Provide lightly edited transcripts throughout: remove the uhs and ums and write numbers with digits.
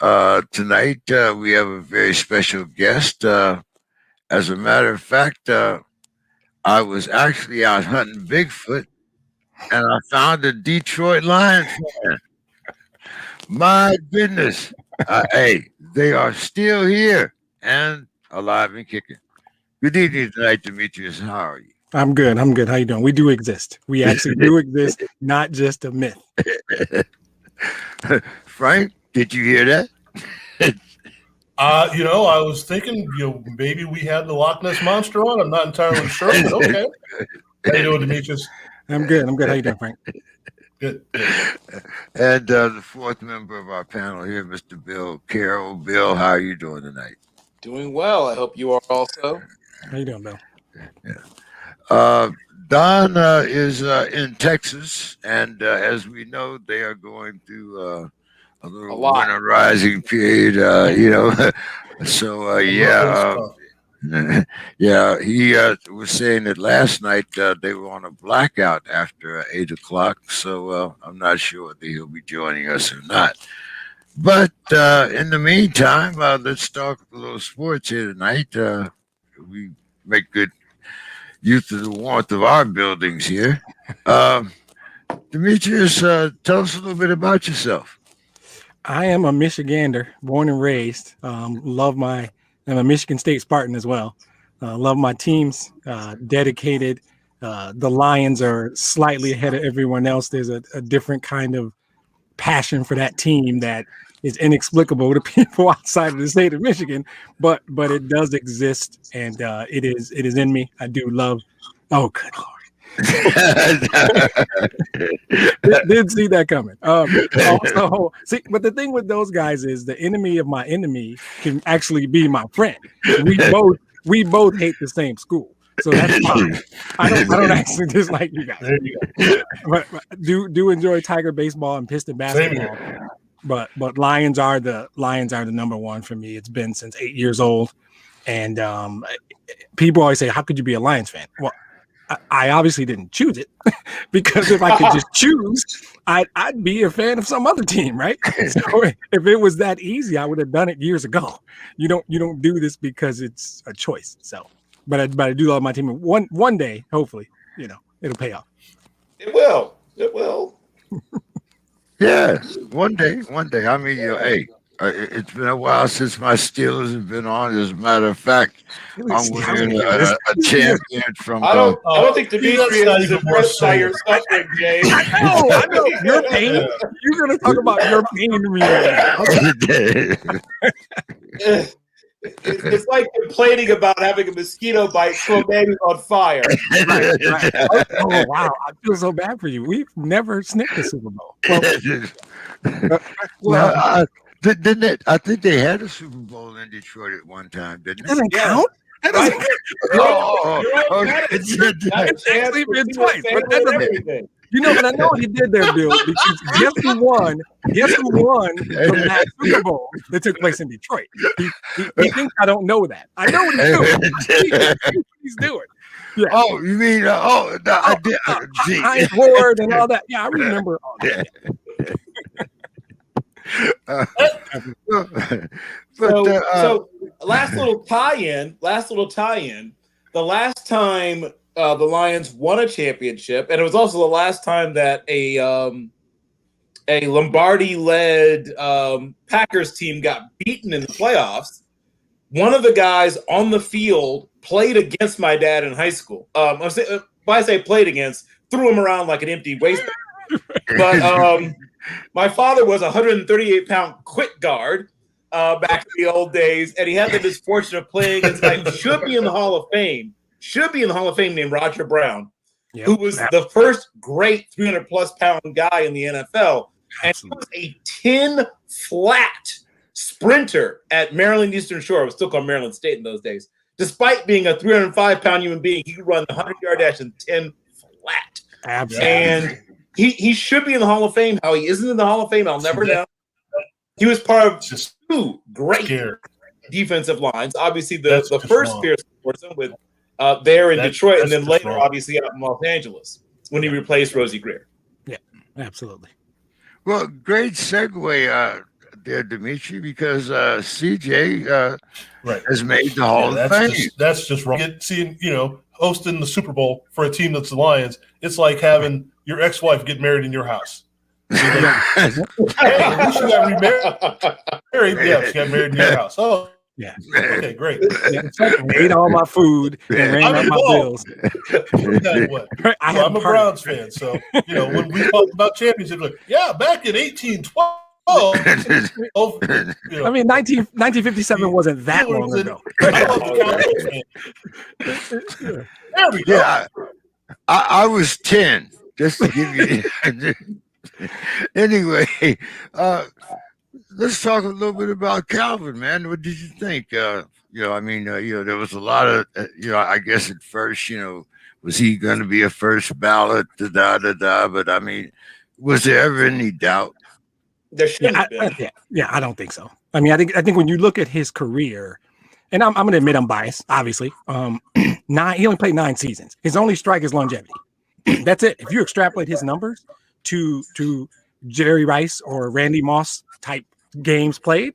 Tonight we have a very special guest. As a matter of fact, I was actually out hunting Bigfoot, and I found a Detroit Lions fan. My goodness. Hey, they are still here and alive and kicking. Good evening tonight, Demetrius. How are you? I'm good. I'm good. How you doing? We do exist. We actually do exist, not just a myth. Frank, did you hear that? I was thinking, maybe we had the Loch Ness Monster on. I'm not entirely sure, but okay. How you doing, Demetrius? I'm good. I'm good. How you doing, Frank? Good. And the fourth member of our panel here, Mr. Bill Carroll. Bill, how are you doing tonight? Doing well. I hope you are also. How you doing, Bill? Yeah. Don is in Texas, and as we know, they are going through a little winter rising period. So yeah, he was saying that last night they were on a blackout after 8 o'clock. So I'm not sure whether he'll be joining us or not. But in the meantime, let's talk a little sports here tonight. We make good use of the warmth of our buildings here. Demetrius, tell us a little bit about yourself. I am a Michigander, born and raised. I'm a Michigan State Spartan as well. Love my teams, dedicated. The Lions are slightly ahead of everyone else. There's a different kind of passion for that team that is inexplicable to people outside of the state of Michigan, but it does exist, and it is in me. I do love. Oh, good Lord. Didn't see that coming. Also, but the thing with those guys is the enemy of my enemy can actually be my friend. We both hate the same school, so that's fine. I don't actually dislike you guys. There you go. But do enjoy Tiger baseball and Piston basketball. But Lions are the number one for me. It's been since 8 years old, and people always say, "How could you be a Lions fan?" Well, I obviously didn't choose it because if I could just choose, I'd be a fan of some other team, right? So if it was that easy, I would have done it years ago. You don't do this because it's a choice. So, but I do love my team. One day, hopefully, it'll pay off. It will. Yeah, one day. I mean, hey, it's been a while since my Steelers have been on. As a matter of fact, I'm wearing a champion from. I don't think Demetrius is impressed by your suffering, Jay. I know your pain. You're gonna talk about your pain to me right now. It's like complaining about having a mosquito bite so a man who's on fire. Right. Oh, wow. I feel so bad for you. We've never sniffed the Super Bowl. Well, didn't it? I think they had a Super Bowl in Detroit at one time, didn't it? Doesn't count? That doesn't count. It's actually been twice, but that doesn't. But I know what he did there, Bill, because guess who won from that Super Bowl that took place in Detroit? He thinks I don't know that. I know what he's doing. He's doing. Yeah. Oh, you mean, I did. Heinz Ward and all that. Yeah, I remember all that. So last little tie-in. The last time the Lions won a championship, and it was also the last time that a Lombardi-led Packers team got beaten in the playoffs. One of the guys on the field played against my dad in high school. When I say played against, threw him around like an empty waistband. But my father was a 138-pound quick guard back in the old days, and he had the misfortune of playing against a guy who should be in the Hall of Fame, named Roger Brown, who was the first great 300-plus pound guy in the NFL. And he was a 10-flat sprinter at Maryland Eastern Shore. It was still called Maryland State in those days. Despite being a 305-pound human being, he could run the 100-yard dash in 10-flat. Absolutely. And he should be in the Hall of Fame. How he isn't in the Hall of Fame, I'll never know. He was part of two great defensive lines. Obviously, the first Pierce Morrison with there in Detroit, and then later, obviously, out in Los Angeles when he replaced Rosie Greer. Yeah, absolutely. Well, great segue. there, Dimitri, because CJ Right. has made the Hall of Fame. That's just wrong. Seeing, hosting the Super Bowl for a team that's the Lions, it's like having your ex-wife get married in your house. Hey, at least she got remarried. Yeah, she got married in your house. Oh, yeah. Okay, great. Yeah, ate all my food and ran up my bills. I'm a Browns fan, so when we talk about championships, like, yeah, back in 1812. I mean, 1957 wasn't that long ago. There we go. Yeah, I was 10, just to give you. Anyway, let's talk a little bit about Calvin, man. What did you think? There was a lot of, I guess at first, was he going to be a first ballot? But I mean, was there ever any doubt? There shouldn't have been. I don't think so. I mean, I think when you look at his career, and I'm going to admit I'm biased, obviously. He only played 9 seasons. His only strike is longevity. That's it. If you extrapolate his numbers to Jerry Rice or Randy Moss type games played,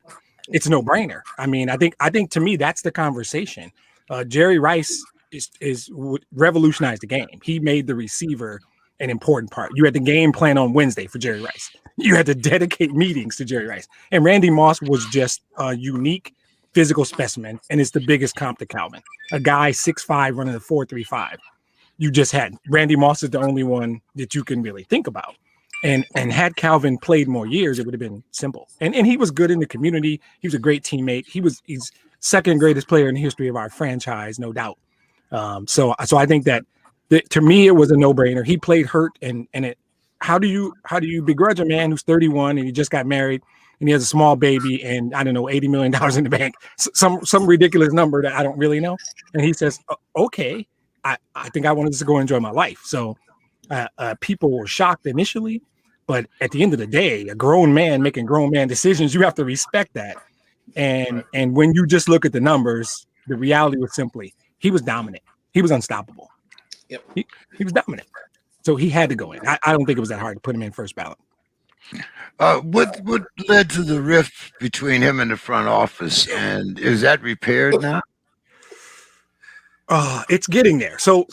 it's a no-brainer. I mean, I think to me that's the conversation. Jerry Rice is revolutionized the game. He made the receiver an important part. You had the game plan on Wednesday for Jerry Rice. You had to dedicate meetings to Jerry Rice. And Randy Moss was just a unique physical specimen, and it's the biggest comp to Calvin. A guy 6'5" running a 4.35. You just had Randy Moss is the only one that you can really think about. And had Calvin played more years, it would have been simple. And he was good in the community. He was a great teammate. He's second greatest player in the history of our franchise, no doubt. So I think that to me it was a no-brainer. He played hurt, and how do you begrudge a man who's 31 and he just got married and he has a small baby and I don't know $80 million in the bank, some ridiculous number that I don't really know, and he says, okay, I think I wanted to go enjoy my life. So people were shocked initially, but at the end of the day, a grown man making grown man decisions, you have to respect that. And when you just look at the numbers, the reality was simply he was dominant. He was unstoppable. Yep. He was dominant. So he had to go in. I don't think it was that hard to put him in first ballot. What led to the rift between him and the front office, and is that repaired now? It's getting there. So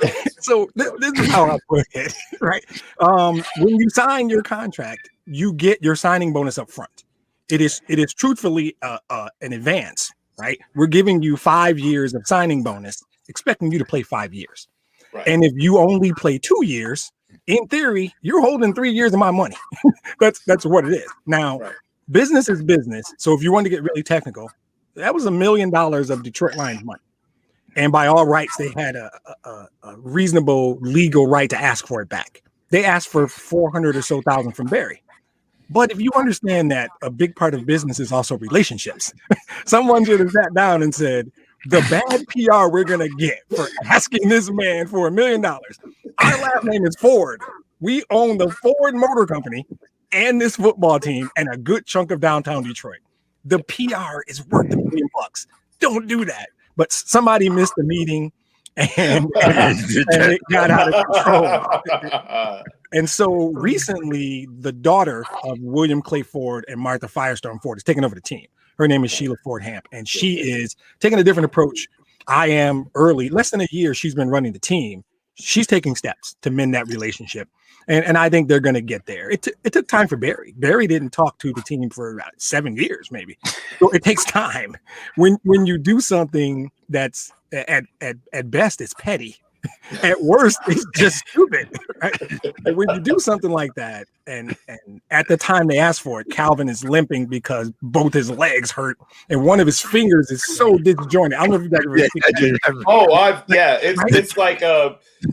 this is how I put it, right? When you sign your contract, you get your signing bonus up front. It is truthfully an advance, right? We're giving you 5 years of signing bonus, expecting you to play 5 years. Right. And if you only play 2 years, in theory, you're holding 3 years of my money. That's what it is. Now, business is business. So if you want to get really technical, that was $1 million of Detroit Lions money. And by all rights, they had a reasonable legal right to ask for it back. They asked for 400 or so thousand from Barry. But if you understand that a big part of business is also relationships, someone should have sat down and said, the bad PR we're going to get for asking this man for $1 million. Our last name is Ford. We own the Ford Motor Company and this football team and a good chunk of downtown Detroit. The PR is worth $1 million. Don't do that. But somebody missed the meeting and it got out of control. And so recently, the daughter of William Clay Ford and Martha Firestorm Ford is taking over the team. Her name is Sheila Ford Hamp, and she is taking a different approach. I am early, less than a year she's been running the team. She's taking steps to mend that relationship. And I think they're going to get there. It took time for Barry. Barry didn't talk to the team for about 7 years, maybe. So it takes time. When you do something that's at best, it's petty. At worst, it's just stupid. Right? And when you do something like that, and at the time they asked for it, Calvin is limping because both his legs hurt and one of his fingers is so disjointed. I don't know if you guys ever seen that. Oh,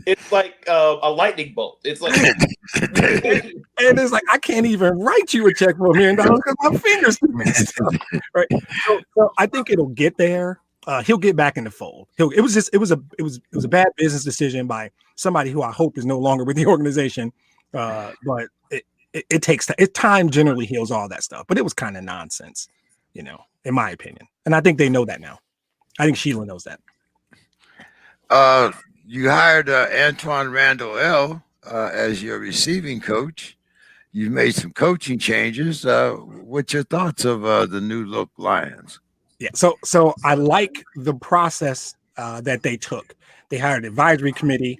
it's like a lightning bolt. It's like, and it's like I can't even write you a check for $1 million because my fingers too messed up. Right. So I think it'll get there. He'll get back in the fold. It was a bad business decision by somebody who I hope is no longer with the organization. But it takes time. Time generally heals all that stuff. But it was kind of nonsense, in my opinion. And I think they know that now. I think Sheila knows that. You hired Antoine Randall L. As your receiving coach. you've made some coaching changes. What's your thoughts of the new look Lions? Yeah, so I like the process that they took. They hired an advisory committee.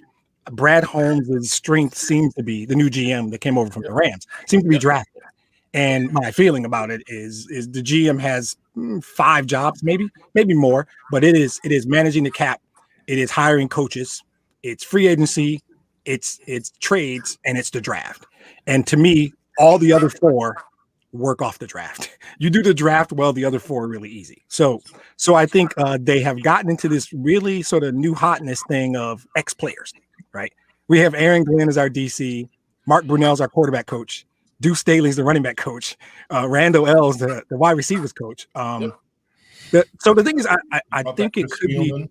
Brad Holmes' strength seems to be the new GM that came over from the Rams, seems to be drafted. And my feeling about it is the GM has 5 jobs, maybe more, but it is managing the cap, it is hiring coaches, it's free agency, it's trades, and it's the draft. And to me, all the other 4 work off the draft. You do the draft well, the other 4 are really easy. So I think they have gotten into this really sort of new hotness thing of ex-players, right? We have Aaron Glenn as our DC, Mark Brunell's our quarterback coach, Deuce Staley's the running back coach, Randall L's the wide receivers coach. So the thing is, I think it could be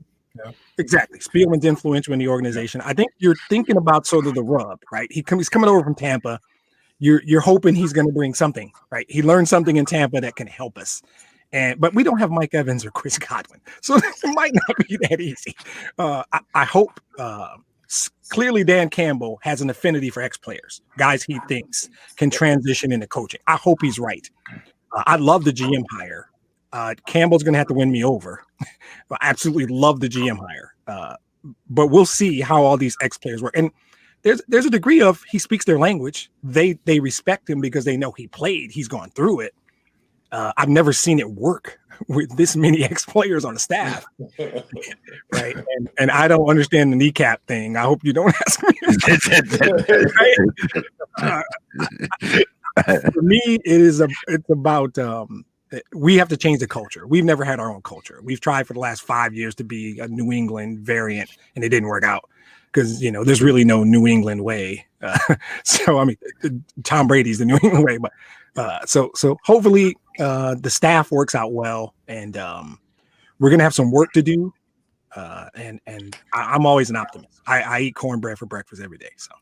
exactly Spielman's influential in the organization. I think you're thinking about sort of the rub, right? He's coming over from Tampa. You're hoping he's going to bring something, right? He learned something in Tampa that can help us. But we don't have Mike Evans or Chris Godwin, so it might not be that easy. I hope. Clearly, Dan Campbell has an affinity for ex-players, guys he thinks can transition into coaching. I hope he's right. I love the GM hire. Campbell's going to have to win me over. I absolutely love the GM hire. But we'll see how all these ex-players work. And there's a degree of he speaks their language. They respect him because they know he played. He's gone through it. I've never seen it work with this many ex-players on the staff, right? And I don't understand the kneecap thing. I hope you don't ask me. For me, it's about we have to change the culture. We've never had our own culture. We've tried for the last 5 years to be a New England variant, and it didn't work out because there's really no New England way. So I mean, Tom Brady's the New England way, but. So hopefully the staff works out well, and we're gonna have some work to do. And I'm always an optimist. I eat cornbread for breakfast every day. So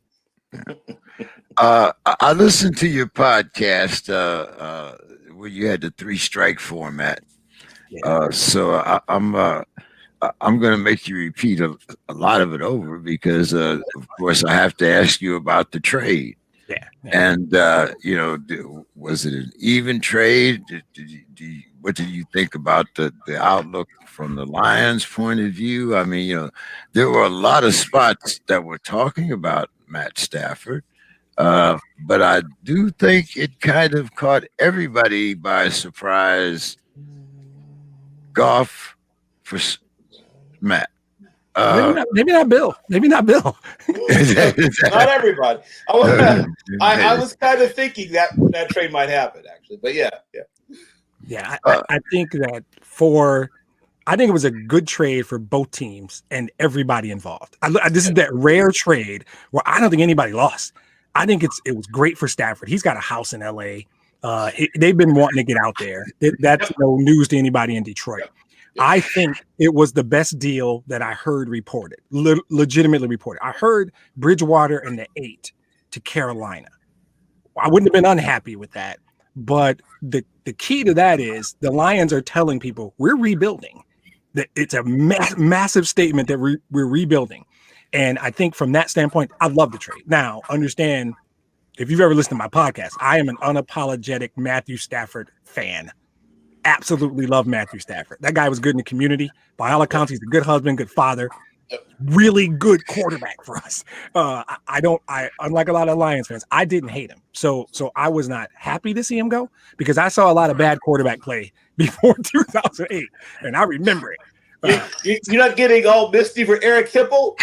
I listened to your podcast where you had the 3-strike format. Yeah. So I'm going to make you repeat a lot of it over because, of course, I have to ask you about the trade. Yeah. And, was it an even trade? What did you think about the outlook from the Lions' point of view? I mean, there were a lot of spots that were talking about Matt Stafford, but I do think it kind of caught everybody by surprise. Goff for Matt. Maybe not Bill. Not everybody. I was kind of thinking that trade might happen, actually. But yeah. I think that I think it was a good trade for both teams and everybody involved. This is that rare trade where I don't think anybody lost. I think it was great for Stafford. He's got a house in LA. They've been wanting to get out there. That's no news to anybody in Detroit. I think it was the best deal that I heard reported, legitimately reported. I heard Bridgewater and the 8 to Carolina. I wouldn't have been unhappy with that. But the key to that is the Lions are telling people we're rebuilding. That it's a massive statement that we're rebuilding. And I think from that standpoint, I love the trade. Now, understand, if you've ever listened to my podcast, I am an unapologetic Matthew Stafford fan. Absolutely love Matthew Stafford. That guy was good in the community. By all accounts, he's a good husband, good father, really good quarterback for us. Unlike a lot of Lions fans, I didn't hate him. So I was not happy to see him go because I saw a lot of bad quarterback play before 2008, and I remember it. You're not getting all misty for Eric Hipple?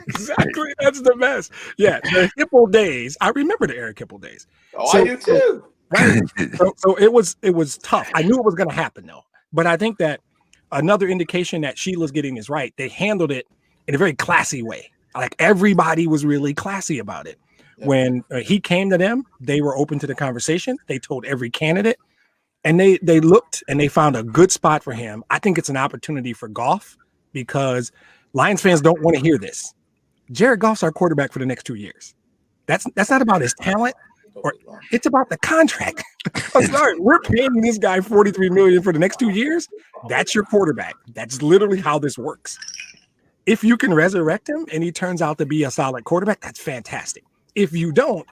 Exactly. That's the best. Yeah, the Hipple days. I remember the Eric Hipple days. I do too. Right. So it was tough. I knew it was going to happen though. But I think that another indication that Sheila's getting is right. They handled it in a very classy way. Like everybody was really classy about it. Yeah. When he came to them, they were open to the conversation. They told every candidate, and they looked and they found a good spot for him. I think it's an opportunity for Goff because Lions fans don't want to hear this. Jared Goff's our quarterback for the next 2 years. That's not about his talent. Or it's about the contract. I'm sorry, we're paying this guy $43 million for the next 2 years. That's your quarterback. That's literally how this works. If you can resurrect him and he turns out to be a solid quarterback, that's fantastic. If you don't,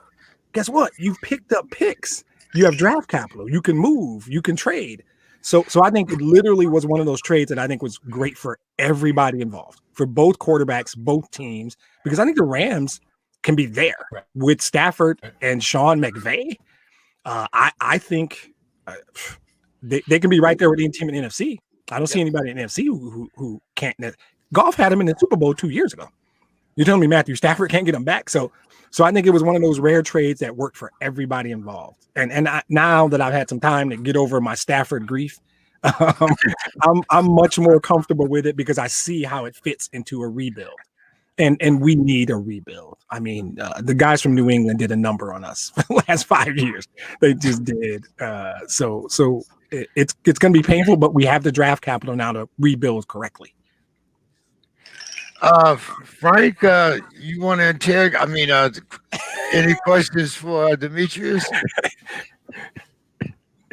guess what? You've picked up picks. You have draft capital. You can move. You can trade. So I think it literally was one of those trades that I think was great for everybody involved, for both quarterbacks, both teams, because I think the Rams can be there with Stafford and Sean McVay. I think they can be right there with any team in the NFC. I don't see anybody in the NFC who can't. Goff had him in the Super Bowl 2 years ago. You're telling me Matthew Stafford can't get him back? So I think it was one of those rare trades that worked for everybody involved. And now that I've had some time to get over my Stafford grief, I'm much more comfortable with it because I see how it fits into a rebuild. And we need a rebuild. I mean, the guys from New England did a number on us for the last 5 years. They just did. So it's going to be painful, but we have the draft capital now to rebuild correctly. Frank, you want to interrogate? I mean, any questions for Demetrius?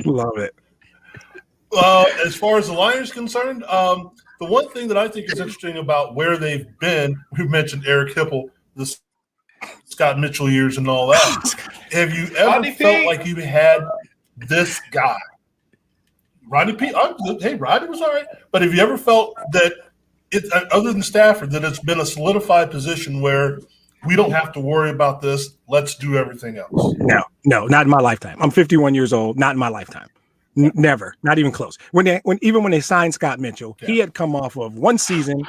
Love it. As far as the Lions concerned, the one thing that I think is interesting about where they've been, we mentioned Eric Hipple, the Scott Mitchell years and all that. Have you ever felt like you had this guy? Rodney Peete, hey, Rodney was all right. But have you ever felt that, other than Stafford, that it's been a solidified position where we don't have to worry about this, let's do everything else? No, not in my lifetime. I'm 51 years old, not in my lifetime. Never, not even close. When they signed Scott Mitchell, he had come off of one season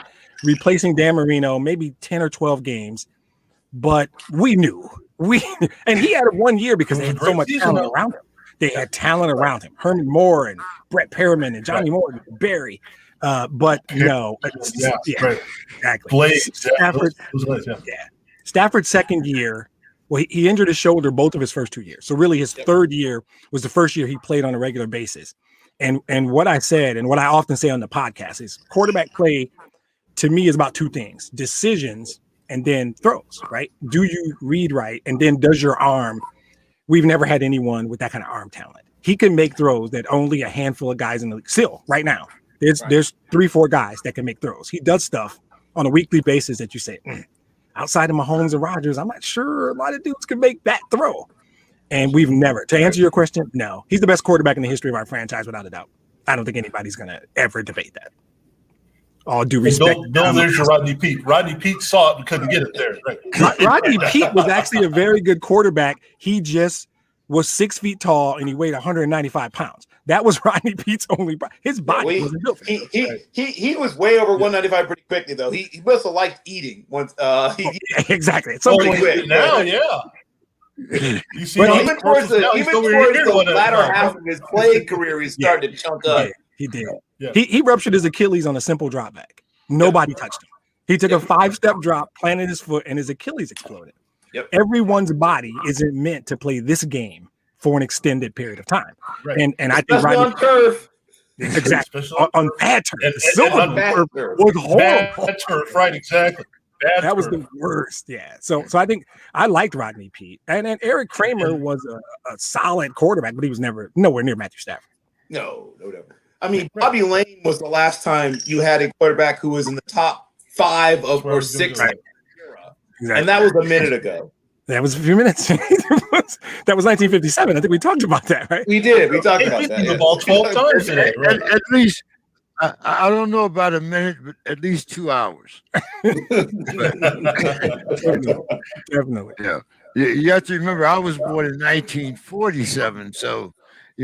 replacing Dan Marino, maybe 10 or 12 games, but we knew and he had 1 year because they had so much talent around him. They had talent around him, Herman Moore and Brett Perriman and Johnny Moore and Barry. But no, exactly. Stafford's second year. Well, he injured his shoulder both of his first 2 years. So really his third year was the first year he played on a regular basis. And what I said and what I often say on the podcast is quarterback play to me is about two things: decisions and then throws, right? Do you read right? And then does your arm? We've never had anyone with that kind of arm talent. He can make throws that only a handful of guys in the league still right now. There's 3-4 guys that can make throws. He does stuff on a weekly basis that you say, outside of Mahomes and Rodgers, I'm not sure a lot of dudes can make that throw. And we've never, to answer your question, no. He's the best quarterback in the history of our franchise, without a doubt. I don't think anybody's going to ever debate that. All due respect. No, there's your Rodney Peete. Rodney Peete saw it and couldn't get it there. Right. Rodney Peete was actually a very good quarterback. He just was 6 feet tall and he weighed 195 pounds. That was Rodney Pete's only. His body wasn't built. He was way over 195 pretty quickly though. He must have liked eating once. Exactly. At some point now, yeah. You see, even towards the latter half of his playing career, he started to chunk up. He did. Yeah. He ruptured his Achilles on a simple drop back. Nobody touched him. He took a 5-step drop, planted his foot, and his Achilles exploded. Yep. Everyone's body isn't meant to play this game for an extended period of time. Right. And I think on turf. Exactly. on bad turf. On bad turf was horrible. Bad turf, right, exactly. That was the worst. Yeah. So I think I liked Rodney Peete. And then Eric Kramer was a solid quarterback, but he was nowhere near Matthew Stafford. No, never. I mean, Bobby Lane was the last time you had a quarterback who was in the top 5 or 6 era. Exactly. And that was a minute ago. That was a few minutes. That was 1957. I think we talked about that, right? We did. We talked about that. The ball 12 times today. Right? At least, I don't know about a minute, but at least 2 hours. Definitely. Yeah. You have to remember, I was born in 1947. So,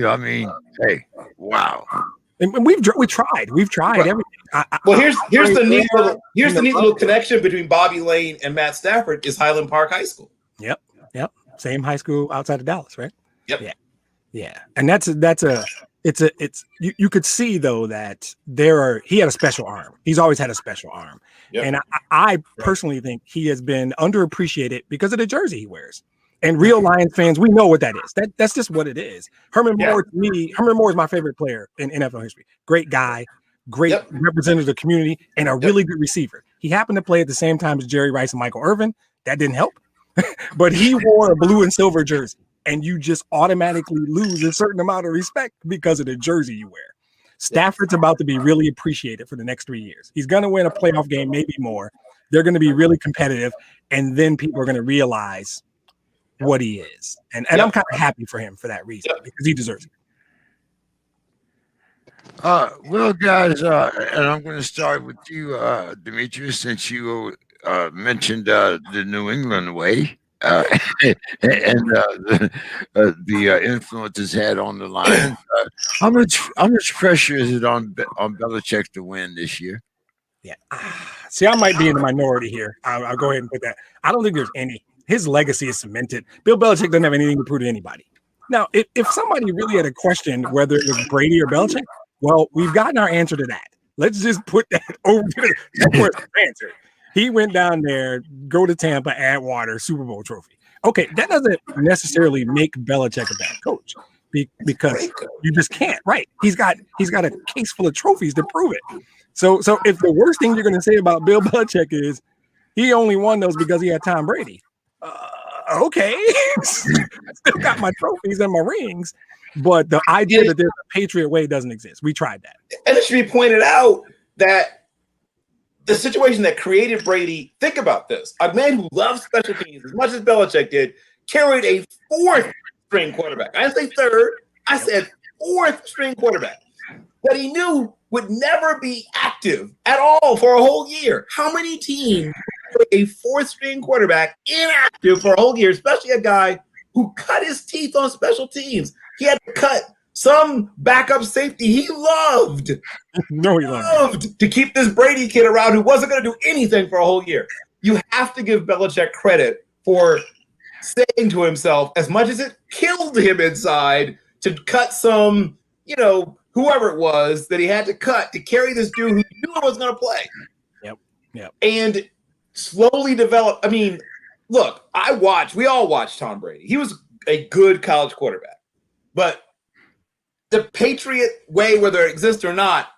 I mean, hey, wow. And we've tried everything. Well, here's the neat little connection between Bobby Lane and Matt Stafford is Highland Park High School. Yep. Same high school outside of Dallas, right? Yep. Yeah. And you could see though that he had a special arm. He's always had a special arm. Yep. And I personally think he has been underappreciated because of the jersey he wears. And real Lions fans, we know what that is. That's just what it is. Herman Moore, to me, Herman Moore is my favorite player in NFL history. Great guy, great representative of the community, and a really good receiver. He happened to play at the same time as Jerry Rice and Michael Irvin. That didn't help. But he wore a blue and silver jersey, and you just automatically lose a certain amount of respect because of the jersey you wear. Stafford's about to be really appreciated for the next 3 years. He's going to win a playoff game, maybe more. They're going to be really competitive, and then people are going to realize what he is. And I'm kind of happy for him for that reason because he deserves it. Well, guys, and I'm going to start with you, Demetrius, since you mentioned the New England way and the influence it's had on the Lions. How much pressure is it on Belichick to win this year? Yeah. See, I might be in the minority here. I'll go ahead and put that. I don't think there's any. His legacy is cemented. Bill Belichick doesn't have anything to prove to anybody. Now, if somebody really had a question whether it was Brady or Belichick, well, we've gotten our answer to that. Let's just put that over to the answer. He went down there, go to Tampa, add water, Super Bowl trophy. Okay, that doesn't necessarily make Belichick a bad coach because you just can't. Right? He's got a case full of trophies to prove it. So if the worst thing you're going to say about Bill Belichick is he only won those because he had Tom Brady, okay, still got my trophies and my rings. But the idea that there's a Patriot way doesn't exist. We tried that. And it should be pointed out that the situation that created Brady, think about this. A man who loves special teams as much as Belichick did, carried a fourth-string quarterback. I didn't say third. I said fourth-string quarterback that he knew would never be active at all for a whole year. How many teams put a fourth-string quarterback inactive for a whole year, especially a guy who cut his teeth on special teams? He had to cut some backup safety he loved. No, he loved to keep this Brady kid around who wasn't going to do anything for a whole year. You have to give Belichick credit for saying to himself, as much as it killed him inside, to cut some, whoever it was that he had to cut to carry this dude who knew he was going to play. Yep. And slowly develop. I mean, look, we all watched Tom Brady. He was a good college quarterback. But the Patriot way, whether it exists or not,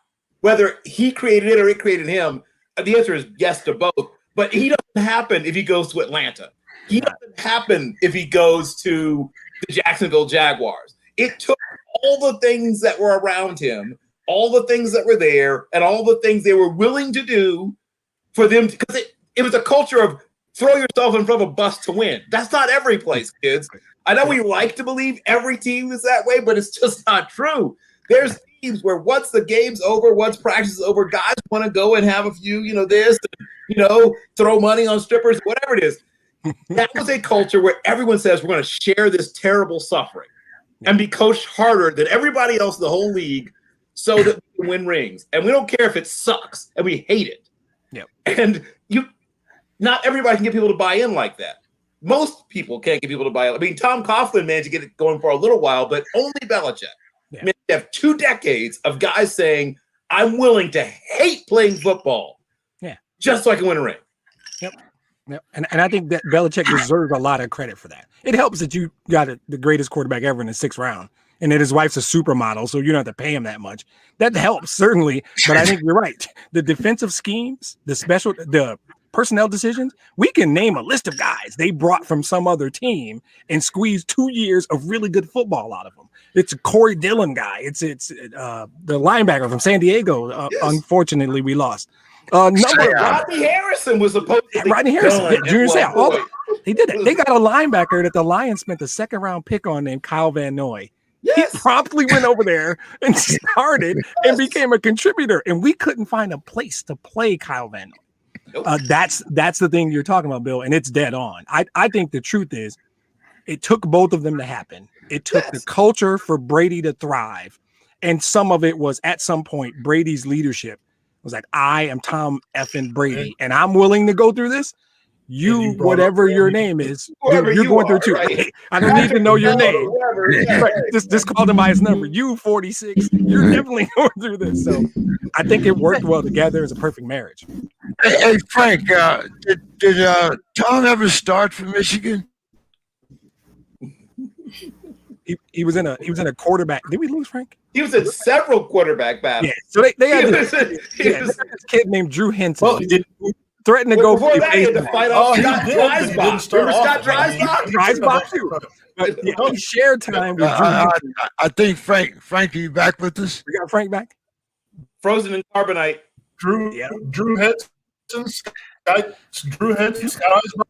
whether he created it or it created him, the answer is yes to both. But he doesn't happen if he goes to Atlanta. He doesn't happen if he goes to the Jacksonville Jaguars. It took all the things that were around him, all the things that were there, and all the things they were willing to do for them, because it was a culture of throw yourself in front of a bus to win. That's not every place, kids. I know we like to believe every team is that way, but it's just not true. There's teams where once the game's over, once practice is over, guys want to go and have a few, throw money on strippers, whatever it is. That was a culture where everyone says we're going to share this terrible suffering and be coached harder than everybody else in the whole league so that we can win rings. And we don't care if it sucks and we hate it. Yep. And not everybody can get people to buy in like that. Most people can't get people to buy it. I mean, Tom Coughlin managed to get it going for a little while, but only Belichick. Yeah. I mean, you have 2 decades of guys saying, I'm willing to hate playing football just so I can win a ring. Yep. And I think that Belichick deserves a lot of credit for that. It helps that you got the greatest quarterback ever in the 6th round and that his wife's a supermodel, so you don't have to pay him that much. That helps, certainly. But I think you're right. The defensive schemes, the personnel decisions, we can name a list of guys they brought from some other team and squeezed 2 years of really good football out of them. It's a Corey Dillon guy. It's the linebacker from San Diego. Unfortunately, we lost. Rodney Harrison was supposed to be Rodney Harrison, Junior Seau. He did it. They got a linebacker that the Lions spent the 2nd round pick on named Kyle Van Noy. Yes. He promptly went over there and started and became a contributor, and we couldn't find a place to play Kyle Van Noy. Nope. That's the thing you're talking about, Bill, and it's dead on. I think the truth is it took both of them to happen. It took the culture for Brady to thrive, and some of it was at some point Brady's leadership was like, I am Tom effing Brady, and I'm willing to go through this. You whatever your name is, you're going through too. Right? I don't need to know your name. Right. Just call him by his number. You 46, you're definitely going through this. So I think it worked well together as a perfect marriage. Hey Frank, did Tom ever start for Michigan? He was in a quarterback. Did we lose Frank? He was in several quarterback battles. Yeah, so they had this kid named Drew Henson. Well, who threatened to go before that, he had to fight off Scott Dreisbach too. But he shared time with Drew Henson. I think Frank, are you back with us? We got Frank back. Frozen in carbonite. Drew Henson, Scott Dreisbach.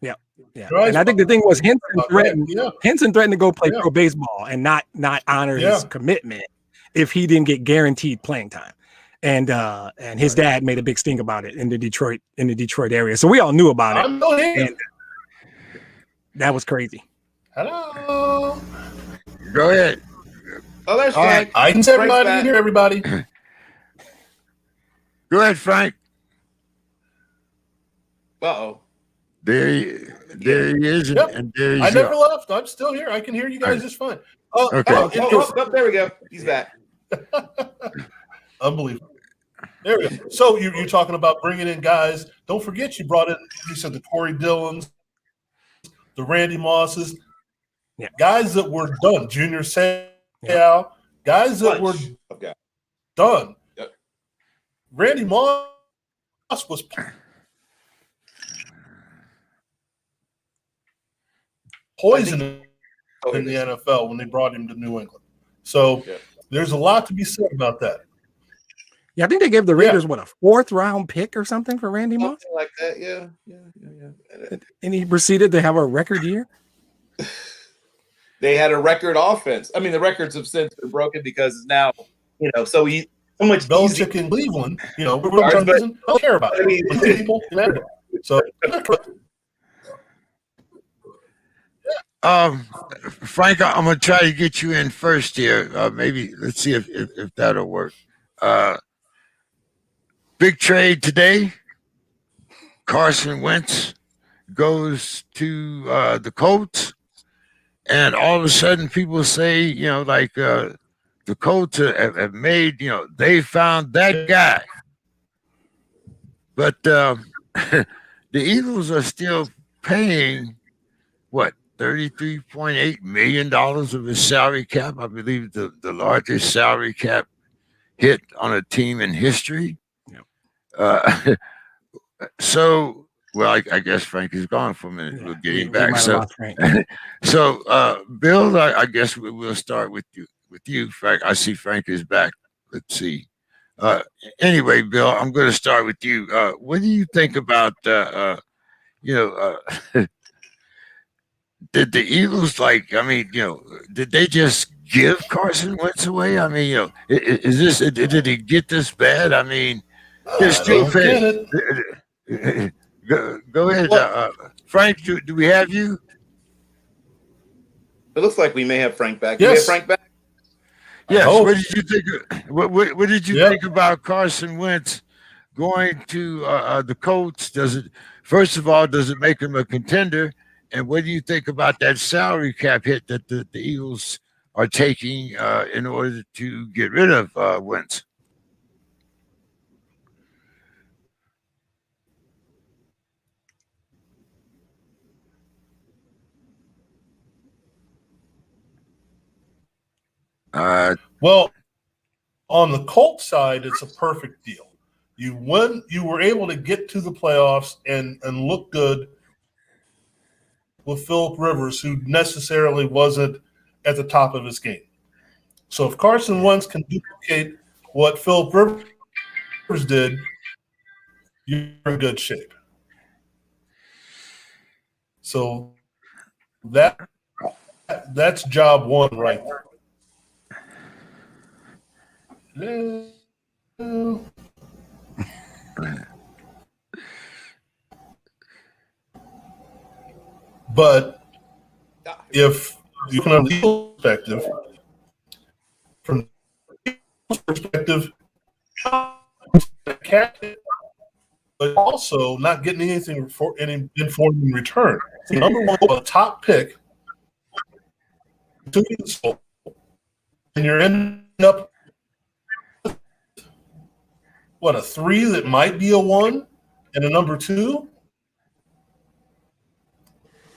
Yeah. Yeah, and I think the thing was Henson threatened to go play pro baseball and not honor his commitment if he didn't get guaranteed playing time. And his dad made a big stink about it in the Detroit area. So we all knew about it. And that was crazy. Hello. Go ahead. Oh, there's Frank. I can say everybody in here, everybody. Go ahead, Frank. Uh-oh. There he is, and there he's I never left. I'm still here. I can hear you guys just fine. Okay. There we go. He's back. Unbelievable. There we go. So you're talking about bringing in guys. Don't forget you brought in, you said the Corey Dillons, the Randy Mosses, guys that were done. Junior Seau, guys that were done. Yep. Randy Moss was poison in the NFL when they brought him to New England. So there's a lot to be said about that. Yeah, I think they gave the Raiders a 4th round pick or something for Randy Moss. Something like that, yeah. And he proceeded to have a record year. They had a record offense. I mean, the records have since been broken because now, so much Belichick in Cleveland, don't care about it. People matter. So Frank, I'm gonna try to get you in first here. Maybe let's see if that'll work. Big trade today. Carson Wentz goes to the Colts, and all of a sudden people say, the Colts have made, they found that guy. But the Eagles are still paying what? $33.8 million of his salary cap. I believe the largest salary cap hit on a team in history. So, well, I guess Frank is gone for a minute. We'll get him back. So, Bill, I guess we'll start with you. Frank, I see Frank is back. Let's see. Anyway, Bill, I'm going to start with you. What do you think about, did the Eagles did they just give Carson Wentz away? I mean, did he get this bad? I mean, they're still paying. Go ahead, Frank. Do we have you? It looks like we may have Frank back. Yes. Do we have Frank back? Yes. What did you think? What did you think about Carson Wentz going to the Colts? Does it make him a contender? And what do you think about that salary cap hit that the Eagles are taking in order to get rid of Wentz? Well, on the Colts side, it's a perfect deal. You were able to get to the playoffs and look good with Phillip Rivers, who necessarily wasn't at the top of his game. So if Carson Wentz can duplicate what Phillip Rivers did, you're in good shape. So that's job one right there. But if you can have a legal perspective, from perspective, but also not getting anything for any informed in return. Number one, a top pick, and you're ending up a 3 that might be a 1 and a number 2.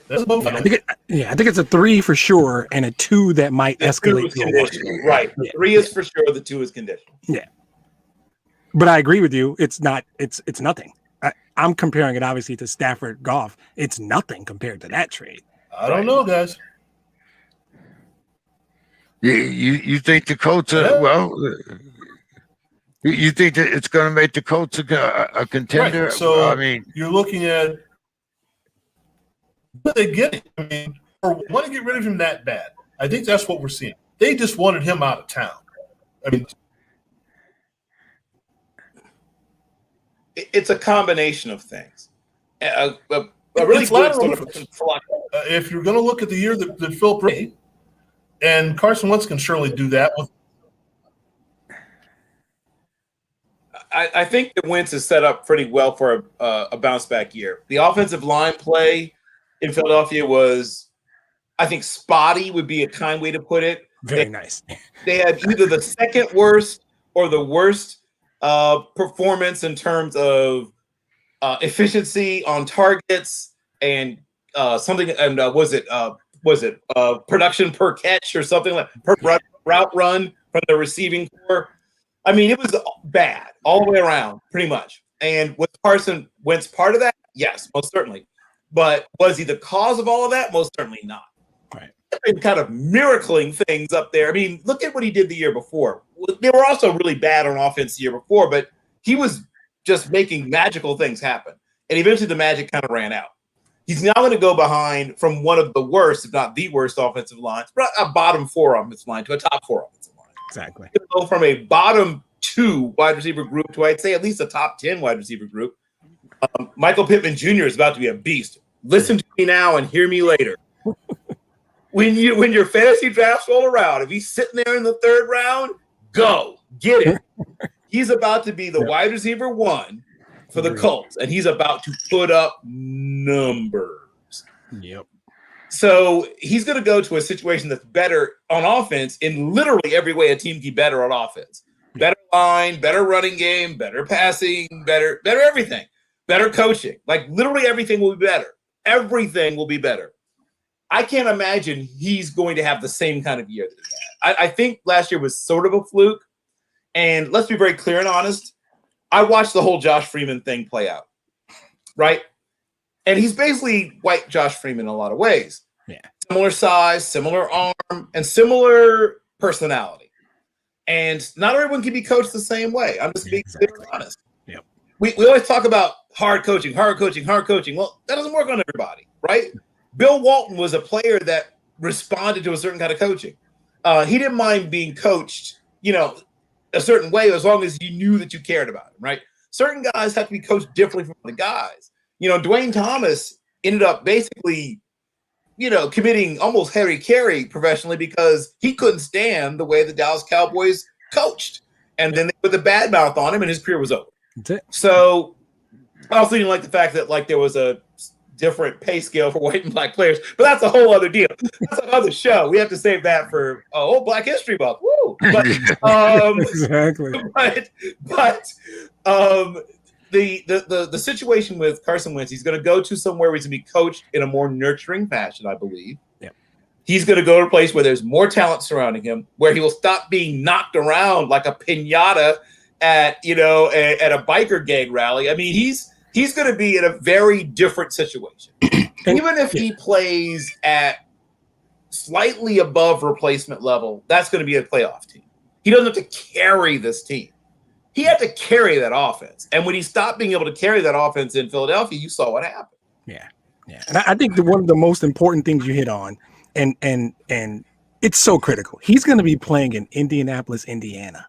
That's I think it's a 3 for sure and a 2 that might escalate. Right. The 3 is for sure. The 2 is conditional. Yeah. But I agree with you. It's not. It's nothing. I'm comparing it obviously to Stafford Goff. It's nothing compared to that trade. I don't know, guys. You think the Colts are You think that it's going to make the Colts a contender? Right. So I mean, you're looking at But they get it. I mean, or want to get rid of him that bad. I think that's what we're seeing. They just wanted him out of town. I mean, it's a combination of things. A really good sort of if you're going to look at the year that Phil played, and Carson Wentz can surely do that. I think that Wentz is set up pretty well for a bounce back year. The offensive line play in Philadelphia was, I think, spotty would be a kind way to put it. Very nice. They had either the second worst or the worst performance in terms of efficiency on targets and something. And was it production per catch or something like per route run from the receiving core? I mean, it was bad all the way around, pretty much. And was Carson Wentz part of that? Yes, most certainly. But was he the cause of all of that? Most certainly not. Right. Been kind of miracling things up there. I mean, look at what he did the year before. They were also really bad on offense the year before, but he was just making magical things happen. And eventually the magic kind of ran out. He's now going to go behind from one of the worst, if not the worst offensive lines, a bottom 4 offensive line to a top 4 offensive line. Exactly. Go from a bottom 2 wide receiver group to, I'd say, at least a top 10 wide receiver group. Michael Pittman Jr. is about to be a beast. Listen to me now and hear me later. When your fantasy drafts roll around, if he's sitting there in the 3rd round, go get it. He's about to be the wide receiver 1 for the Colts, and he's about to put up numbers. Yep. So he's going to go to a situation that's better on offense in literally every way a team can be better on offense. Better line, better running game, better passing, better everything. Better coaching. Like literally everything will be better. Everything will be better. I can't imagine he's going to have the same kind of year that he had. I think last year was sort of a fluke. And let's be very clear and honest. I watched the whole Josh Freeman thing play out. Right? And he's basically white Josh Freeman in a lot of ways. Yeah. Similar size, similar arm, and similar personality. And not everyone can be coached the same way. I'm just being very honest. Yep. We always talk about hard coaching. Well, that doesn't work on everybody, right? Bill Walton was a player that responded to a certain kind of coaching. He didn't mind being coached, a certain way as long as you knew that you cared about him, right? Certain guys have to be coached differently from the guys. Dwayne Thomas ended up basically, committing almost Harry Carey professionally because he couldn't stand the way the Dallas Cowboys coached. And then they put the bad mouth on him and his career was over. That's it. So I also didn't like the fact that there was a different pay scale for white and black players, but that's a whole other deal. That's another show. We have to save that for Black History Month. Woo! But exactly. But the situation with Carson Wentz, he's going to go to somewhere where he's going to be coached in a more nurturing fashion, I believe. Yeah. He's going to go to a place where there's more talent surrounding him, where he will stop being knocked around like a piñata at a biker gang rally. I mean, he's going to be in a very different situation. Even if he plays at slightly above replacement level, that's going to be a playoff team. He doesn't have to carry this team. He had to carry that offense. And when he stopped being able to carry that offense in Philadelphia, you saw what happened. Yeah. And I think one of the most important things you hit on, and it's so critical. He's going to be playing in Indianapolis, Indiana,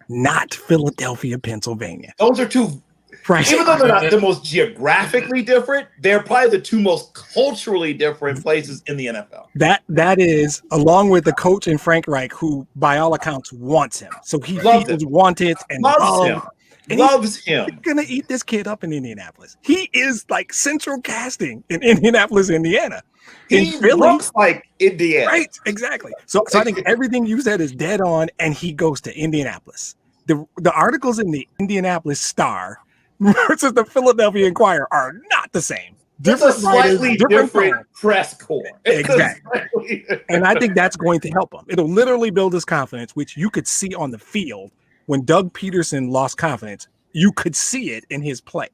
not Philadelphia, Pennsylvania. Those are two. Right. Even though they're not the most geographically different, they're probably the two most culturally different places in the NFL. That is, along with the coach and Frank Reich, who by all accounts wants him. So he feels wanted and loves him. And loves him. He's gonna eat this kid up in Indianapolis. He is like central casting in Indianapolis, Indiana. He looks like Indiana. Right, exactly. So I think everything you said is dead on, and he goes to Indianapolis. The articles in the Indianapolis Star versus the Philadelphia Inquirer are not the same. Different it's a slightly different press corps. Exactly. And I think that's going to help him. It'll literally build his confidence, which you could see on the field when Doug Peterson lost confidence. You could see it in his play.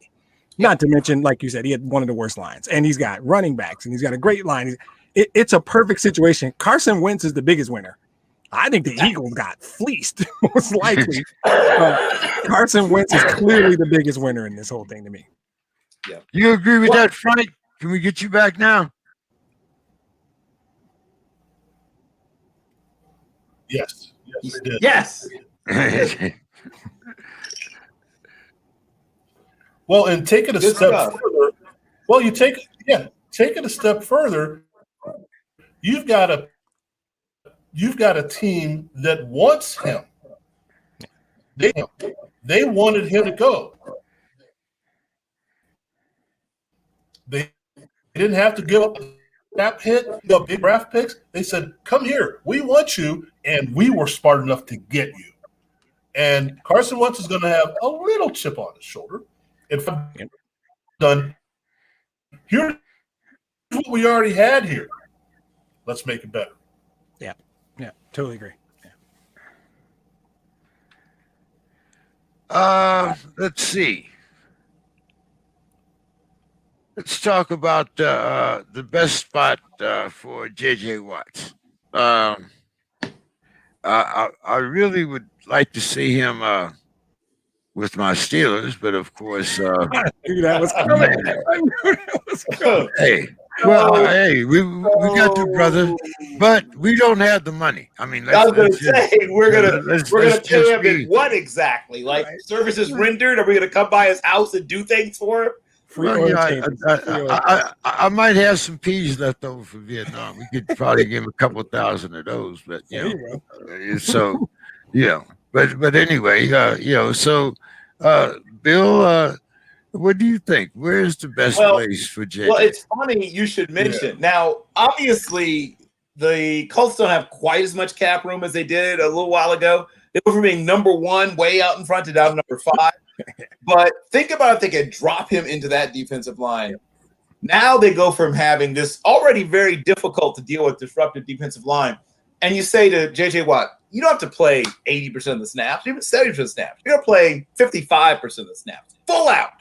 Not to mention, like you said, he had one of the worst lines, and he's got running backs, and he's got a great line. It's a perfect situation. Carson Wentz is the biggest winner. I think the Eagles got fleeced, most likely. Carson Wentz is clearly the biggest winner in this whole thing to me. Yeah. You agree with that, Frank? Can we get you back now? Yes, they did. Yes. Well, and take it a Good step stuff. further. Well, take it a step further. You've got a team that wants him. They wanted him to go. They didn't have to give up the cap hit, big draft picks. They said, "Come here, we want you," and we were smart enough to get you. And Carson Wentz is going to have a little chip on his shoulder. If I'm done, here's what we already had here. Let's make it better. Yeah, totally agree. Let's see. Let's talk about the best spot for J.J. Watts. I really would like to see him with my Steelers, but of course, I knew that was coming. Hey, well, hey, we got you, brother, but we don't have the money. I mean, I was going to say we're gonna pay him in what exactly? Like services rendered? Are we going to come by his house and do things for him? I might have some peas left over for Vietnam. We could probably give him a couple thousand of those, but so but anyway, so Bill, what do you think? Where's the best place for JJ? Well, it's funny you should mention. Now, obviously, the Colts don't have quite as much cap room as they did a little while ago. They went from being number 1 way out in front to down to number 5. But think about if they could drop him into that defensive line. Now they go from having this already very difficult to deal with disruptive defensive line. And you say to J.J. Watt, you don't have to play 80% of the snaps, even 70% of the snaps. You're going to play 55% of the snaps, full out.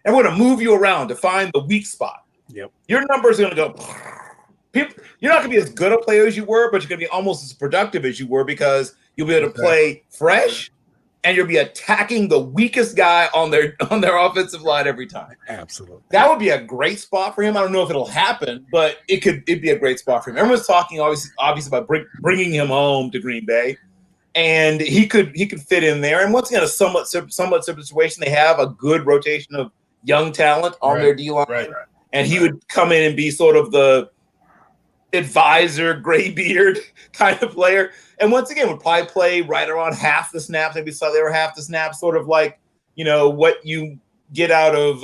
And we're going to move you around to find the weak spot. Yep. Your numbers are going to go. You're not going to be as good a player as you were, but you're going to be almost as productive as you were because you'll be able to play fresh. And you'll be attacking the weakest guy on their offensive line every time. Absolutely. That would be a great spot for him. I don't know if it'll happen, but it'd be a great spot for him. Everyone's talking obviously about bringing him home to Green Bay, and he could fit in there. And once again, a somewhat simple situation. They have a good rotation of young talent on their D line, and he would come in and be sort of the advisor, gray beard kind of player. And once again, would probably play right around half the snaps, maybe slightly over half the snaps, sort of like, what you get out of,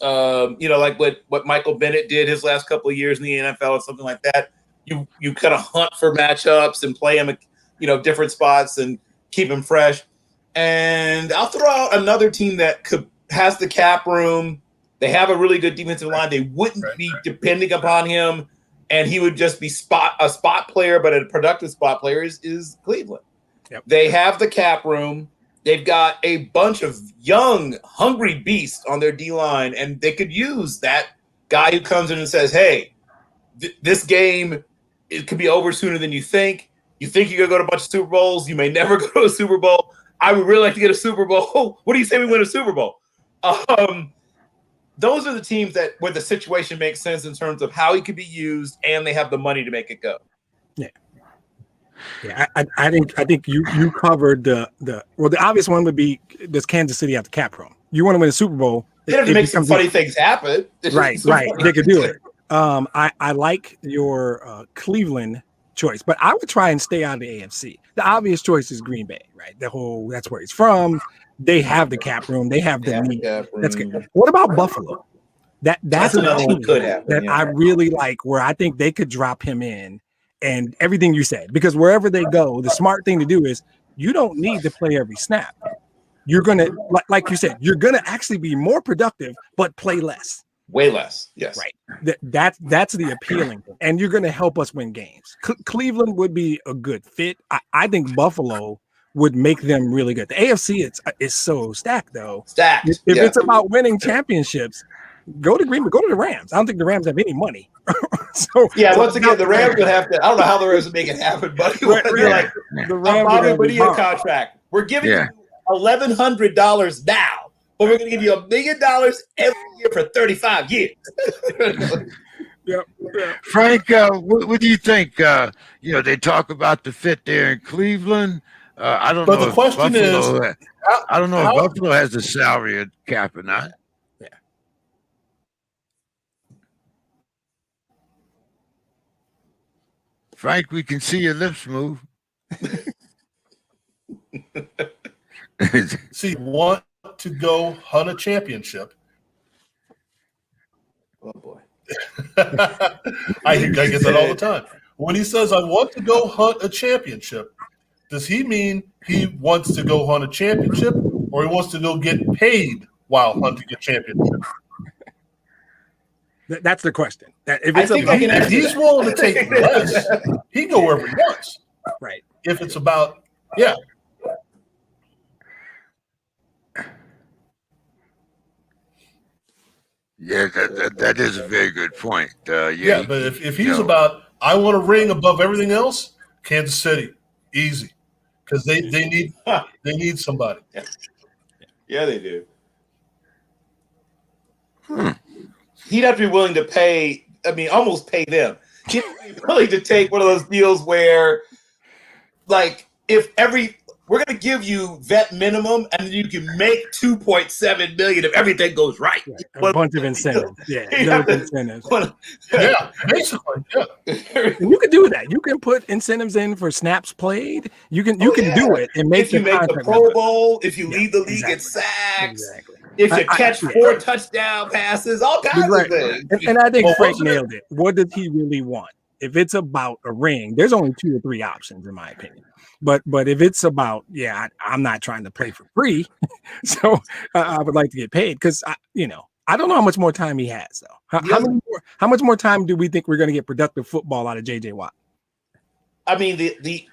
like what Michael Bennett did his last couple of years in the NFL or something like that. You kind of hunt for matchups and play him, different spots and keep him fresh. And I'll throw out another team that has the cap room. They have a really good defensive line. They wouldn't be depending upon him. And he would just be a spot player, but a productive spot player is Cleveland. Yep. They have the cap room. They've got a bunch of young, hungry beasts on their D-line, and they could use that guy who comes in and says, hey, this game, it could be over sooner than you think. You think you're going to go to a bunch of Super Bowls. You may never go to a Super Bowl. I would really like to get a Super Bowl. What do you say we win a Super Bowl? Those are the teams where the situation makes sense in terms of how he could be used, and they have the money to make it go. Yeah. I think you covered the obvious one would be, does Kansas City have the cap room? You want to win a Super Bowl? They have to make some funny things happen. Right. They could do it. I like your Cleveland choice, but I would try and stay out of the AFC. The obvious choice is Green Bay, right? That's where he's from. They have the cap room. They have the need. That's good. What about Buffalo? That's another team that I really like, where I think they could drop him in and everything you said, because wherever they go, the smart thing to do is you don't need to play every snap. You're going to, like you said, you're going to actually be more productive, but play less. Way less. Yes. Right. That's the appealing thing. And you're going to help us win games. Cleveland would be a good fit. I think Buffalo would make them really good. The AFC is so stacked, though. If it's about winning championships, go to Green Bay, go to the Rams. I don't think the Rams have any money. Once again, the Rams would have to. I don't know how the Rams would make it happen, but like the Rams would a contract. We're giving you $1,100 now, but we're going to give you $1 million every year for 35 years. Yep. Frank, what do you think? They talk about the fit there in Cleveland. I don't But know the if question is, Buffalo. I don't know if Buffalo has the salary cap or not. Yeah. Frank, we can see your lips move. see, want to go hunt a championship. Oh boy. I get that all the time. When he says, I want to go hunt a championship, does he mean he wants to go hunt a championship or he wants to go get paid while hunting a championship? That's the question. If he's willing to take less, he can go wherever he wants. Right. If it's about, yeah. Yeah, that is a very good point. But if he's about, I want a ring above everything else, Kansas City, easy, because they need somebody. Yeah, they do. He'd have to be willing to pay. I mean, almost pay them. He'd be willing to take one of those deals where, like, we're going to give you vet minimum, and you can make $2.7 million if everything goes right. Yeah, a bunch of incentives. Yeah, incentives. Yeah, basically. Yeah. And you can do that. You can put incentives in for snaps played. You can do it and make if you make the Pro Bowl, if you lead the league in sacks, if you catch 4 touchdown passes, all kinds of things. And I think Frank nailed it. What does he really want? If it's about a ring, there's only 2 or 3 options, in my opinion. But if it's about, I'm not trying to play for free, so I would like to get paid because I don't know how much more time he has though. How much more time do we think we're going to get productive football out of JJ Watt? I mean, the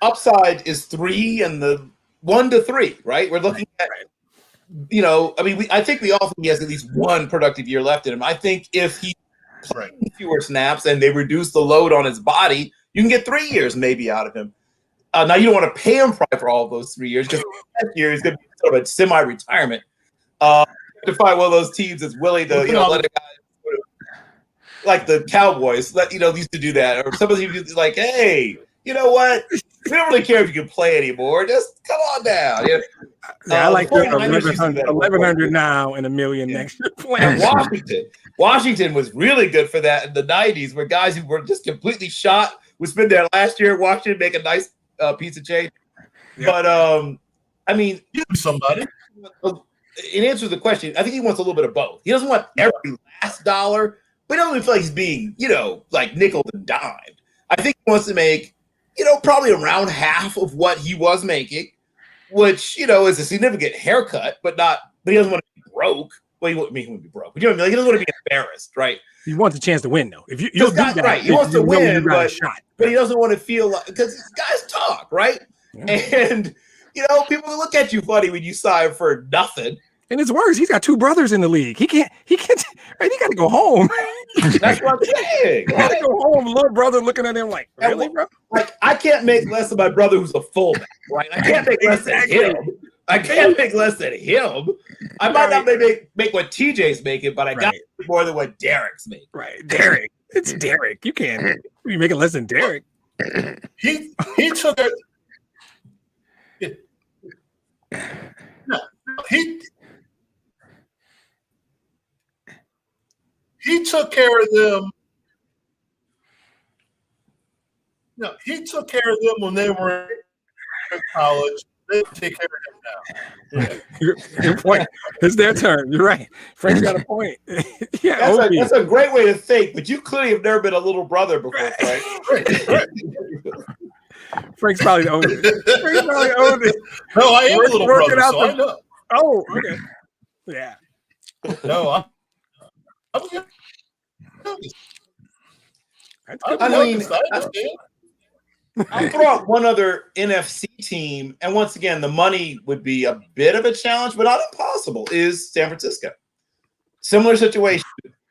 upside is 3 and the 1 to 3, right? We're looking at, I think we all think he has at least 1 productive year left in him. I think if he plays fewer snaps and they reduce the load on his body, you can get 3 years maybe out of him. Now, you don't want to pay him for all of those 3 years because next year is going to be sort of a semi-retirement. To find one of those teams that's willing to, let a guy, like the Cowboys, used to do that. Or some of the teams like, hey, you know what? We don't really care if you can play anymore. Just come on down. I like the 1,100 now and $1 million next year. Washington was really good for that in the 90s, where guys who were just completely shot would spend their last year at Washington, make a nice piece of change. Yep. But I mean, somebody. In answer to the question, I think he wants a little bit of both. He doesn't want every last dollar, but he doesn't feel like he's being, like nickeled and dimed. I think he wants to make, probably around half of what he was making, which, is a significant haircut, but he doesn't want to be broke. Well, he wouldn't be broke. But he doesn't want to be embarrassed, right? He wants a chance to win, though. If you'll do that, right? He wants to win, but he doesn't want to feel like, because guys talk, right? Yeah. And people look at you funny when you sign for nothing. And it's worse. He's got 2 brothers in the league. He can't. Right, he got to go home. That's what I'm saying. He got to go home. Little brother looking at him like, really, bro? Like, I can't make less of my brother who's a fullback, right? I can't make less than him. I can't make less than him. I might not make what TJ's making, but I got more than what Derek's making. Right, Derek. It's Derek. You can't. You making less than Derek. He took it. He took care of them. No, he took care of them when they were in college. They take care of him now. Good point. It's their turn. You're right. Frank's got a point. That's a great way to think, but you clearly have never been a little brother before, Frank. Right. Frank's probably the oldest. No, I am a little brother, so I know. Oh, okay. Yeah. No, I'm I'll throw out one other NFC team, and once again, the money would be a bit of a challenge, but not impossible, is San Francisco. Similar situation.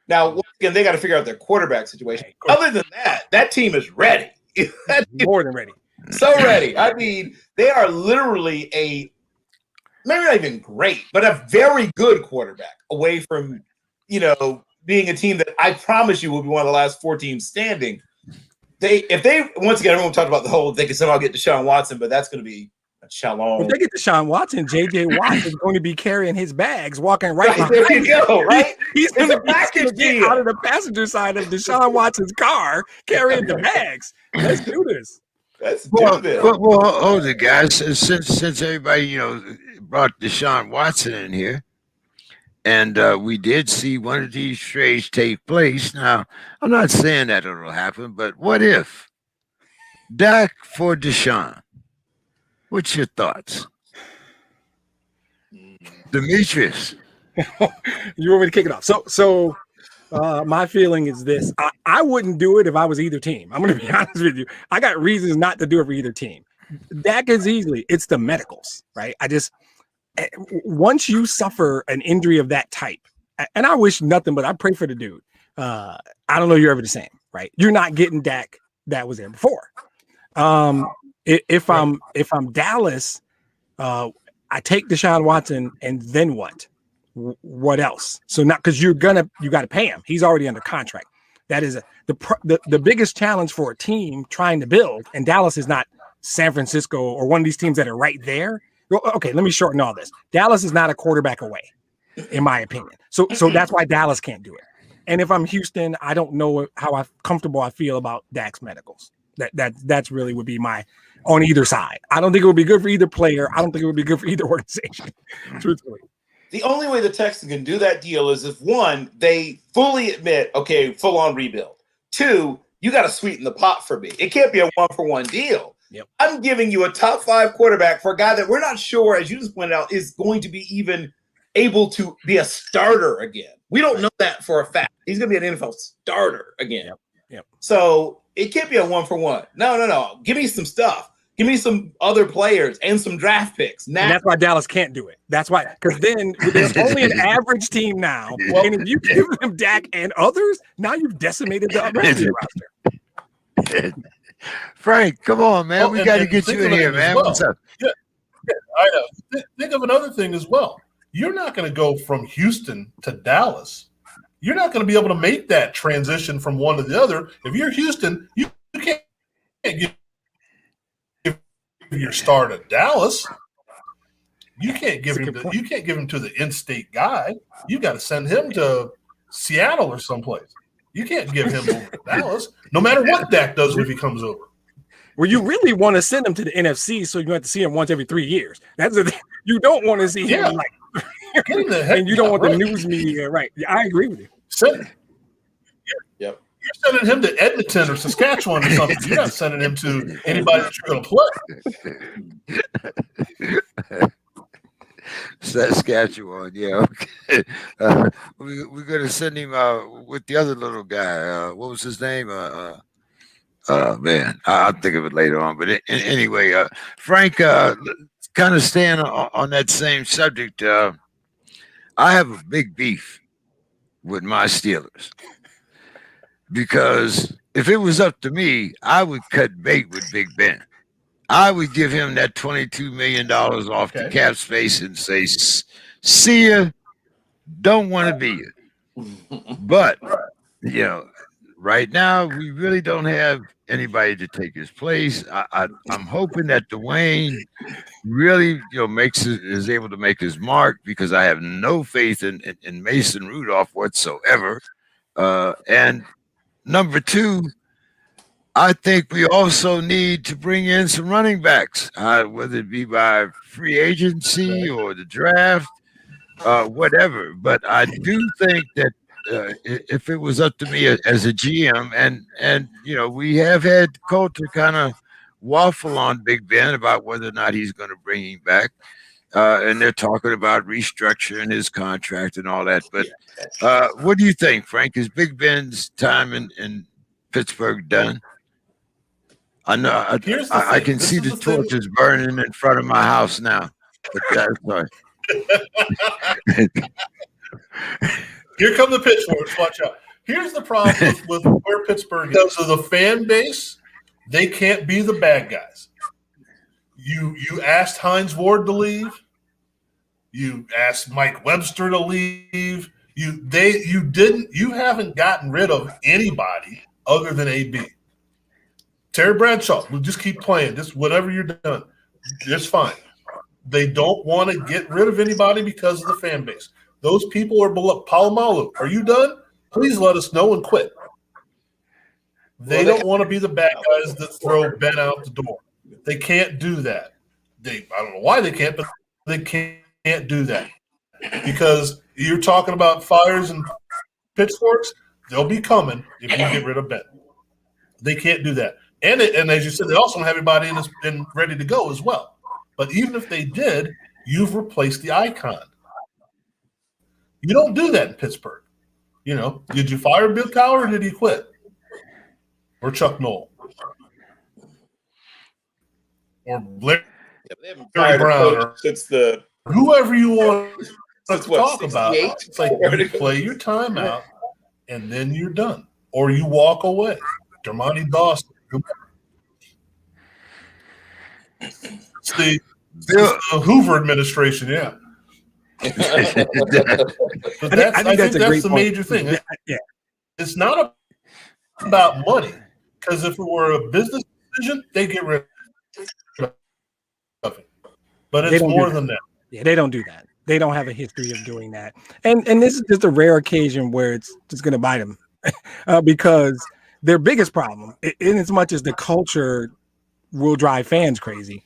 Now, once again, they got to figure out their quarterback situation. Other than that team is ready. More than ready. So ready. I mean, they are literally maybe not even great, but a very good quarterback away from, being a team that I promise you will be one of the last 4 teams standing. If they once again, everyone talked about the whole they can somehow get Deshaun Watson, but that's going to be a shalom. If they get Deshaun Watson, J.J. Watt is going to be carrying his bags, walking right behind there you go, right? He's going to package get out of the passenger side of Deshaun Watson's car carrying the bags. Let's do this. Well, hold it, guys. Since everybody brought Deshaun Watson in here, and we did see one of these trades take place. Now, I'm not saying that it'll happen, but what if Dak for Deshaun? What's your thoughts, Demetrius? You want me to kick it off? So my feeling is this: I wouldn't do it if I was either team. I'm going to be honest with you. I got reasons not to do it for either team. Dak is easily. It's the medicals, right? Once you suffer an injury of that type, and I wish nothing but I pray for the dude. I don't know you're ever the same, right? You're not getting Dak that was there before. If I'm Dallas, I take Deshaun Watson, and then what? What else? So not because you got to pay him. He's already under contract. That is the biggest challenge for a team trying to build. And Dallas is not San Francisco or one of these teams that are right there. Okay, let me shorten all this. Dallas is not a quarterback away, in my opinion. So that's why Dallas can't do it. And if I'm Houston, I don't know how comfortable I feel about Dak's medicals. That's really would be my on either side. I don't think it would be good for either player. I don't think it would be good for either organization, truthfully. The only way the Texans can do that deal is if, one, they fully admit, okay, full-on rebuild. 2, you got to sweeten the pot for me. It can't be a one-for-one deal. Yep. I'm giving you a top 5 quarterback for a guy that we're not sure, as you just pointed out, is going to be even able to be a starter again. We don't know that for a fact. He's going to be an NFL starter again. Yep. So it can't be a one-for-one. No. Give me some stuff. Give me some other players and some draft picks. Now, and that's why Dallas can't do it. That's why, because then there's only an average team now. And if you give them Dak and others, now you've decimated the rest of the roster. Frank, come on, man. We got to get you in here, man. What's up? Yeah, I know. Think of another thing as well. You're not going to go from Houston to Dallas. You're not going to be able to make that transition from one to the other. If you're Houston, you can't give your star to Dallas. You can't give him to the in-state guy. You got to send him to Seattle or someplace. You can't give him over to Dallas, no matter what Dak does if he comes over. Well, you really want to send him to the NFC, so you have to see him once every 3 years. That's the thing. You don't want to see him and you don't want the news media, right? I agree with you. Yep. You're sending him to Edmonton or Saskatchewan or something. You're not sending him to anybody that you're going to play. Saskatchewan, yeah. Okay. We're going to send him with the other little guy. What was his name? Man, I'll think of it later on. But anyway, Frank, kind of staying on that same subject, I have a big beef with my Steelers. Because if it was up to me, I would cut bait with Big Ben. I would give him that $22 million off the cap space and say, see ya, don't want to be you. But, right now, we really don't have anybody to take his place. I'm hoping that Dwayne really, is able to make his mark, because I have no faith in Mason Rudolph whatsoever. And number 2, I think we also need to bring in some running backs, whether it be by free agency or the draft, whatever. But I do think that if it was up to me as a GM, and we have had Coulter kind of waffle on Big Ben about whether or not he's going to bring him back, and they're talking about restructuring his contract and all that. But what do you think, Frank? Is Big Ben's time in Pittsburgh done? I know I can see the torches burning in front of my house now. But sorry. Here come the pitchforks. Watch out. Here's the problem with where Pittsburgh is. So the fan base, they can't be the bad guys. You asked Hines Ward to leave. You asked Mike Webster to leave. You haven't gotten rid of anybody other than AB. Terry Bradshaw, we'll just keep playing. Just whatever you're done, it's fine. They don't want to get rid of anybody because of the fan base. Those people are below. Palomalu, are you done? Please let us know and quit. They don't want to be the bad guys that throw Ben out the door. They can't do that. I don't know why they can't, but they can't do that. Because you're talking about fires and pitchforks, they'll be coming if you get rid of Ben. They can't do that. And as you said, they also don't have everybody in ready to go as well. But even if they did, you've replaced the icon. You don't do that in Pittsburgh. Did you fire Bill Cowher or did he quit? Or Chuck Noll? Or Larry Brown? Or since whoever you want to talk 68? about. It's like you play your time out and then you're done. Or you walk away. Dermontti Dawson. It's the Hoover administration, yeah. But I think that's the major thing. Yeah. It's not about money, because if it were a business decision, they get rid of it. But it's more than that. Yeah, they don't do that. They don't have a history of doing that. And this is just a rare occasion where it's just going to bite them because their biggest problem, in as much as the culture will drive fans crazy,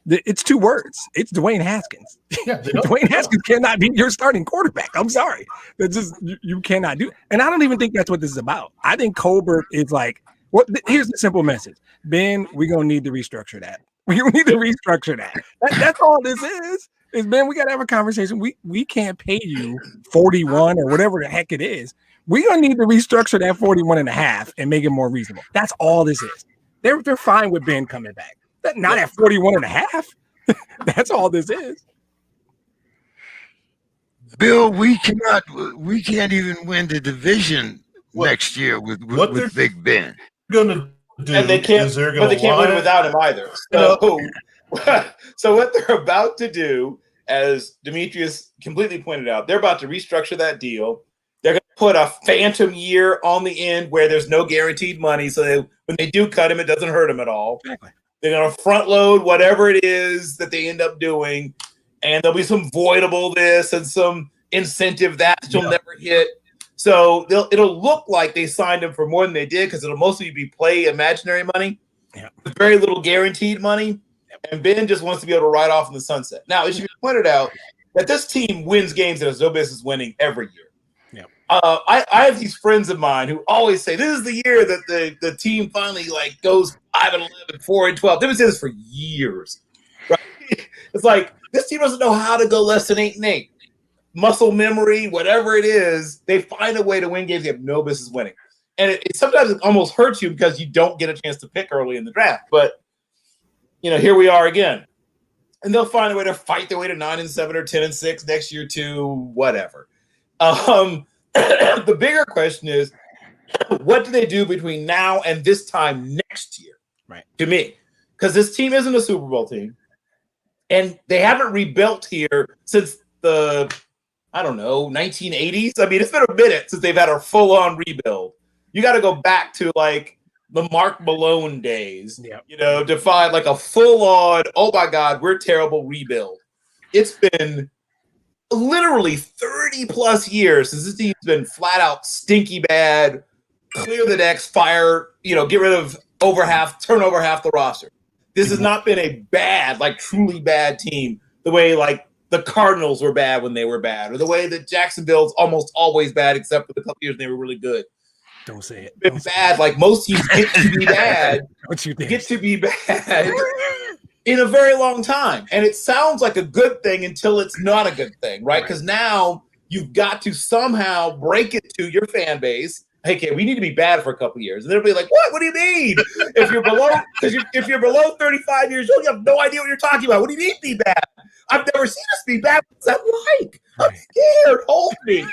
it's two words. It's Dwayne Haskins. Yeah, Dwayne Haskins cannot be your starting quarterback. I'm sorry. That's just you cannot do. And I don't even think that's what this is about. I think Colbert is like, here's the simple message. Ben, we're gonna need to restructure that. We need to restructure that. That's all this is. Ben, we gotta have a conversation. We can't pay you 41 or whatever the heck it is. We're gonna need to restructure that 41 and a half and make it more reasonable. That's all this is. They're fine with Ben coming back. Not at 41 and a half. That's all this is. Bill, we can't even win the division next year with Big Ben. Going to do, and they can't win without him either. So what they're about to do, as Demetrius completely pointed out, they're about to restructure that deal. They're going to put a phantom year on the end where there's no guaranteed money, so when they do cut him, it doesn't hurt him at all. Exactly. They're going to front load whatever it is that they end up doing, and there'll be some voidable this and some incentive that you'll never hit. So it'll look like they signed him for more than they did because it'll mostly be play imaginary money with very little guaranteed money. And Ben just wants to be able to ride off in the sunset. Now, it should be pointed out that this team wins games that has no business winning every year. I have these friends of mine who always say this is the year that the team finally goes 5-11, 4-12. They've been saying this for years. Right? It's like this team doesn't know how to go less than 8-8. Muscle memory, whatever it is, they find a way to win games they have no business winning. And it sometimes it almost hurts you because you don't get a chance to pick early in the draft. But here we are again. And they'll find a way to fight their way to 9-7 or 10-6 next year to whatever. The bigger question is, what do they do between now and this time next year? Right. To me, because this team isn't a Super Bowl team, and they haven't rebuilt here since the 1980s. I mean, it's been a minute since they've had a full-on rebuild. You got to go back to the Mark Malone days, to find a full-on, oh my God, we're terrible rebuild. It's been literally 30 plus years since this team's been flat out stinky bad, clear the decks, fire, get rid of turn over half the roster. This has not been a bad, truly bad team the way the Cardinals were bad when they were bad, or the way that Jacksonville's almost always bad except for the couple years they were really good. Don't say it. It's been bad. Most teams get to be bad. Don't you think? Get to be bad in a very long time. And it sounds like a good thing until it's not a good thing, right? Because now you've got to somehow break it to your fan base. Hey, kid, we need to be bad for a couple of years. And they'll be like, what? What do you mean? If you're below 35 years old, you have no idea what you're talking about. What do you mean be bad? I've never seen us be bad. What's that like? I'm scared. Hold me.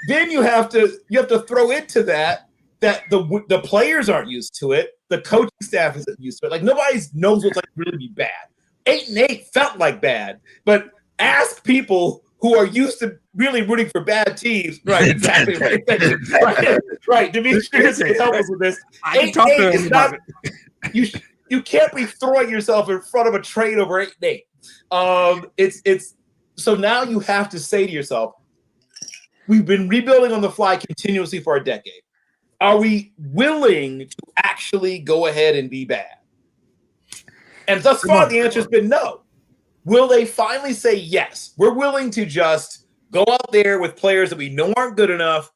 Then you have to throw into that the players aren't used to it. The coaching staff isn't used to it. Nobody knows what's really be bad. 8-8 felt like bad, but ask people who are used to really rooting for bad teams. Right, exactly. right. Demetrius can help us with this. I can talk to him about it. You can't be throwing yourself in front of a trade over 8-8. It's so now you have to say to yourself, we've been rebuilding on the fly continuously for a decade. Are we willing to actually go ahead and be bad? And thus far, the answer has been no. Will they finally say yes? We're willing to just go out there with players that we know aren't good enough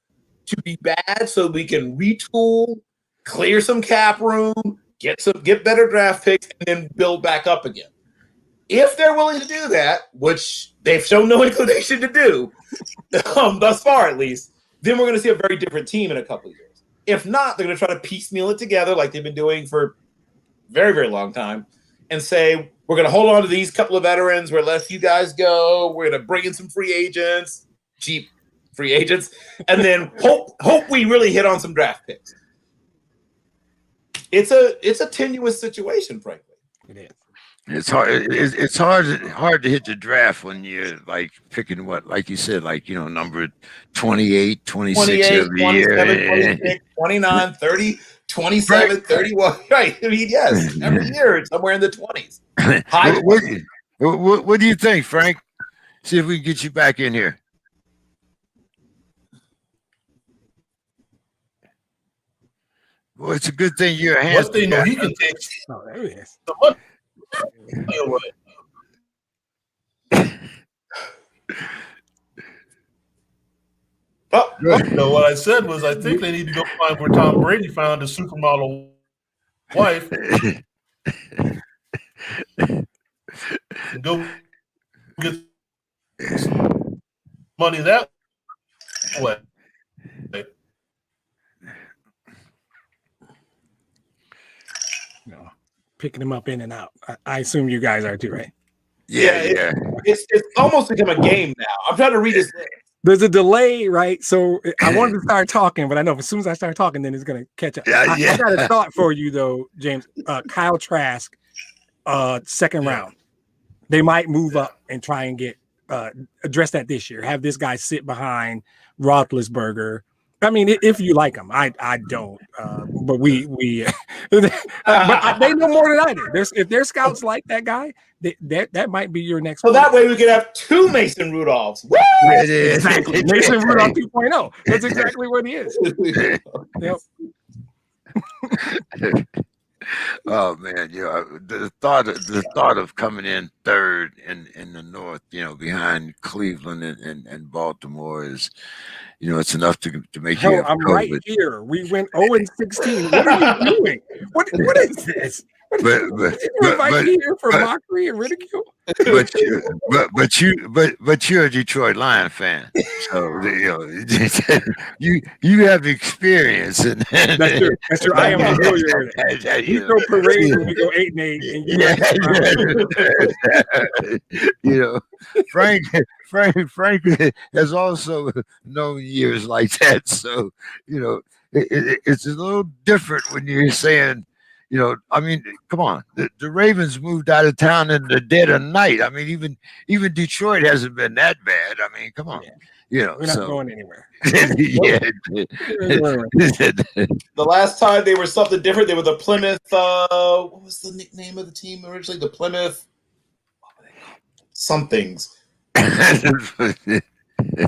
to be bad so we can retool, clear some cap room, get better draft picks, and then build back up again. If they're willing to do that, which they've shown no inclination to do, thus far at least, then we're going to see a very different team in a couple of years. If not, they're going to try to piecemeal it together like they've been doing for a very, very long time and say, we're going to hold on to these couple of veterans. We're going to let you guys go. We're going to bring in some free agents, cheap free agents, and then hope we really hit on some draft picks. It's a tenuous situation, frankly. It is. It's hard. It's hard to hit the draft when you're like picking what, like you said, like, number 28, 26 every 27, year. 26, 29, 30, 27, right. 31. Right. I mean, yes, every year it's somewhere in the 20s. What do you think, Frank? See if we can get you back in here. Well, it's a good thing you're a hand. What they know he can take. Oh, there he is. The money away. No, what I said was I think they need to go find where Tom Brady found his supermodel wife and go get money that way. No, picking him up in and out. I assume you guys are too, right? Yeah. It's almost become a game now. I'm trying to read his list. There's a delay, right? So I wanted to start talking, but I know as soon as I start talking, then it's going to catch up. I got a thought for you, though, James. Kyle Trask, second round. They might move up and try and get address that this year. Have this guy sit behind Roethlisberger. I mean, if you like him, I don't. But we but they know more than I do. If there's scouts like that guy, that might be your next. So that way we could have two Mason Rudolphs. Woo! Exactly, Mason Rudolph 2.0. That's exactly what he is. Yep. Oh man, the thought of coming in third in the North, behind Cleveland and Baltimore is, it's enough to make you. I'm right here. We went 0-16. What are you doing? What is this? But here for mockery and ridicule. But you're a Detroit Lion fan, so you have experience, and that's true. That's true. I am familiar with it. You go parade when we go 8-8, and Frank has also known years like that, so it's a little different when you're saying. I mean, come on. The Ravens moved out of town in the dead of night. I mean, even Detroit hasn't been that bad. I mean, come on. We're not going anywhere. The last time they were something different, they were the Plymouth. What was the nickname of the team originally? The Plymouth somethings.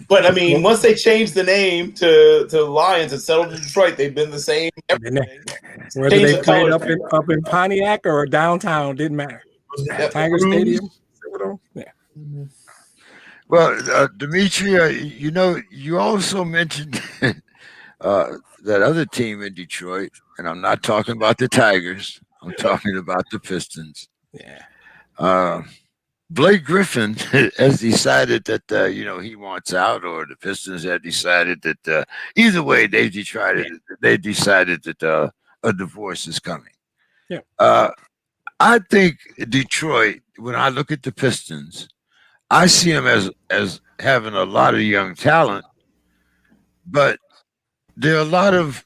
But I mean, once they changed the name to Lions and settled in Detroit, they've been the same. Whether they played up in Pontiac or downtown, didn't matter. Tiger Stadium. Yeah. Well, Dimitri, you also mentioned that other team in Detroit, and I'm not talking about the Tigers. I'm talking about the Pistons. Yeah. Blake Griffin has decided that he wants out, or the Pistons have decided that either way they decided that a divorce is coming. Yeah. I think Detroit, when I look at the Pistons, I see them as having a lot of young talent, but there are a lot of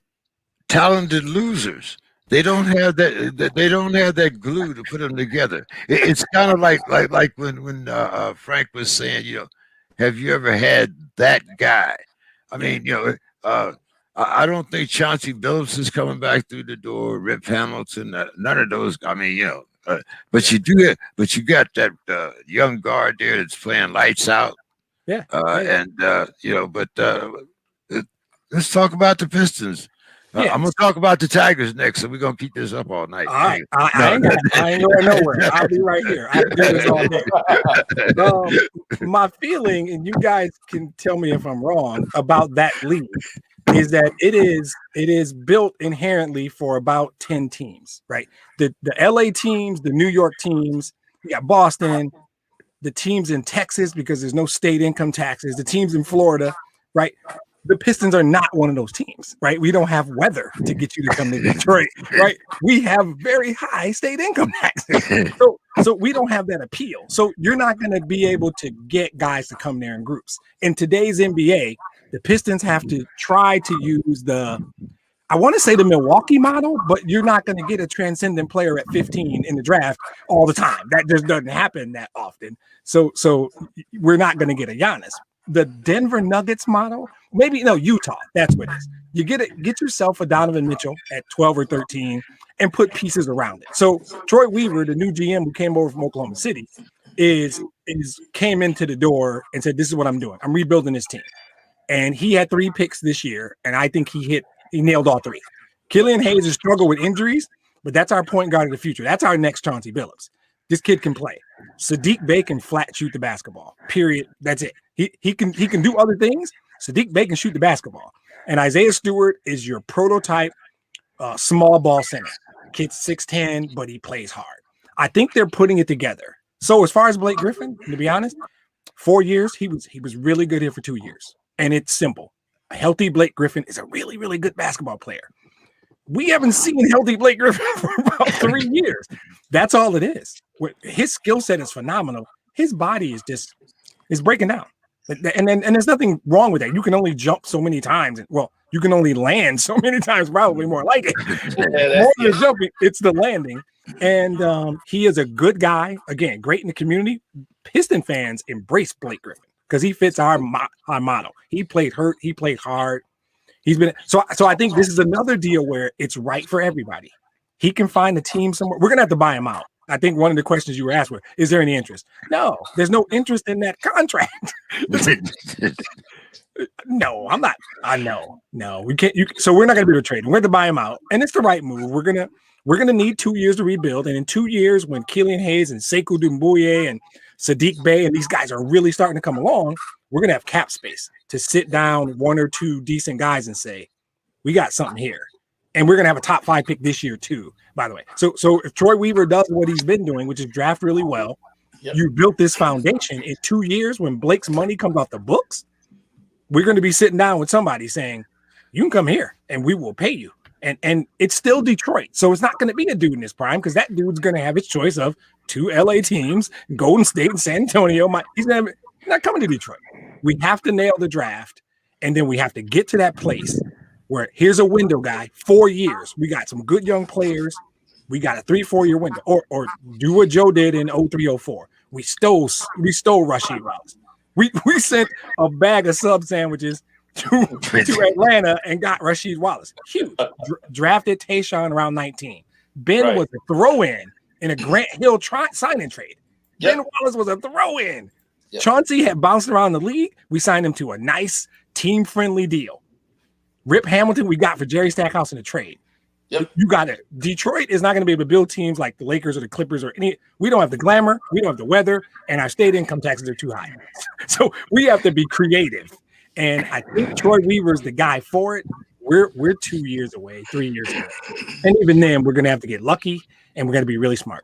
talented losers. They don't have that. They don't have that glue to put them together. It's kind of like when Frank was saying, have you ever had that guy? I mean, I don't think Chauncey Billups is coming back through the door. Rip Hamilton, none of those. I mean, but you do it. But you got that young guard there that's playing lights out. Yeah. And but let's talk about the Pistons. Yeah. I'm gonna talk about the Tigers next, so we're gonna keep this up all night. All right, I ain't going nowhere. I'll be right here. I can do this all day. My feeling, and you guys can tell me if I'm wrong about that league, is that it is built inherently for about 10 teams, right? The LA teams, the New York teams, you got Boston, the teams in Texas because there's no state income taxes, the teams in Florida, right? The Pistons are not one of those teams, right? We don't have weather to get you to come to Detroit, right? We have very high state income taxes. So we don't have that appeal. So you're not going to be able to get guys to come there in groups. In today's NBA, the Pistons have to try to use I want to say the Milwaukee model, but you're not going to get a transcendent player at 15 in the draft all the time. That just doesn't happen that often. So we're not going to get a Giannis. The Denver Nuggets model, Utah. That's what it is. You get yourself a Donovan Mitchell at 12 or 13 and put pieces around it. So Troy Weaver, the new GM who came over from Oklahoma City, came into the door and said, "This is what I'm doing. I'm rebuilding this team." And he had 3 picks this year, and I think he nailed all 3. Killian Hayes has struggled with injuries, but that's our point guard of the future. That's our next Chauncey Billups. This kid can play. Sadiq Bey can flat shoot the basketball. Period. That's it. He can do other things. Sadiq Bey can shoot the basketball. And Isaiah Stewart is your prototype small ball center. Kid's 6'10", but he plays hard. I think they're putting it together. So as far as Blake Griffin, to be honest, 4 years, he was really good here for 2 years. And it's simple. A healthy Blake Griffin is a really, really good basketball player. We haven't seen healthy Blake Griffin for about 3 years. That's all it is. His skill set is phenomenal. His body is breaking down. And there's nothing wrong with that. You can only jump so many times. Well, you can only land so many times, probably more like it. More than jumping, it's the landing. And he is a good guy. Again, great in the community. Piston fans embrace Blake Griffin because he fits our model. He played hurt. He played hard. He's been so I think this is another deal where it's right for everybody. He can find a team somewhere. We're gonna have to buy him out. I think one of the questions you were asked were, is there any interest? No, there's no interest in that contract. No, I'm not. I know. No, we can't. So we're not gonna be able to trade him. We're gonna buy him out, and it's the right move. We're gonna need 2 years to rebuild, and in 2 years, when Killian Hayes and Sekou Doumbouya and Sadiq Bey and these guys are really starting to come along, we're gonna have cap space to sit down 1 or 2 decent guys and say, we got something here. And we're gonna have a top 5 pick this year too, by the way. So if Troy Weaver does what he's been doing, which is draft really well, you built this foundation in 2 years. When Blake's money comes off the books, we're gonna be sitting down with somebody saying, you can come here and we will pay you. And it's still Detroit. So it's not gonna be a dude in his prime because that dude's gonna have his choice of 2 LA teams, Golden State and San Antonio. He's not coming to Detroit. We have to nail the draft, and then we have to get to that place where here's a window, guy, 4 years. We got some good young players. We got a 3-4 year window, or do what Joe did in 03-04. We stole Rasheed Wallace. We sent a bag of sub sandwiches to Atlanta and got Rasheed Wallace. Huge. Drafted Tayshaun around 19. Ben was a throw-in a Grant Hill sign-in trade. Ben Wallace was a throw-in. Chauncey had bounced around the league. We signed him to a nice team-friendly deal. Rip Hamilton, we got for Jerry Stackhouse in a trade. You got it. Detroit is not going to be able to build teams like the Lakers or the Clippers or any. We don't have the glamour. We don't have the weather, and our state income taxes are too high. So we have to be creative. And I think Troy Weaver's the guy for it. We're 2 years away, 3 years away, and even then, we're going to have to get lucky, and we're going to be really smart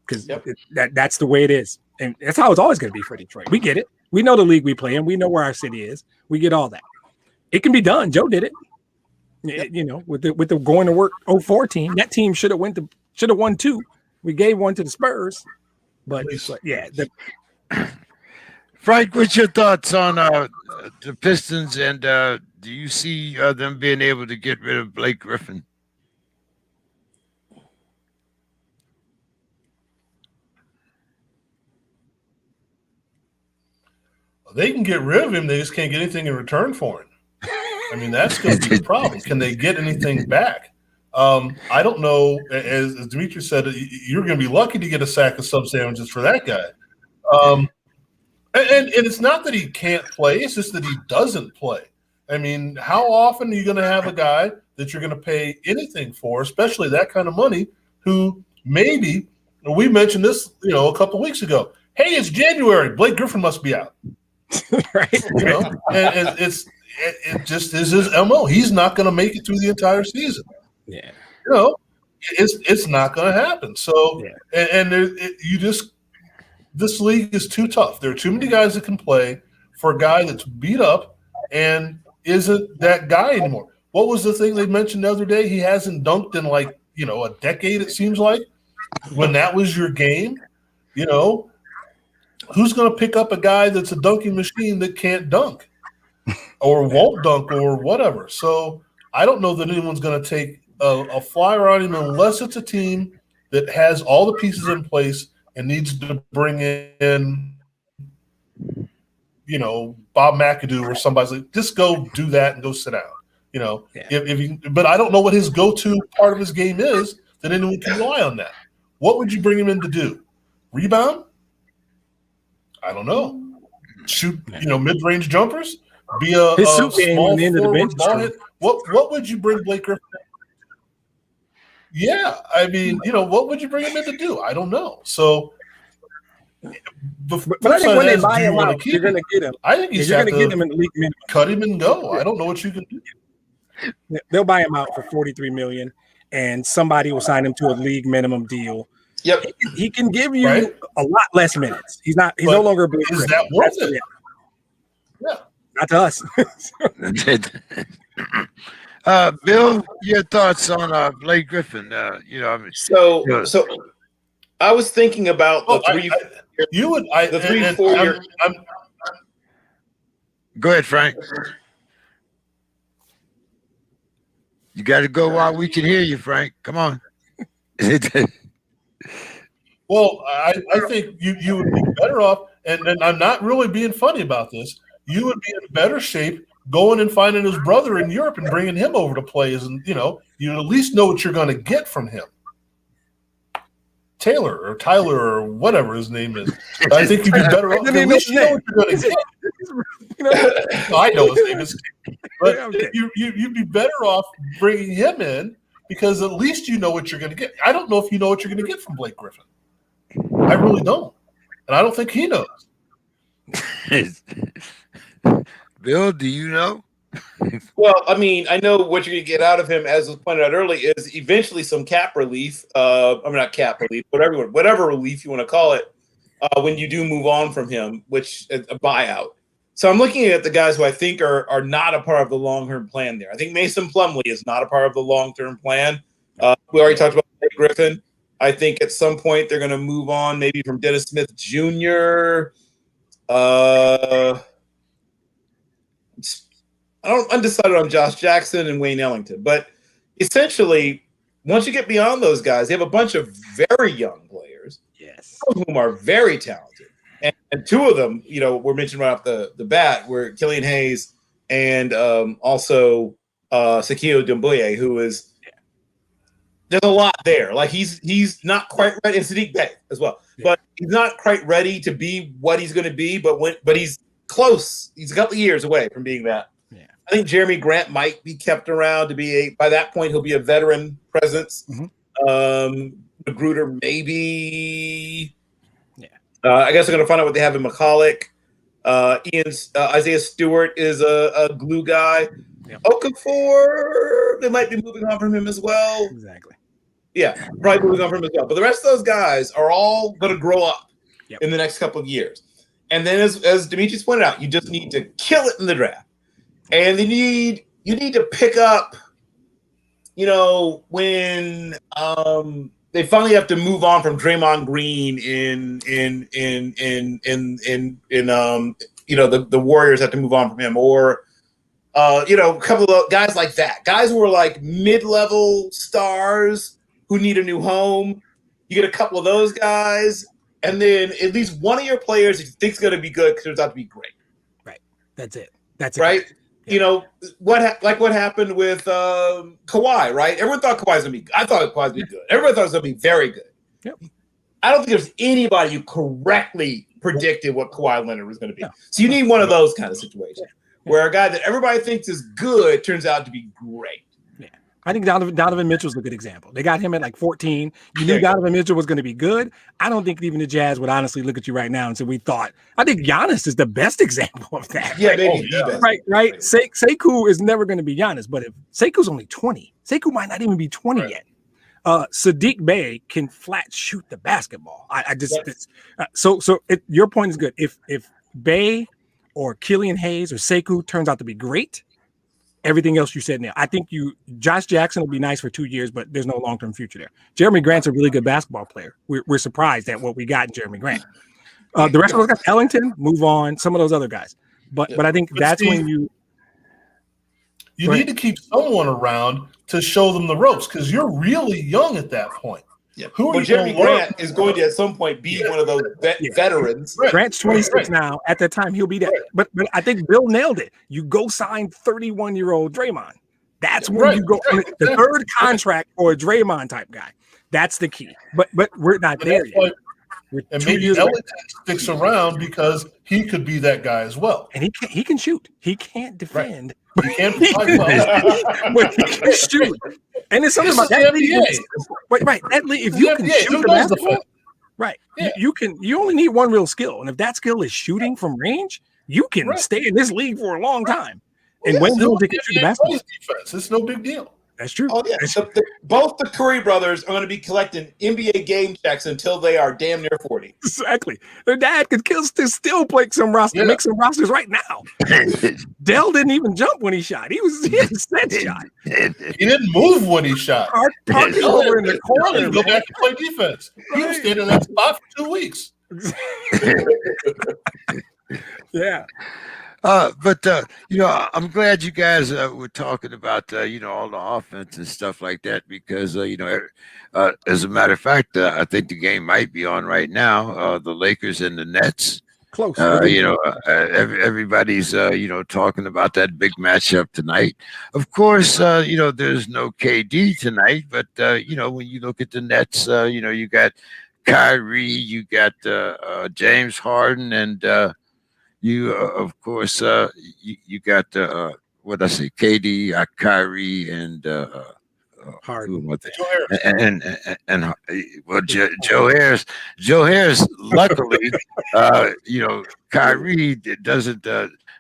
because that's the way it is, and that's how it's always going to be for Detroit. We get it. We know the league we play in. We know where our city is. We get all that. It can be done. Joe did it. You know, with the going to work 04 team, that team should have won 2. We gave one to the Spurs, but yeah. Frank, what's your thoughts on the Pistons, and do you see them being able to get rid of Blake Griffin? They can get rid of him. They just can't get anything in return for him. I mean, that's going to be the problem. Can they get anything back? I don't know. As Demetrius said, you're going to be lucky to get a sack of sub sandwiches for that guy. And it's not that he can't play. It's just that he doesn't play. I mean, how often are you going to have a guy that you're going to pay anything for, especially that kind of money, who maybe – we mentioned this, a couple of weeks ago. Hey, it's January. Blake Griffin must be out. Right. And it just is his MO. He's not going to make it through the entire season. Yeah. It's not going to happen. So, this league is too tough. There are too many guys that can play for a guy that's beat up and isn't that guy anymore. What was the thing they mentioned the other day? He hasn't dunked in a decade, it seems like. When that was your game, who's going to pick up a guy that's a dunking machine that can't dunk or won't dunk or whatever? So I don't know that anyone's going to take a flyer on him unless it's a team that has all the pieces in place and needs to bring in, Bob McAdoo or somebody's like, just go do that and go sit down. But I don't know what his go-to part of his game is that anyone can rely on that. What would you bring him in to do? Rebound? I don't know. Shoot, mid-range jumpers? Be a small forward ball hit? What would you bring Blake Griffin in? Yeah, I mean, what would you bring him in to do? I don't know. So, but I think when they buy him out, you're going to get him. I think you're going to get him in the league minimum. Cut him and go. I don't know what you can do. They'll buy him out for $43 million, and somebody will sign him to a league minimum deal. Yep, he can give you a lot less minutes. He's no longer a Blake Griffin. Is that worth it? Yeah, not to us. Bill, your thoughts on Blake Griffin? So I was thinking about the three, 4 year. Go ahead, Frank. You got to go while we can hear you, Frank. Come on. Well, I think you would be better off, and I'm not really being funny about this. You would be in better shape going and finding his brother in Europe and bringing him over to play. You at least know what you're going to get from him. Taylor or Tyler or whatever his name is. I think you'd be better off. At least you know what you're going to get. I know his name is, but you'd be better off bringing him in because at least you know what you're going to get. I don't know if you know what you're going to get from Blake Griffin. I really don't, and I don't think he knows. Bill, do you know? Well, I mean, I know what you're going to get out of him, as was pointed out earlier, is eventually some cap relief. Not cap relief, whatever relief you want to call it, when you do move on from him, which is a buyout. So I'm looking at the guys who I think are not a part of the long-term plan there. I think Mason Plumlee is not a part of the long-term plan. We already talked about Blake Griffin. I think at some point they're going to move on maybe from Dennis Smith Jr. I'm undecided on Josh Jackson and Wayne Ellington. But essentially, once you get beyond those guys, they have a bunch of very young players, some of whom are very talented. And two of them, were mentioned right off the bat, were Killian Hayes and also Sakio Doumbouya, who is – there's a lot there. Like he's not quite ready, and Sadiq Bey as well. Yeah. But he's not quite ready to be what he's going to be. But he's close. He's a couple of years away from being that. Yeah. I think Jeremy Grant might be kept around to be by that point he'll be a veteran presence. Mm-hmm. Magruder maybe. Yeah. I guess we're going to find out what they have in McCulloch. Isaiah Stewart is a glue guy. Yeah. Okafor, they might be moving on from him as well. Exactly. Yeah, probably moving on from him as well. But the rest of those guys are all going to grow up in the next couple of years. And then, as Demetrius pointed out, you just need to kill it in the draft. And then you need to pick up, when they finally have to move on from Draymond Green the Warriors have to move on from him, or a couple of guys like that. Guys who are like mid-level stars who need a new home. You get a couple of those guys, and then at least one of your players that you think is going to be good turns out to be great. That's it. That's it. Right? Yeah. You know, what happened with Kawhi, right? Everyone thought Kawhi was going to be good. I thought Kawhi was going to be good. Everyone thought it was going to be very good. Yep. I don't think there's anybody who correctly predicted what Kawhi Leonard was going to be. No. So you need one of those kind of situations where a guy that everybody thinks is good turns out to be great. Yeah. I think Donovan Mitchell's a good example. They got him at like 14. You knew Donovan Mitchell was going to be good. I don't think even the Jazz would honestly look at you right now and say, I think Giannis is the best example of that. Yeah, maybe. Right. Sekou is never going to be Giannis, but if Sekou's only 20, Sekou might not even be 20 yet. Sadiq Bey can flat shoot the basketball. Your point is good. If Bey or Killian Hayes or Sekou turns out to be great, everything else you said now, I think Josh Jackson will be nice for 2 years, but there's no long-term future there. Jeremy Grant's a really good basketball player. We're surprised at what we got in Jeremy Grant. The rest of those guys, Ellington, move on. Some of those other guys, but I think that's when you need to keep someone around to show them the ropes because you're really young at that point. Yeah. Jeremy Grant is going to at some point be one of those veterans. Right. Grant's 26 now. At that time, he'll be that. Right. But I think Bill nailed it. You go sign 31-year-old Draymond. That's when you go the third contract for a Draymond type guy. That's the key. But we're not there yet. And maybe Ellington sticks around because he could be that guy as well. And he can shoot. He can't defend. Right. He can't fight well. But he can shoot. And there's something about that league. Right. That league, if you can shoot the basketball, right. Yeah. You only need one real skill. And if that skill is shooting from range, you can stay in this league for a long time. And when you can shoot the basketball. Defense, it's no big deal. That's true. Oh, yeah. Both the Curry brothers are going to be collecting NBA game checks until they are damn near 40. Exactly. Their dad could still play some roster, make some rosters right now. Dell didn't even jump when he shot. He had a set shot. He didn't move when he shot. Parker's over in the corner. Go back to play defense. He was standing in that spot for 2 weeks. Yeah. But I'm glad you guys were talking about all the offense and stuff like that because as a matter of fact, I think the game might be on right now. The Lakers and the Nets. Close. Everybody's talking about that big matchup tonight. Of course, there's no KD tonight, but when you look at the Nets, you got Kyrie, you got James Harden, and you, of course, you got KD, Kyrie, and Harden. Joe Harris. Joe Harris, luckily, Kyrie doesn't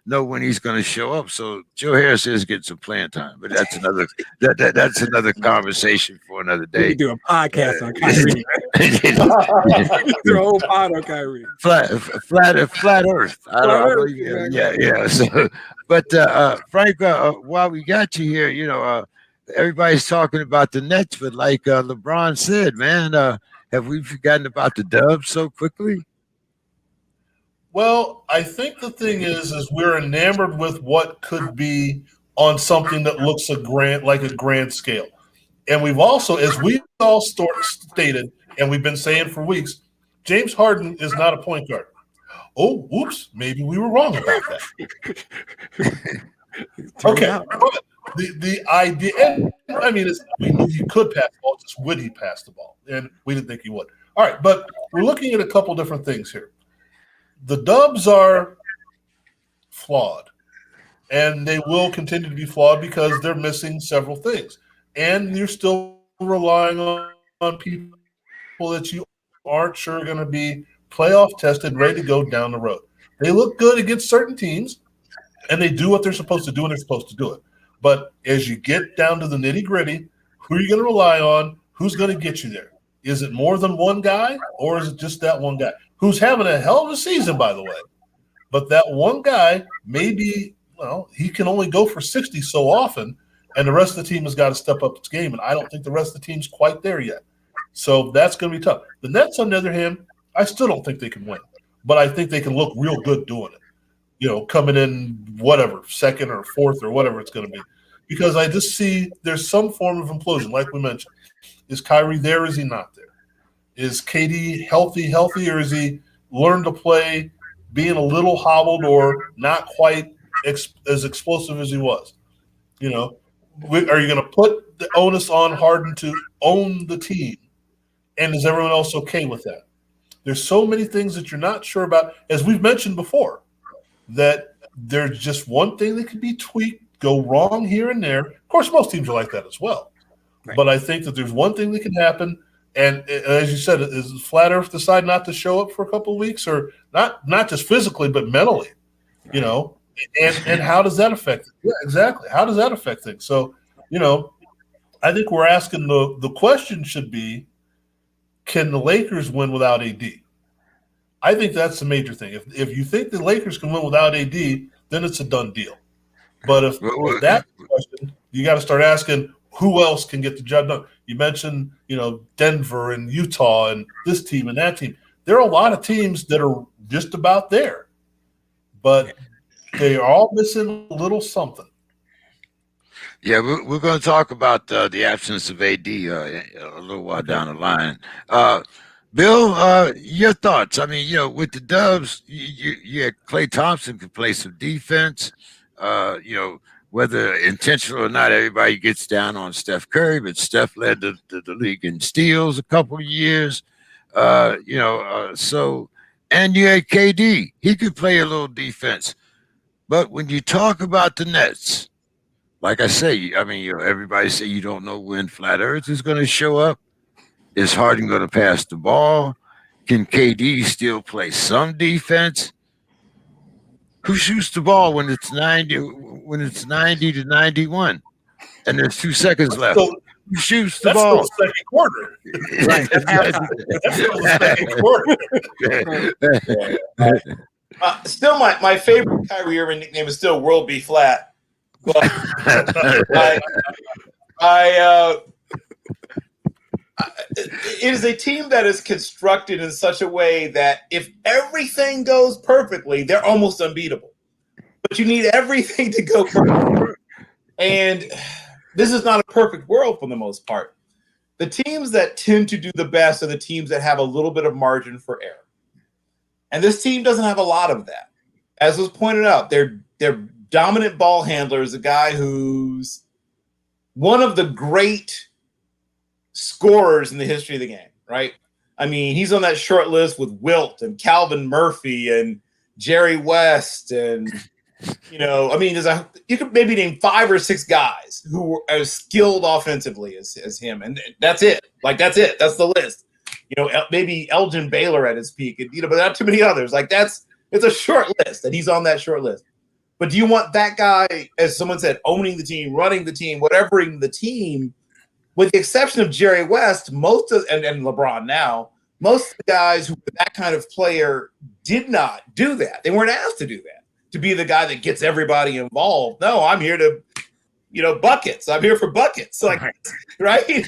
know when he's going to show up, so Joe Harris is getting some playing time. But that's another that's another conversation for another day. We do a podcast on Kyrie. Do a whole pod on Kyrie. Flat Earth. Yeah. So, but Frank, while we got you here, everybody's talking about the Nets, but like LeBron said, man, have we forgotten about the Dubs so quickly? Well, I think the thing is we're enamored with what could be on something that looks like a grand scale. And we've also, as we all stated, and we've been saying for weeks, James Harden is not a point guard. Oh, whoops, maybe we were wrong about that. Okay. The idea, we knew he could pass the ball, just would he pass the ball? And we didn't think he would. All right, but we're looking at a couple different things here. The Dubs are flawed, and they will continue to be flawed because they're missing several things. And you're still relying on people that you aren't sure are going to be playoff tested, ready to go down the road. They look good against certain teams, and they do what they're supposed to do when they're supposed to do it. But as you get down to the nitty-gritty, who are you going to rely on? Who's going to get you there? Is it more than one guy, or is it just that one guy? Who's having a hell of a season, by the way. But that one guy, maybe, he can only go for 60 so often, and the rest of the team has got to step up its game, and I don't think the rest of the team's quite there yet. So that's going to be tough. The Nets, on the other hand, I still don't think they can win, but I think they can look real good doing it, coming in second or fourth or whatever it's going to be. Because I just see there's some form of implosion, like we mentioned. Is Kyrie there? Is he not there? Is KD healthy, or is he learned to play being a little hobbled or not quite as explosive as he was. You know, are you going to put the onus on Harden to own the team? And is everyone else okay with that? There's so many things that you're not sure about, as we've mentioned before, that there's just one thing that can be tweaked, go wrong here and there. Of course, most teams are like that as well. Right. But I think that there's one thing that can happen. And as you said, is Flat Earth decide not to show up for a couple of weeks, or not just physically, but mentally, right. You know, and how does that affect it? Yeah, exactly. How does that affect things? So, you know, I think we're asking the question should be, can the Lakers win without AD? I think that's the major thing. If you think the Lakers can win without AD, then it's a done deal. But if that's the question, you got to start asking who else can get the job done. You mentioned, you know, Denver and Utah and this team and that team. There are a lot of teams that are just about there, but they are all missing a little something. Yeah, we're going to talk about the absence of AD a little while down the line. Bill, your thoughts? I mean, you know, with the Dubs, you had Klay Thompson could play some defense. You know, whether intentional or not, everybody gets down on Steph Curry, but Steph led the league in steals a couple of years. You know, so, and you had KD. He could play a little defense. But when you talk about the Nets, like I say, I mean, you know, everybody say you don't know when Flat Earth is going to show up. Is Harden going to pass the ball? Can KD still play some defense? Who shoots the ball when it's 90 to 91 and there's 2 seconds left? Who shoots the ball? That's the second quarter. Right. That's the second quarter. Still, my favorite Kyrie Irving nickname is still World B. Flat. But it is a team that is constructed in such a way that if everything goes perfectly, they're almost unbeatable. But you need everything to go perfect. And this is not a perfect world for the most part. The teams that tend to do the best are the teams that have a little bit of margin for error. And this team doesn't have a lot of that. As was pointed out, their dominant ball handler is a guy who's one of the great scorers in the history of the game, right? I mean, he's on that short list with Wilt and Calvin Murphy and Jerry West, and you know, I mean, you could maybe name 5 or 6 guys who are as skilled offensively as him, and that's it. Like that's it. That's the list. You know, maybe Elgin Baylor at his peak, and you know, but not too many others. Like it's a short list, and he's on that short list. But do you want that guy, as someone said, owning the team, running the team, whatevering the team? With the exception of Jerry West, and LeBron now, most of the guys who were that kind of player did not do that. They weren't asked to do that, to be the guy that gets everybody involved. No, I'm here to, you know, buckets. I'm here for buckets. Like, right?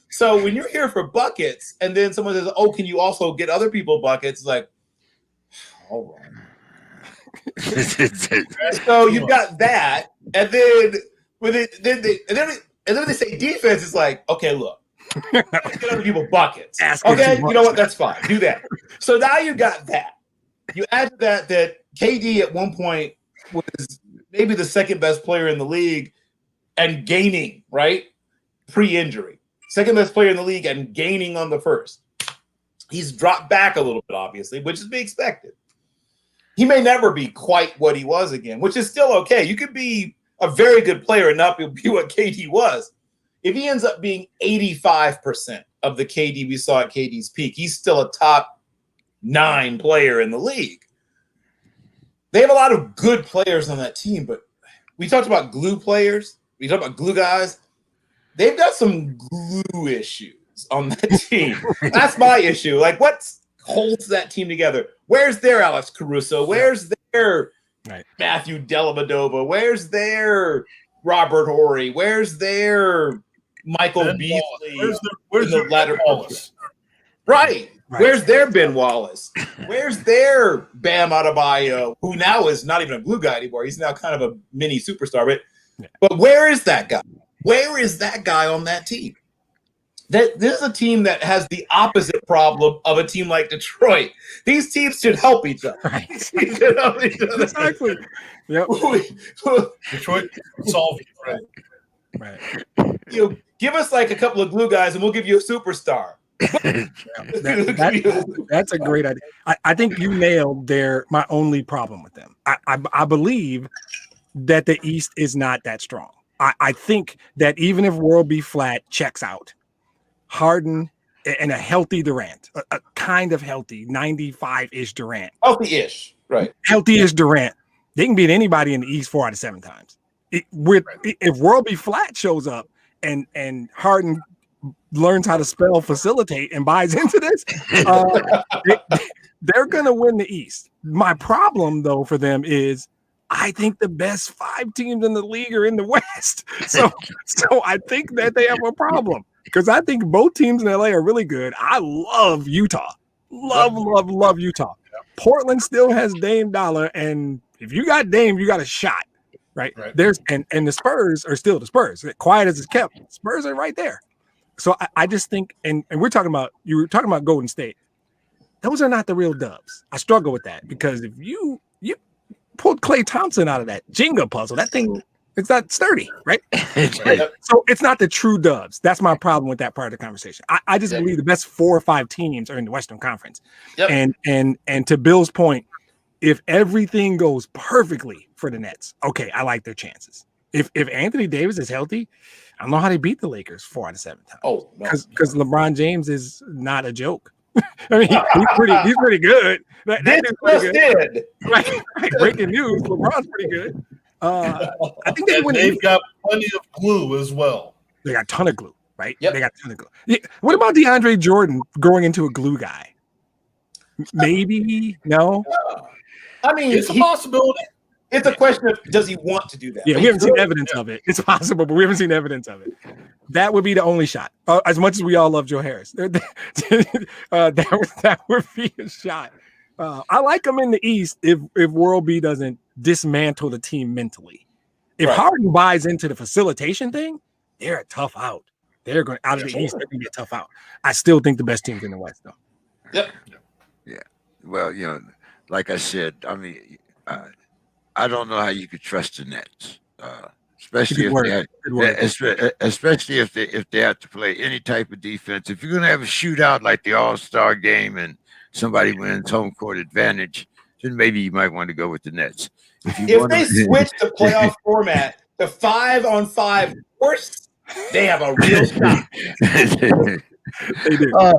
So when you're here for buckets and then someone says, oh, can you also get other people buckets? It's like, all right. So you've got that. And then when they say defense, it's like, okay, look, let's get other people buckets. Okay, you know what? That's fine. Do that. So now you got that. You add to that KD at one point was maybe the second best player in the league and gaining, right? Pre-injury. Second best player in the league and gaining on the first. He's dropped back a little bit, obviously, which is to be expected. He may never be quite what he was again, which is still okay. You could be a very good player and not be what KD was. If he ends up being 85% of the KD we saw at KD's peak, he's still a top 9 player in the league. They have a lot of good players on that team, but we talked about glue players. We talked about glue guys. They've got some glue issues on that team. That's my issue. Like, what holds that team together? Where's their Alex Caruso? Where's their Matthew Dellavedova? Where's their Robert Horry? Where's their Michael Beasley? Where's the latter Wallace? Right. Where's their Ben Wallace? Where's their Bam Adebayo, who now is not even a glue guy anymore? He's now kind of a mini superstar. But where is that guy? Where is that guy on that team? This is a team that has the opposite problem of a team like Detroit. These teams should help each other. Right. Exactly. Yep. Detroit solve it, right? Right. Give us like a couple of glue guys, and we'll give you a superstar. That's a great idea. I think you nailed my only problem with them. I believe that the East is not that strong. I think that even if World B. Flat checks out, Harden and a healthy Durant, a kind of healthy 95-ish Durant. Healthy-ish, right. Healthy-ish Durant. They can beat anybody in the East 4 out of 7 times. If World B. Flat shows up and Harden learns how to spell facilitate and buys into this, they're going to win the East. My problem, though, for them is I think the best 5 teams in the league are in the West. So I think that they have a problem because I think both teams in LA are really good. I love Utah. Love Utah. Portland still has Dame Dollar, and if you got Dame, you got a shot. Right. There's and the Spurs are still the Spurs. Quiet as it's kept, Spurs are right there. So I just think, and you were talking about Golden State. Those are not the real dubs. I struggle with that because if you pulled Klay Thompson out of that Jenga puzzle, that thing, it's not sturdy, right? So it's not the true dubs. That's my problem with that part of the conversation. I just believe the best 4 or 5 teams are in the Western Conference. Yep. And to Bill's point, if everything goes perfectly for the Nets, okay, I like their chances. If Anthony Davis is healthy, I don't know how they beat the Lakers 4 out of 7 times. Oh, no. Because LeBron James is not a joke. I mean, he's pretty good. That dude's pretty good. Right. Breaking news: LeBron's pretty good. I think they've got plenty of glue as well. They got a ton of glue, right? Yep. They got a ton of glue. Yeah. What about DeAndre Jordan growing into a glue guy? Maybe no. I mean, it's a possibility. It's a question of does he want to do that? Yeah, we haven't seen evidence of it. It's possible, but we haven't seen evidence of it. That would be the only shot. As much as we all love Joe Harris, that would be a shot. I like him in the East if World B doesn't dismantle the team mentally. If Harden buys into the facilitation thing, they're a tough out. They're going out of the East. They're going to be a tough out. I still think the best team's in the West, though. Yep. Yeah. Well, like I said, I mean, I don't know how you could trust the Nets, especially if they have to play any type of defense. If you're going to have a shootout like the All-Star game and somebody wins home court advantage, then maybe you might want to go with the Nets. If they switch the playoff format to 5-on-5 course, they have a real shot. They do.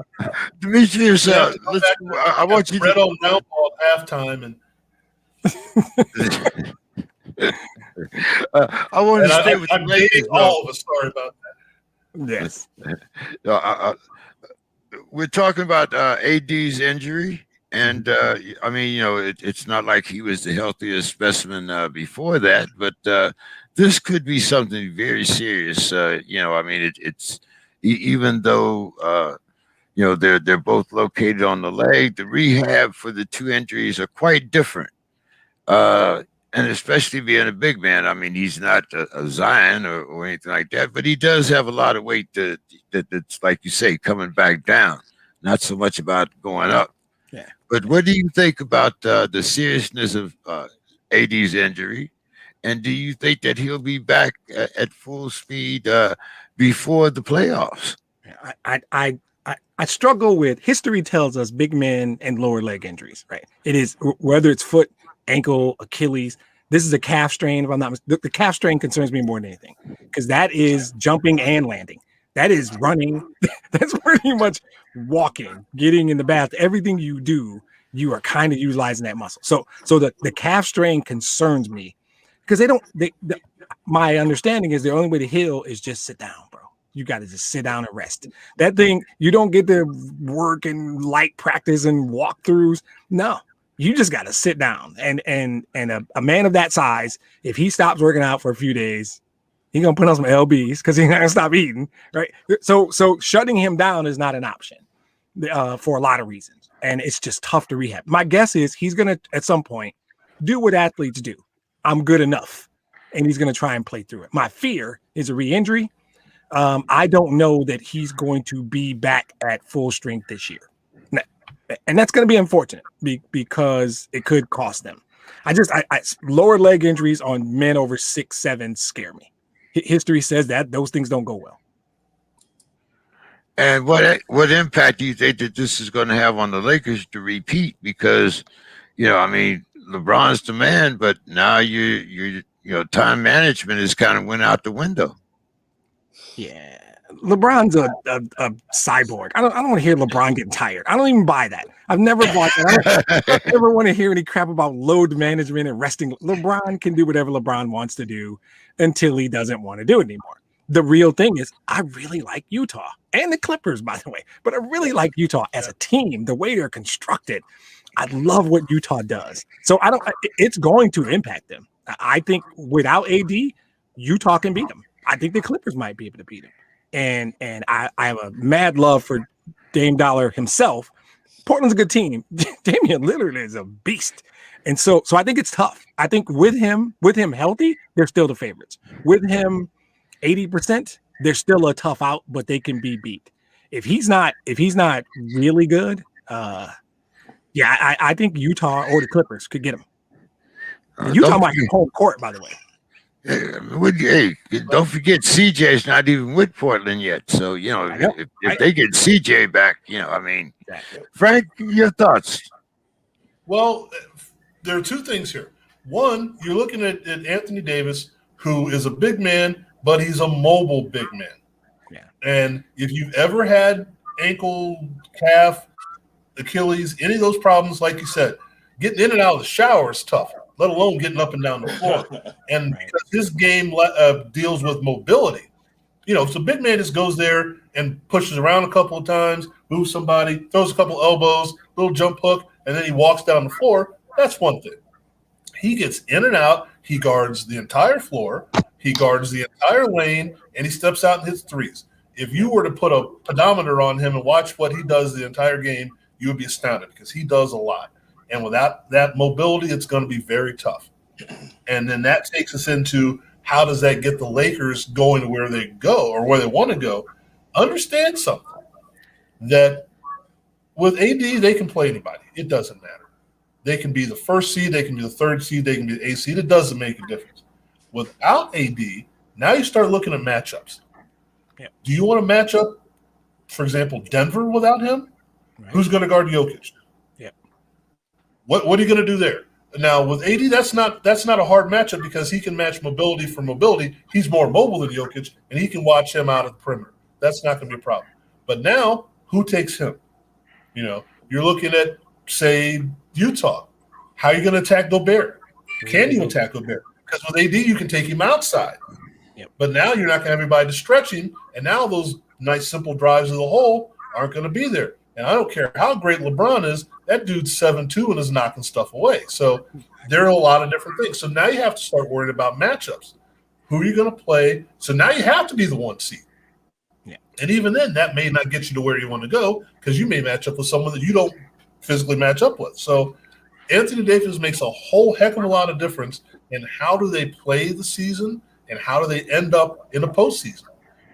Demetrius, I want you to Red on now at halftime and. I want to stay with I'm dating all of us. Sorry about that. Yes. We're talking about AD's injury, and I mean, it's not like he was the healthiest specimen before that, but this could be something very serious. I mean, it's even though they're both located on the leg, the rehab for the 2 injuries are quite different. And especially being a big man, I mean, he's not a Zion or anything like that, but he does have a lot of weight that's, like you say, coming back down. Not so much about going up. Yeah. But what do you think about the seriousness of AD's injury? And do you think that he'll be back at full speed before the playoffs? I struggle with history tells us big men and lower leg injuries, right? It is whether it's foot, ankle, Achilles. This is a calf strain. If I'm not mistaken, the calf strain concerns me more than anything because that is jumping and landing. That is running. That's pretty much walking, getting in the bath. Everything you do, you are kind of utilizing that muscle. So the calf strain concerns me because my understanding is the only way to heal is just sit down, bro. You got to just sit down and rest. That thing, you don't get to work and light practice and walkthroughs. No. You just got to sit down, and a man of that size, if he stops working out for a few days, he's gonna put on some LBs because he's not gonna stop eating, right? So shutting him down is not an option for a lot of reasons, and it's just tough to rehab. My guess is he's gonna at some point do what athletes do. I'm good enough, and he's gonna try and play through it. My fear is a re-injury. I don't know that he's going to be back at full strength this year. And that's going to be unfortunate because it could cost them. I lower leg injuries on men over 6'7" scare me. History says that those things don't go well. And what impact do you think that this is going to have on the Lakers to repeat? Because, I mean, LeBron's the man, but now you time management is kind of went out the window. Yeah. LeBron's a cyborg. I don't want to hear LeBron getting tired. I don't even buy that. I've never bought that. I don't ever want to hear any crap about load management and resting. LeBron can do whatever LeBron wants to do until he doesn't want to do it anymore. The real thing is I really like Utah and the Clippers, by the way, but I really like Utah as a team, the way they're constructed. I love what Utah does. So it's going to impact them. I think without AD, Utah can beat them. I think the Clippers might be able to beat them. And I have a mad love for Dame Dollar himself. Portland's a good team. Damian Lillard is a beast. And so I think it's tough. I think with him healthy, they're still the favorites. With him 80%, they're still a tough out, but they can be beat. If he's not really good, I think Utah or the Clippers could get him. Utah might be home court, by the way. Hey, don't forget CJ's not even with Portland yet. So, if they get CJ back, exactly. Frank, your thoughts? Well, there are two things here. One, you're looking at Anthony Davis, who is a big man, but he's a mobile big man. Yeah. And if you've ever had ankle, calf, Achilles, any of those problems, like you said, getting in and out of the shower is tough, let alone getting up and down the floor. And because his game deals with mobility, so big man just goes there and pushes around a couple of times, moves somebody, throws a couple elbows, little jump hook, and then he walks down the floor. That's one thing. He gets in and out. He guards the entire floor. He guards the entire lane, and he steps out and hits threes. If you were to put a pedometer on him and watch what he does the entire game, you would be astounded because he does a lot. And without that mobility, it's going to be very tough. And then that takes us into how does that get the Lakers going to where they go or where they want to go? Understand something, that with AD, they can play anybody. It doesn't matter. They can be the first seed. They can be the third seed. They can be the eighth seed. It doesn't make a difference. Without AD, now you start looking at matchups. Yeah. Do you want to match up, for example, Denver without him? Right. Who's going to guard Jokic? Yeah. What are you going to do there? Now with AD, that's not a hard matchup because he can match mobility for mobility. He's more mobile than Jokic, and he can watch him out of the perimeter. That's not going to be a problem. But now, who takes him? You're looking at, say, Utah. How are you going to attack Gobert? Can you attack Gobert? Because with AD, you can take him outside. Yep. But now you're not going to have anybody to stretch him, and now those nice, simple drives to the hole aren't going to be there. And I don't care how great LeBron is, that dude's 7'2" and is knocking stuff away. So there are a lot of different things. So now you have to start worrying about matchups. Who are you going to play? So now you have to be the one seed. Yeah. And even then, that may not get you to where you want to go because you may match up with someone that you don't physically match up with. So Anthony Davis makes a whole heck of a lot of difference in how do they play the season and how do they end up in a postseason.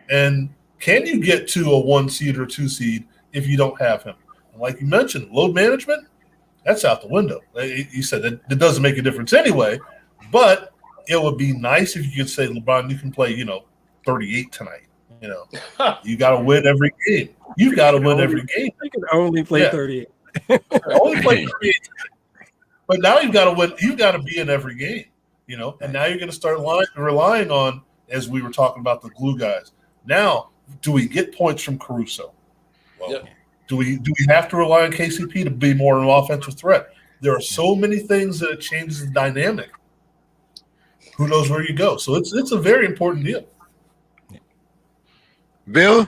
And can you get to a 1 seed or 2 seed if you don't have him? And like you mentioned, load management, that's out the window. You said that it doesn't make a difference anyway, but it would be nice if you could say, LeBron, you can play, 38 tonight. You got to win every game. You've got to win every game. You can only play 38. Only play 38. But now you've got to win. You've got to be in every game, and now you're going to start relying on, as we were talking about, the glue guys. Now, do we get points from Caruso? Well, do we have to rely on KCP to be more of an offensive threat? There are so many things that it changes the dynamic. Who knows where you go? So it's a very important deal. Bill,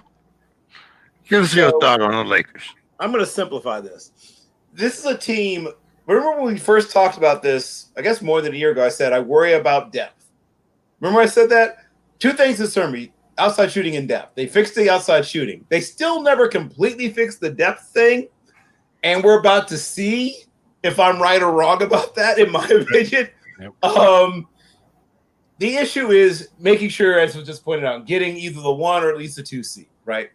give us your thought on the Lakers. I'm going to simplify this. This is a team. Remember when we first talked about this, I guess more than a year ago, I said I worry about depth. Remember I said that? Two things concern me, outside shooting and depth. They fixed the outside shooting. They still never completely fixed the depth thing, and we're about to see if I'm right or wrong about that, in my opinion. Yep. the issue is making sure, as was just pointed out, getting either the 1 or at least the 2 seed, right?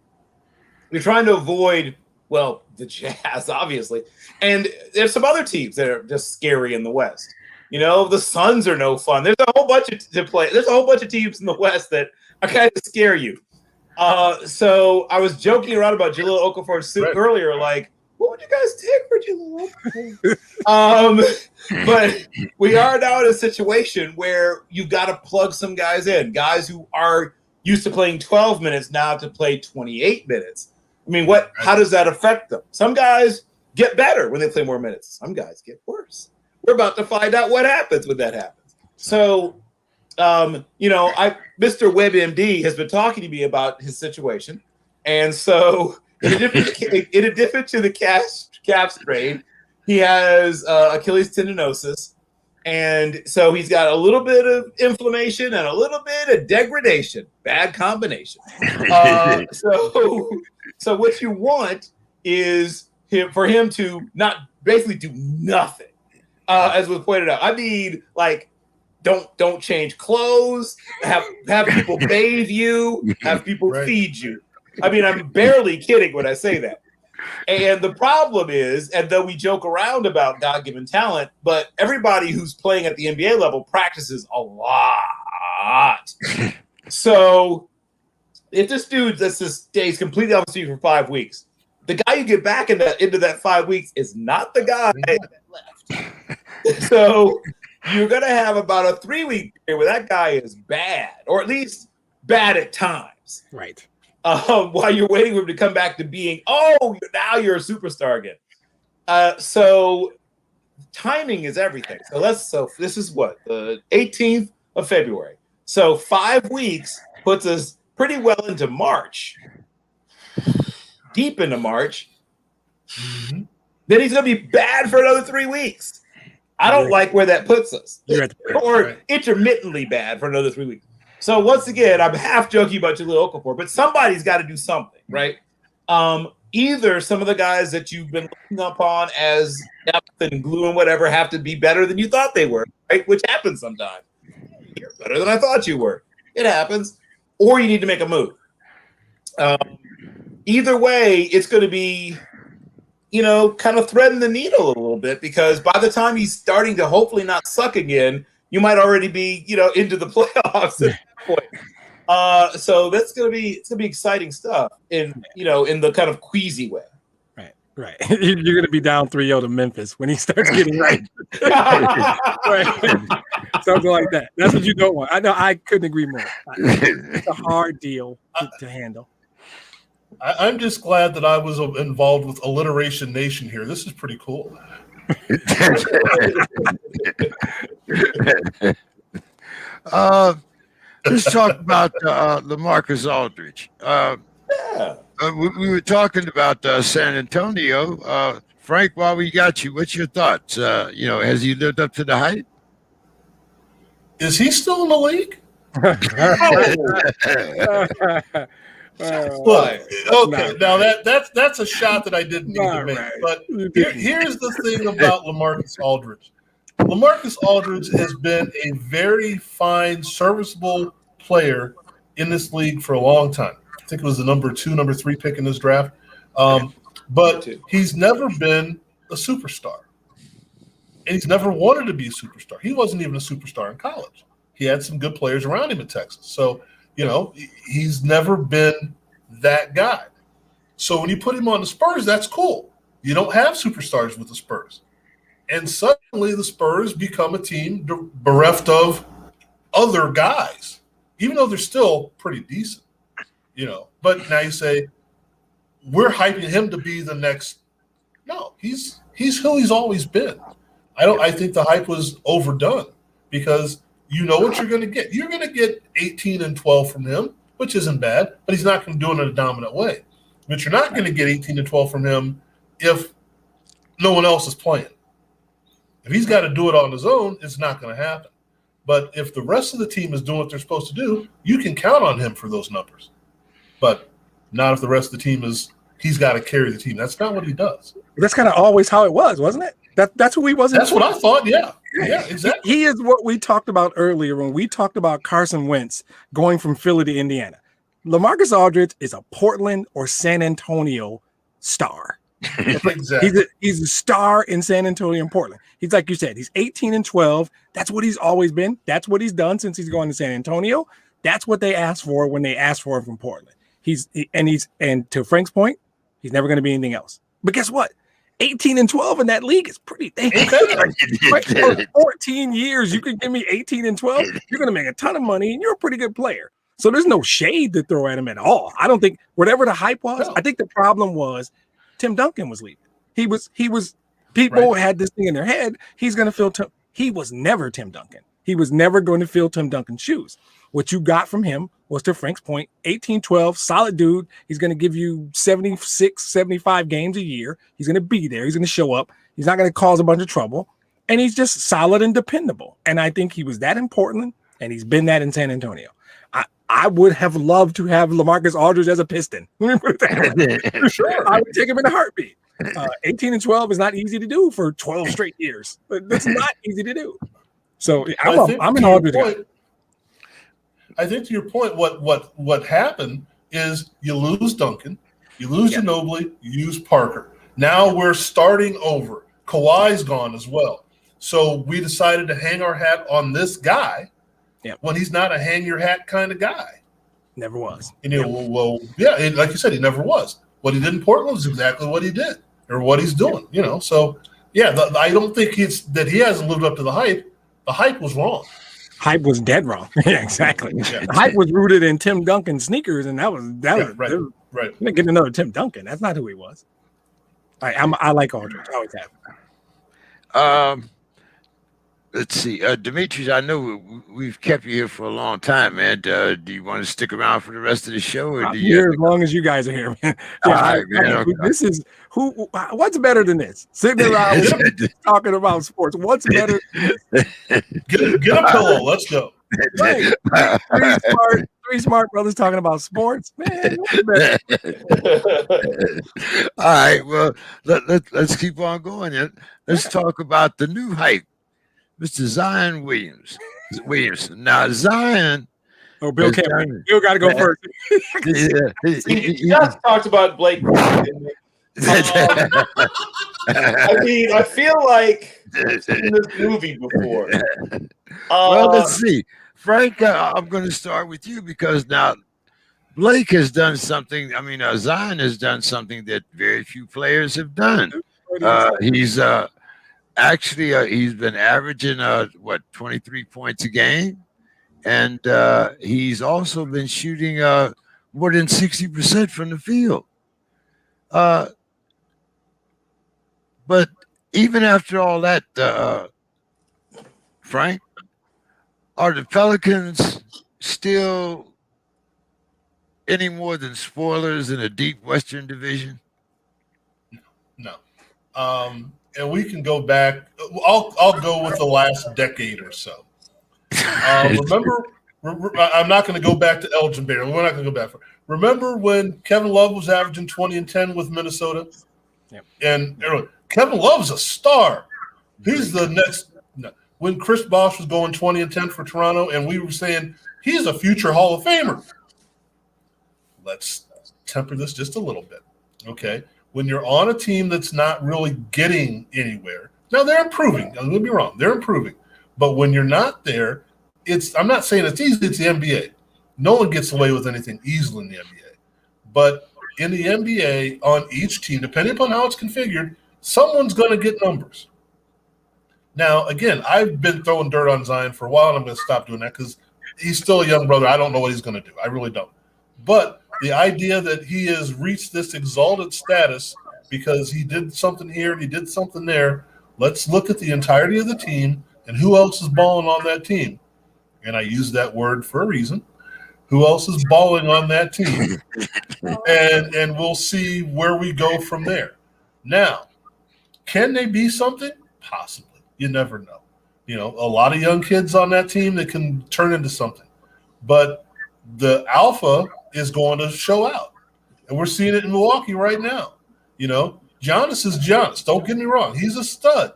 We're trying to avoid, well, the Jazz, obviously. And there's some other teams that are just scary in the West. You know, the Suns are no fun. There's a whole bunch of There's a whole bunch of teams in the West that are kind of scare you. So I was joking around about Jahlil Okafor's suit earlier, like, what would you guys take for Jahlil Okafor? But we are now in a situation where you've got to plug some guys in, guys who are used to playing 12 minutes now to play 28 minutes. I mean, how does that affect them? Some guys get better when they play more minutes. Some guys get worse. We're about to find out what happens when that happens. So, Mr. WebMD has been talking to me about his situation. And so, in addition to the calf strain, he has Achilles tendinosis. And so he's got a little bit of inflammation and a little bit of degradation. Bad combination. So what you want is for him to not basically do nothing. As was pointed out, I mean, like, don't change clothes, have people bathe you, have people feed you. I mean, I'm barely kidding when I say that. And the problem is, and though we joke around about God-given talent, but everybody who's playing at the NBA level practices a lot. So if this dude stays completely off the street for 5 weeks, the guy you get back into that 5 weeks is not the guy that left. So you're going to have about a 3-week period where that guy is bad, or at least bad at times. Right. While you're waiting for him to come back to being, now you're a superstar again. So timing is everything. So this is what, the 18th of February. So 5 weeks puts us pretty well into March, deep into March. Mm-hmm. Then he's going to be bad for another 3 weeks. I don't like where that puts us. Or intermittently bad for another 3 weeks. So once again, I'm half joking about Jahlil Okafor, but somebody's got to do something, right? Either some of the guys that you've been looking upon as depth and glue and whatever have to be better than you thought they were, right? Which happens sometimes. You're better than I thought you were. It happens. Or you need to make a move. Either way, it's going to be, kind of threading the needle a little bit, because by the time he's starting to hopefully not suck again, you might already be, into the playoffs at that point. So it's gonna be exciting stuff in the kind of queasy way. Right. You're gonna be down 3-0 to Memphis when he starts getting right. Right. Something like that. That's what you don't want. I know. I couldn't agree more. It's a hard deal to handle. I'm just glad that I was involved with Alliteration Nation here. This is pretty cool. Let's talk about Lamarcus Aldridge. We were talking about San Antonio. Frank, while we got you, what's your thoughts? Has he lived up to the hype? Is he still in the league? Look, okay, now that's a shot that I didn't need to make. Right. But here's the thing about Lamarcus Aldridge. Lamarcus Aldridge has been a very fine, serviceable player in this league for a long time. I think it was the number 2, number 3 pick in this draft. But he's never been a superstar. And he's never wanted to be a superstar. He wasn't even a superstar in college. He had some good players around him in Texas. So, he's never been that guy. So when you put him on the Spurs, that's cool. You don't have superstars with the Spurs. And suddenly the Spurs become a team bereft of other guys, even though they're still pretty decent, But now you say, we're hyping him to be the next. No, he's who he's always been. I think the hype was overdone, because you know what you're going to get. You're going to get 18 and 12 from him, which isn't bad, but he's not going to do it in a dominant way. But you're not going to get 18 and 12 from him if no one else is playing. If he's got to do it on his own, it's not going to happen. But if the rest of the team is doing what they're supposed to do, you can count on him for those numbers. But not if the rest of the team he's got to carry the team. That's not what he does. That's kind of always how it was, wasn't it? That's who he was. That's what I thought. Yeah. Yeah, exactly. He is what we talked about earlier when we talked about Carson Wentz going from Philly to Indiana. Lamarcus Aldridge is a Portland or San Antonio star. Exactly. He's a star in San Antonio and Portland. He's like you said, he's 18-12. That's what he's always been. That's what he's done since he's gone to San Antonio. That's what they asked for when they asked for him from Portland. And to Frank's point, he's never going to be anything else. But guess what? 18-12 in that league is pretty dang good. For 14 years, you could give me 18-12. You're going to make a ton of money, and you're a pretty good player. So there's no shade to throw at him at all. I don't think whatever the hype was. I think the problem was Tim Duncan was leaving. He was. People had this thing in their head. He's going to fill. He was never Tim Duncan. He was never going to fill Tim Duncan's shoes. What you got from him was, to Frank's point, 18-12, solid dude. He's going to give you 76, 75 games a year. He's going to be there. He's going to show up. He's not going to cause a bunch of trouble. And he's just solid and dependable. And I think he was that in Portland, and he's been that in San Antonio. I would have loved to have Lamarcus Aldridge as a Piston. Let me put it that way. For sure. I would take him in a heartbeat. 18-12 is not easy to do for 12 straight years. That's not easy to do. So I'm an Aldridge guy. I think to your point, what happened is you lose Duncan, you lose Ginobili, you lose Parker. Now we're starting over. Kawhi's gone as well. So we decided to hang our hat on this guy when he's not a hang your hat kind of guy. Never was. And like you said, he never was. What he did in Portland is exactly what he did or what he's doing. So I don't think that he hasn't lived up to the hype. The hype was wrong. Hype was dead wrong. Yeah, exactly. The hype was rooted in Tim Duncan sneakers, and that was right. Get another Tim Duncan. That's not who he was. I like Aldridge. I always have. Let's see, Demetrius. I know we've kept you here for a long time, man. Do you want to stick around for the rest of the show, or do you? Here as long as you guys are here, man. Man. This is who. What's better than this? Sitting around talking about sports. What's better? Get a pillow. Let's go. Right. Three smart brothers talking about sports, man. All right. Well, let's keep on going. Let's talk about the new hype. Mr. Zion Williamson. Now, Zion. Oh, Bill can't wait. Bill got to go first. He just talked about Blake. I mean, I feel like I've seen this movie before. Well, let's see. Frank, I'm going to start with you because now Blake has done something. I mean, Zion has done something that very few players have done. He's he's been averaging 23 points a game, and he's also been shooting more than 60% from the field. But even after all that, Frank, are the Pelicans still any more than spoilers in a deep Western Division? No. And we can go back. I'll go with the last decade or so. Remember, I'm not going to go back to Elgin Baylor. We're not going to go back. Remember when Kevin Love was averaging 20 and 10 with Minnesota? Yep. And Kevin Love's a star. He's the next. When Chris Bosh was going 20 and 10 for Toronto, and we were saying he's a future Hall of Famer. Let's temper this just a little bit, okay? When you're on a team that's not really getting anywhere, now they're improving. Don't get me wrong, they're improving. But when you're not there, I'm not saying it's easy, it's the NBA. No one gets away with anything easily in the NBA. But in the NBA, on each team, depending upon how it's configured, someone's going to get numbers. Now, again, I've been throwing dirt on Zion for a while, and I'm going to stop doing that because he's still a young brother. I don't know what he's going to do. I really don't. But the idea that he has reached this exalted status because he did something here and he did something there, let's look at the entirety of the team and who else is balling on that team. And I use that word for a reason. Who else is balling on that team? And we'll see where we go from there. Now, can they be something? Possibly. You never know. A lot of young kids on that team that can turn into something. But the alpha is going to show out. And we're seeing it in Milwaukee right now. Giannis is Giannis. Don't get me wrong. He's a stud.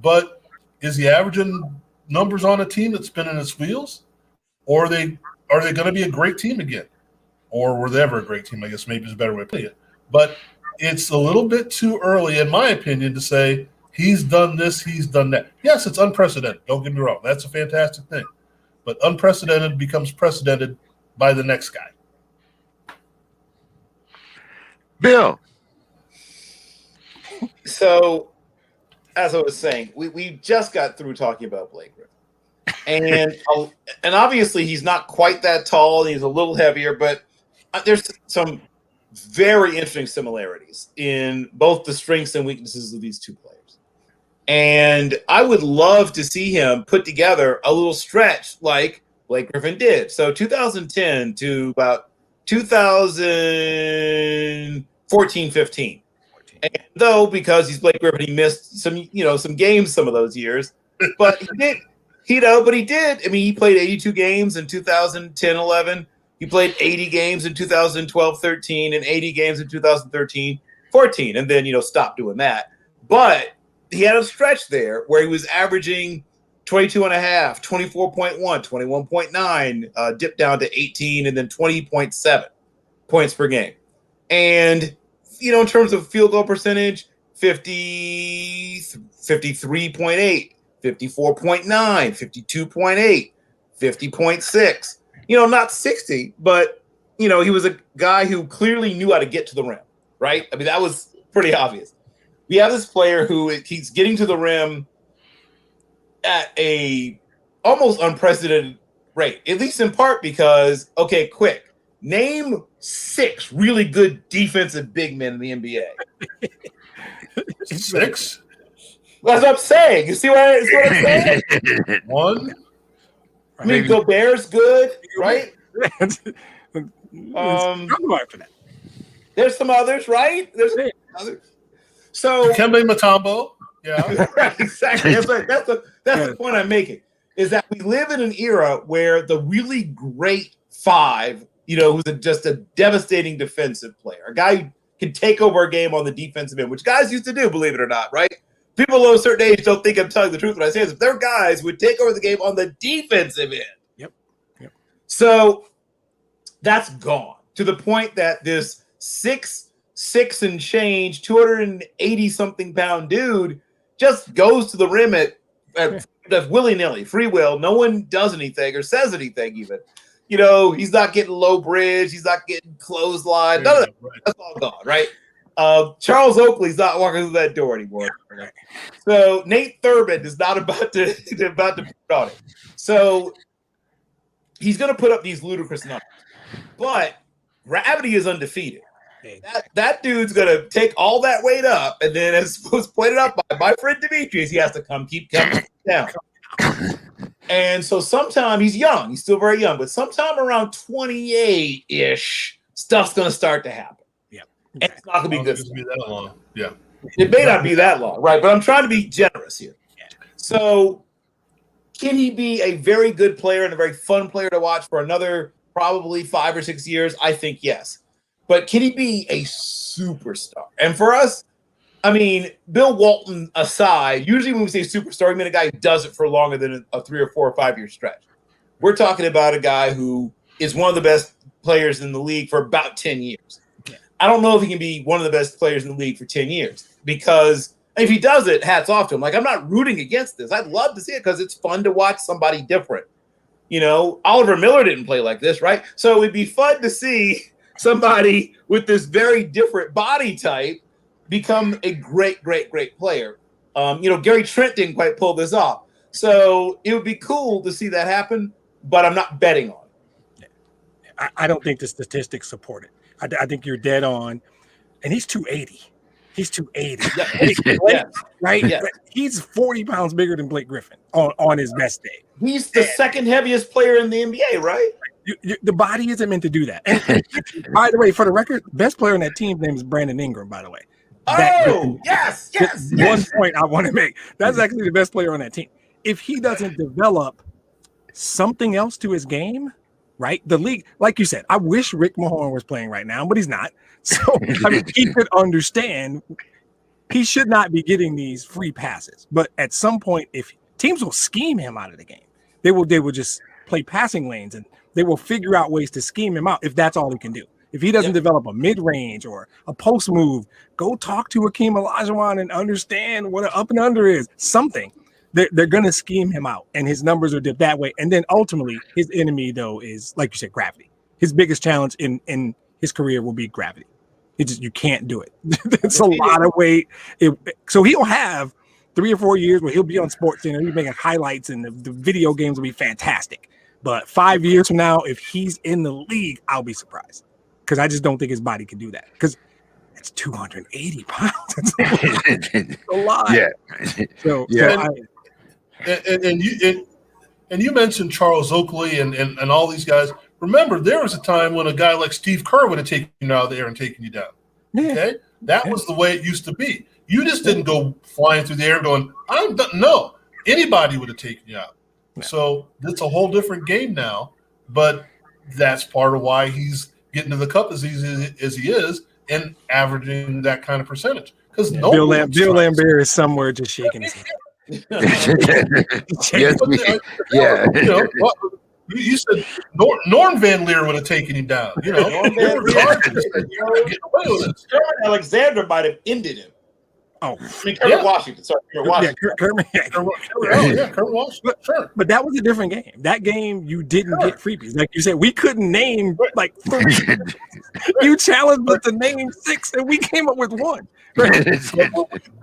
But is he averaging numbers on a team that's spinning its wheels, or are they going to be a great team again, or were they ever a great team? I guess maybe is a better way to put it. But it's a little bit too early, in my opinion, to say he's done this, he's done that. Yes, it's unprecedented. Don't get me wrong. That's a fantastic thing. But unprecedented becomes precedented by the next guy. Bill. So, as I was saying, we just got through talking about Blake Griffin. And obviously he's not quite that tall. He's a little heavier, but there's some very interesting similarities in both the strengths and weaknesses of these two players. And I would love to see him put together a little stretch like Blake Griffin did. So 2010 to about 2014-15. And though, because he's Blake Griffin, he missed some games some of those years. But he did. I mean, he played 82 games in 2010-11. He played 80 games in 2012-13 and 80 games in 2013-14, and then, stopped doing that. But he had a stretch there where he was averaging 22.5, 24.1, 21.9, dipped down to 18, and then 20.7 points per game. And, in terms of field goal percentage, 53.8, 54.9, 52.8, 50.6. Not 60, but, he was a guy who clearly knew how to get to the rim, right? I mean, that was pretty obvious. We have this player who he's getting to the rim at a almost unprecedented rate, at least in part because, okay, quick, name 6 really good defensive big men in the NBA. 6? That's what I'm saying. You see what I'm saying? 1? I mean, Gobert's good, right? After that. There's some others, right? There's others. So Kembe Mutombo. Yeah. Right, exactly. That's the point I'm making, is that we live in an era where the really great 5, who's just a devastating defensive player, a guy who can take over a game on the defensive end, which guys used to do, believe it or not, right? People of a certain age don't think I'm telling the truth when I say this. If they're guys who would take over the game on the defensive end. Yep. So that's gone to the point that this 6 and change, 280-something pound dude just goes to the rim at willy-nilly, free will. No one does anything or says anything even. He's not getting low bridge. He's not getting clothesline. None of that. Right. That's all gone, right? Charles Oakley's not walking through that door anymore. Right? So Nate Thurmond is not about to put on it. So he's going to put up these ludicrous numbers. But gravity is undefeated. That dude's going to take all that weight up, and then, as was pointed out by my friend Demetrius, he has to keep coming down. And so sometime, he's young. He's still very young. But sometime around 28-ish, stuff's going to start to happen. Yeah. And it's not going to be good. Be that long. Yeah. It may not be that long, right? But I'm trying to be generous here. So can he be a very good player and a very fun player to watch for another probably 5 or 6 years? I think yes. But can he be a superstar? And for us, I mean, Bill Walton aside, usually when we say superstar, we mean a guy who does it for longer than a 3 or 4 or 5 year stretch. We're talking about a guy who is one of the best players in the league for about 10 years. Yeah. I don't know if he can be one of the best players in the league for 10 years because if he does it, hats off to him. Like, I'm not rooting against this. I'd love to see it because it's fun to watch somebody different. Oliver Miller didn't play like this, right? So it'd be fun to see somebody with this very different body type become a great, great, great player. Gary Trent didn't quite pull this off. So it would be cool to see that happen, but I'm not betting on it. I don't think the statistics support it. I think you're dead on. And he's 280. He's 280. Yeah. Right? Yeah. He's 40 pounds bigger than Blake Griffin on his best day. He's the second heaviest player in the NBA, right? The body isn't meant to do that. And by the way, for the record, best player on that team's name is Brandon Ingram, by the way. Yes. One point I want to make. That's actually the best player on that team. If he doesn't develop something else to his game, right? The league, like you said, I wish Rick Mahorn was playing right now, but he's not. So he could understand he should not be getting these free passes. But at some point, if teams will scheme him out of the game. They will just play passing lanes, and they will figure out ways to scheme him out if that's all he can do. If he doesn't develop a mid-range or a post move, go talk to Hakeem Olajuwon and understand what an up and under is. Something. They're going to scheme him out, and his numbers are dipped that way. And then ultimately, his enemy, though, is, like you said, gravity. His biggest challenge in his career will be gravity. You can't do it. It's a lot of weight. So he'll have 3 or 4 years where he'll be on SportsCenter, he'll be making highlights, and the video games will be fantastic. But 5 years from now, if he's in the league, I'll be surprised, because I just don't think his body can do that. Because it's 280 pounds. It's a lot. Yeah. So and you mentioned Charles Oakley and all these guys. Remember, there was a time when a guy like Steve Kerr would have taken you out of the air and taken you down. Yeah. Okay, that was the way it used to be. You just didn't go flying through the air going, "I'm done." No, anybody would have taken you out. Yeah. So it's a whole different game now. But that's part of why he's getting to the cup as easy as he is and averaging that kind of percentage. Because Bill Lambert is somewhere just shaking his head. Yeah. You said Norm Van Leer would have taken him down. Norm Van Leer. Alexander might have ended him. Oh, I mean, Kermit Washington. Sorry, Kermit Washington. Kermit Washington. Sure. But that was a different game. That game, you didn't get freebies. Like you said, we couldn't name like 30. You challenged us to name 6, and we came up with 1. Right?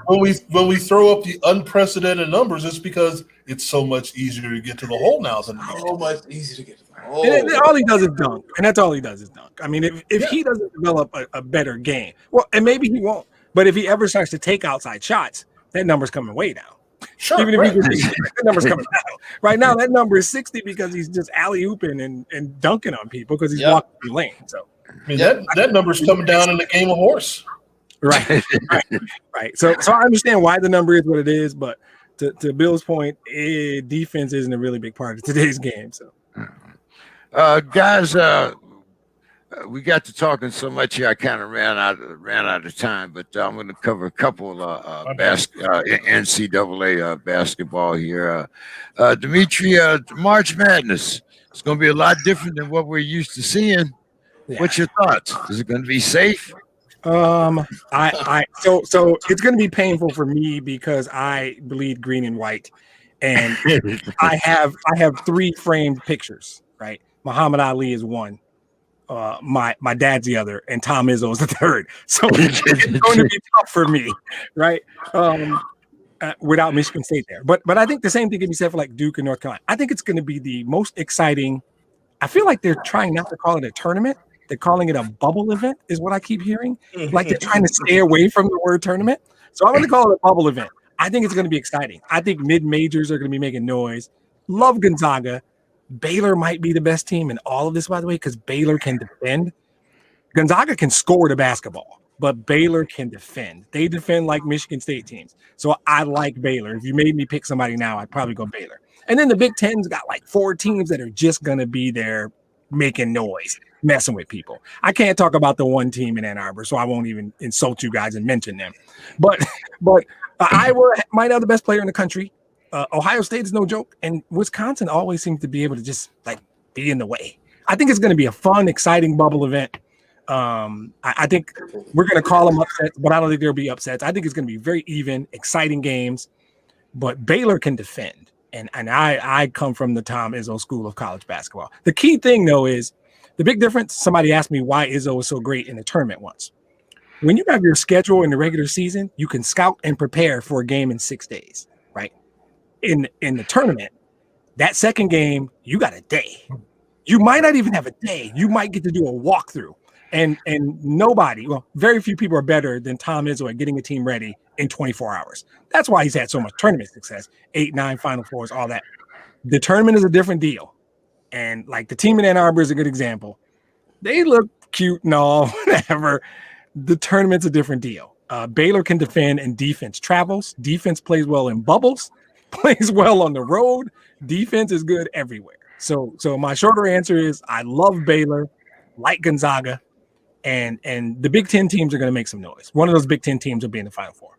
When we throw up the unprecedented numbers, it's because it's so much easier to get to the hole now than so much easier to get to the hole. And all he does is dunk, and that's all he does is dunk. I mean, if he doesn't develop a better game, well, and maybe he won't. But if he ever starts to take outside shots, that number's coming way down. Sure, even if that number's coming down. Right now, that number is 60 because he's just alley-ooping and dunking on people because he's walking through lane. So, I mean, that number's coming down in the game of horse. Right. So I understand why the number is what it is, but to Bill's point, defense isn't a really big part of today's game. So, guys, we got to talking so much here, I kind of ran out of time. But I'm going to cover a couple NCAA basketball here. Dimitri, March Madness. It's going to be a lot different than what we're used to seeing. Yeah. What's your thoughts? Is it going to be safe? So it's going to be painful for me because I bleed green and white, and I have 3 framed pictures. Right, Muhammad Ali is one. My dad's the other, and Tom Izzo is the third. So it's going to be tough for me, right? Without Michigan State there. But I think the same thing can be said for like Duke and North Carolina. I think it's going to be the most exciting. I feel like they're trying not to call it a tournament. They're calling it a bubble event, is what I keep hearing. Like they're trying to stay away from the word tournament. So I'm going to call it a bubble event. I think it's going to be exciting. I think mid-majors are going to be making noise. Love Gonzaga. Baylor might be the best team in all of this, by the way, because Baylor can defend. Gonzaga can score the basketball, but Baylor can defend. They defend like Michigan State teams. So I like Baylor. If you made me pick somebody now, I'd probably go Baylor. And then the Big Ten's got like 4 teams that are just going to be there making noise, messing with people. I can't talk about the one team in Ann Arbor, so I won't even insult you guys and mention them. But Iowa might have the best player in the country. Ohio State is no joke, and Wisconsin always seems to be able to just like be in the way. I think it's going to be a fun, exciting bubble event. I think we're going to call them upsets, but I don't think there'll be upsets. I think it's going to be very even, exciting games. But Baylor can defend, and I come from the Tom Izzo school of college basketball. The key thing, though, is the big difference. Somebody asked me why Izzo was so great in the tournament once. When you have your schedule in the regular season, you can scout and prepare for a game in 6 days, right? In the tournament, that second game, you got a day. You might not even have a day. You might get to do a walkthrough. And nobody, well, very few people are better than Tom Izzo at getting a team ready in 24 hours. That's why he's had so much tournament success, 8, 9 Final Fours, all that. The tournament is a different deal. And like the team in Ann Arbor is a good example. They look cute and all, whatever. The tournament's a different deal. Baylor can defend and defense travels. Defense plays well in bubbles, plays well on the road. Defense is good everywhere. So my shorter answer is I love Baylor, like Gonzaga, and the Big Ten teams are going to make some noise. One of those Big Ten teams will be in the Final Four.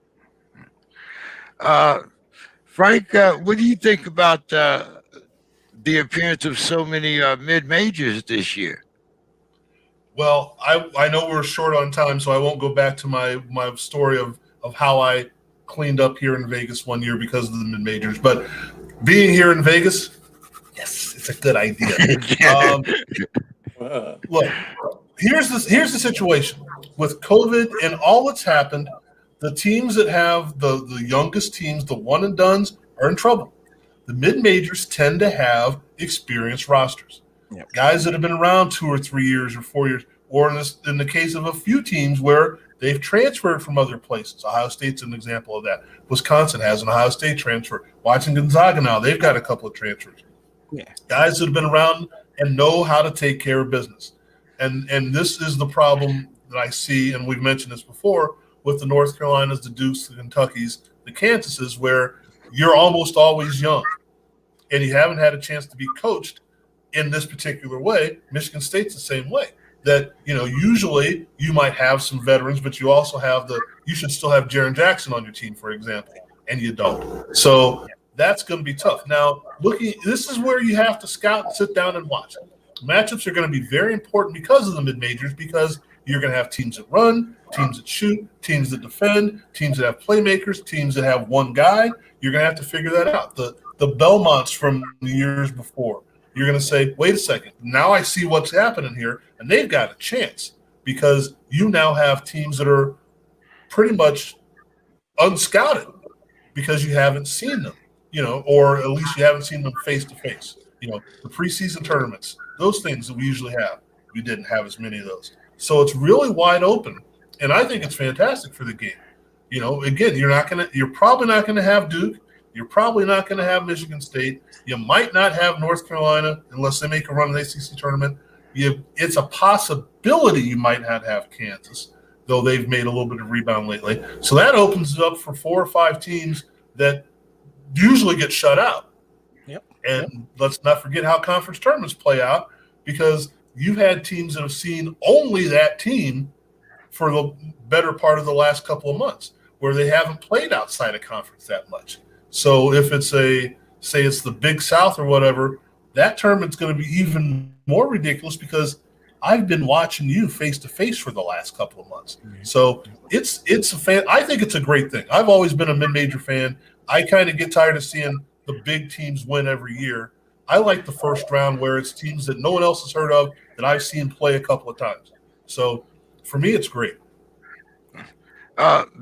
Frank, what do you think about the appearance of so many mid-majors this year? Well, I know we're short on time, so I won't go back to my story of how I cleaned up here in Vegas one year because of the mid-majors. But being here in Vegas, yes, it's a good idea. Look, here's the situation. With COVID and all that's happened, the teams that have the youngest teams, the one-and-dones, are in trouble. The mid-majors tend to have experienced rosters. Yep. Guys that have been around 2 or 3 years or 4 years, or in the case of a few teams where they've transferred from other places. Ohio State's an example of that. Wisconsin has an Ohio State transfer. Watching Gonzaga now, they've got a couple of transfers. Yeah. Guys that have been around and know how to take care of business. And this is the problem that I see, and we've mentioned this before, with the North Carolinas, the Dukes, the Kentuckys, the Kansases, where you're almost always young and you haven't had a chance to be coached in this particular way. Michigan State's the same way. That, usually you might have some veterans, but you also have you should still have Jaren Jackson on your team, for example, and you don't. So that's going to be tough. Now, this is where you have to scout and sit down and watch. Matchups are going to be very important because of the mid-majors, because you're going to have teams that run, teams that shoot, teams that defend, teams that have playmakers, teams that have one guy. You're going to have to figure that out. The Belmonts from the years before, you're going to say, wait a second, now I see what's happening here, and they've got a chance because you now have teams that are pretty much unscouted because you haven't seen them, or at least you haven't seen them face-to-face. The preseason tournaments, those things that we usually have, we didn't have as many of those. So it's really wide open, and I think it's fantastic for the game. Again, you're probably not gonna have Duke. You're probably not gonna have Michigan State. You might not have North Carolina unless they make a run in the ACC tournament. It's a possibility you might not have Kansas, though they've made a little bit of rebound lately. So that opens it up for 4 or 5 teams that usually get shut out. Yep. And let's not forget how conference tournaments play out, because you've had teams that have seen only that team for the better part of the last couple of months, where they haven't played outside of conference that much. So if it's say it's the Big South or whatever, that tournament's going to be even more ridiculous because I've been watching you face to face for the last couple of months. Mm-hmm. So it's a fan. I think it's a great thing. I've always been a mid-major fan. I kind of get tired of seeing the big teams win every year. I like the first round where it's teams that no one else has heard of that I've seen play a couple of times. So for me, it's great.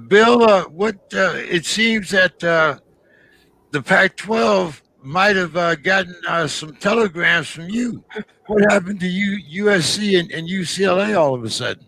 Bill, it seems that the Pac-12 might have gotten some telegrams from you. What happened to USC and UCLA all of a sudden?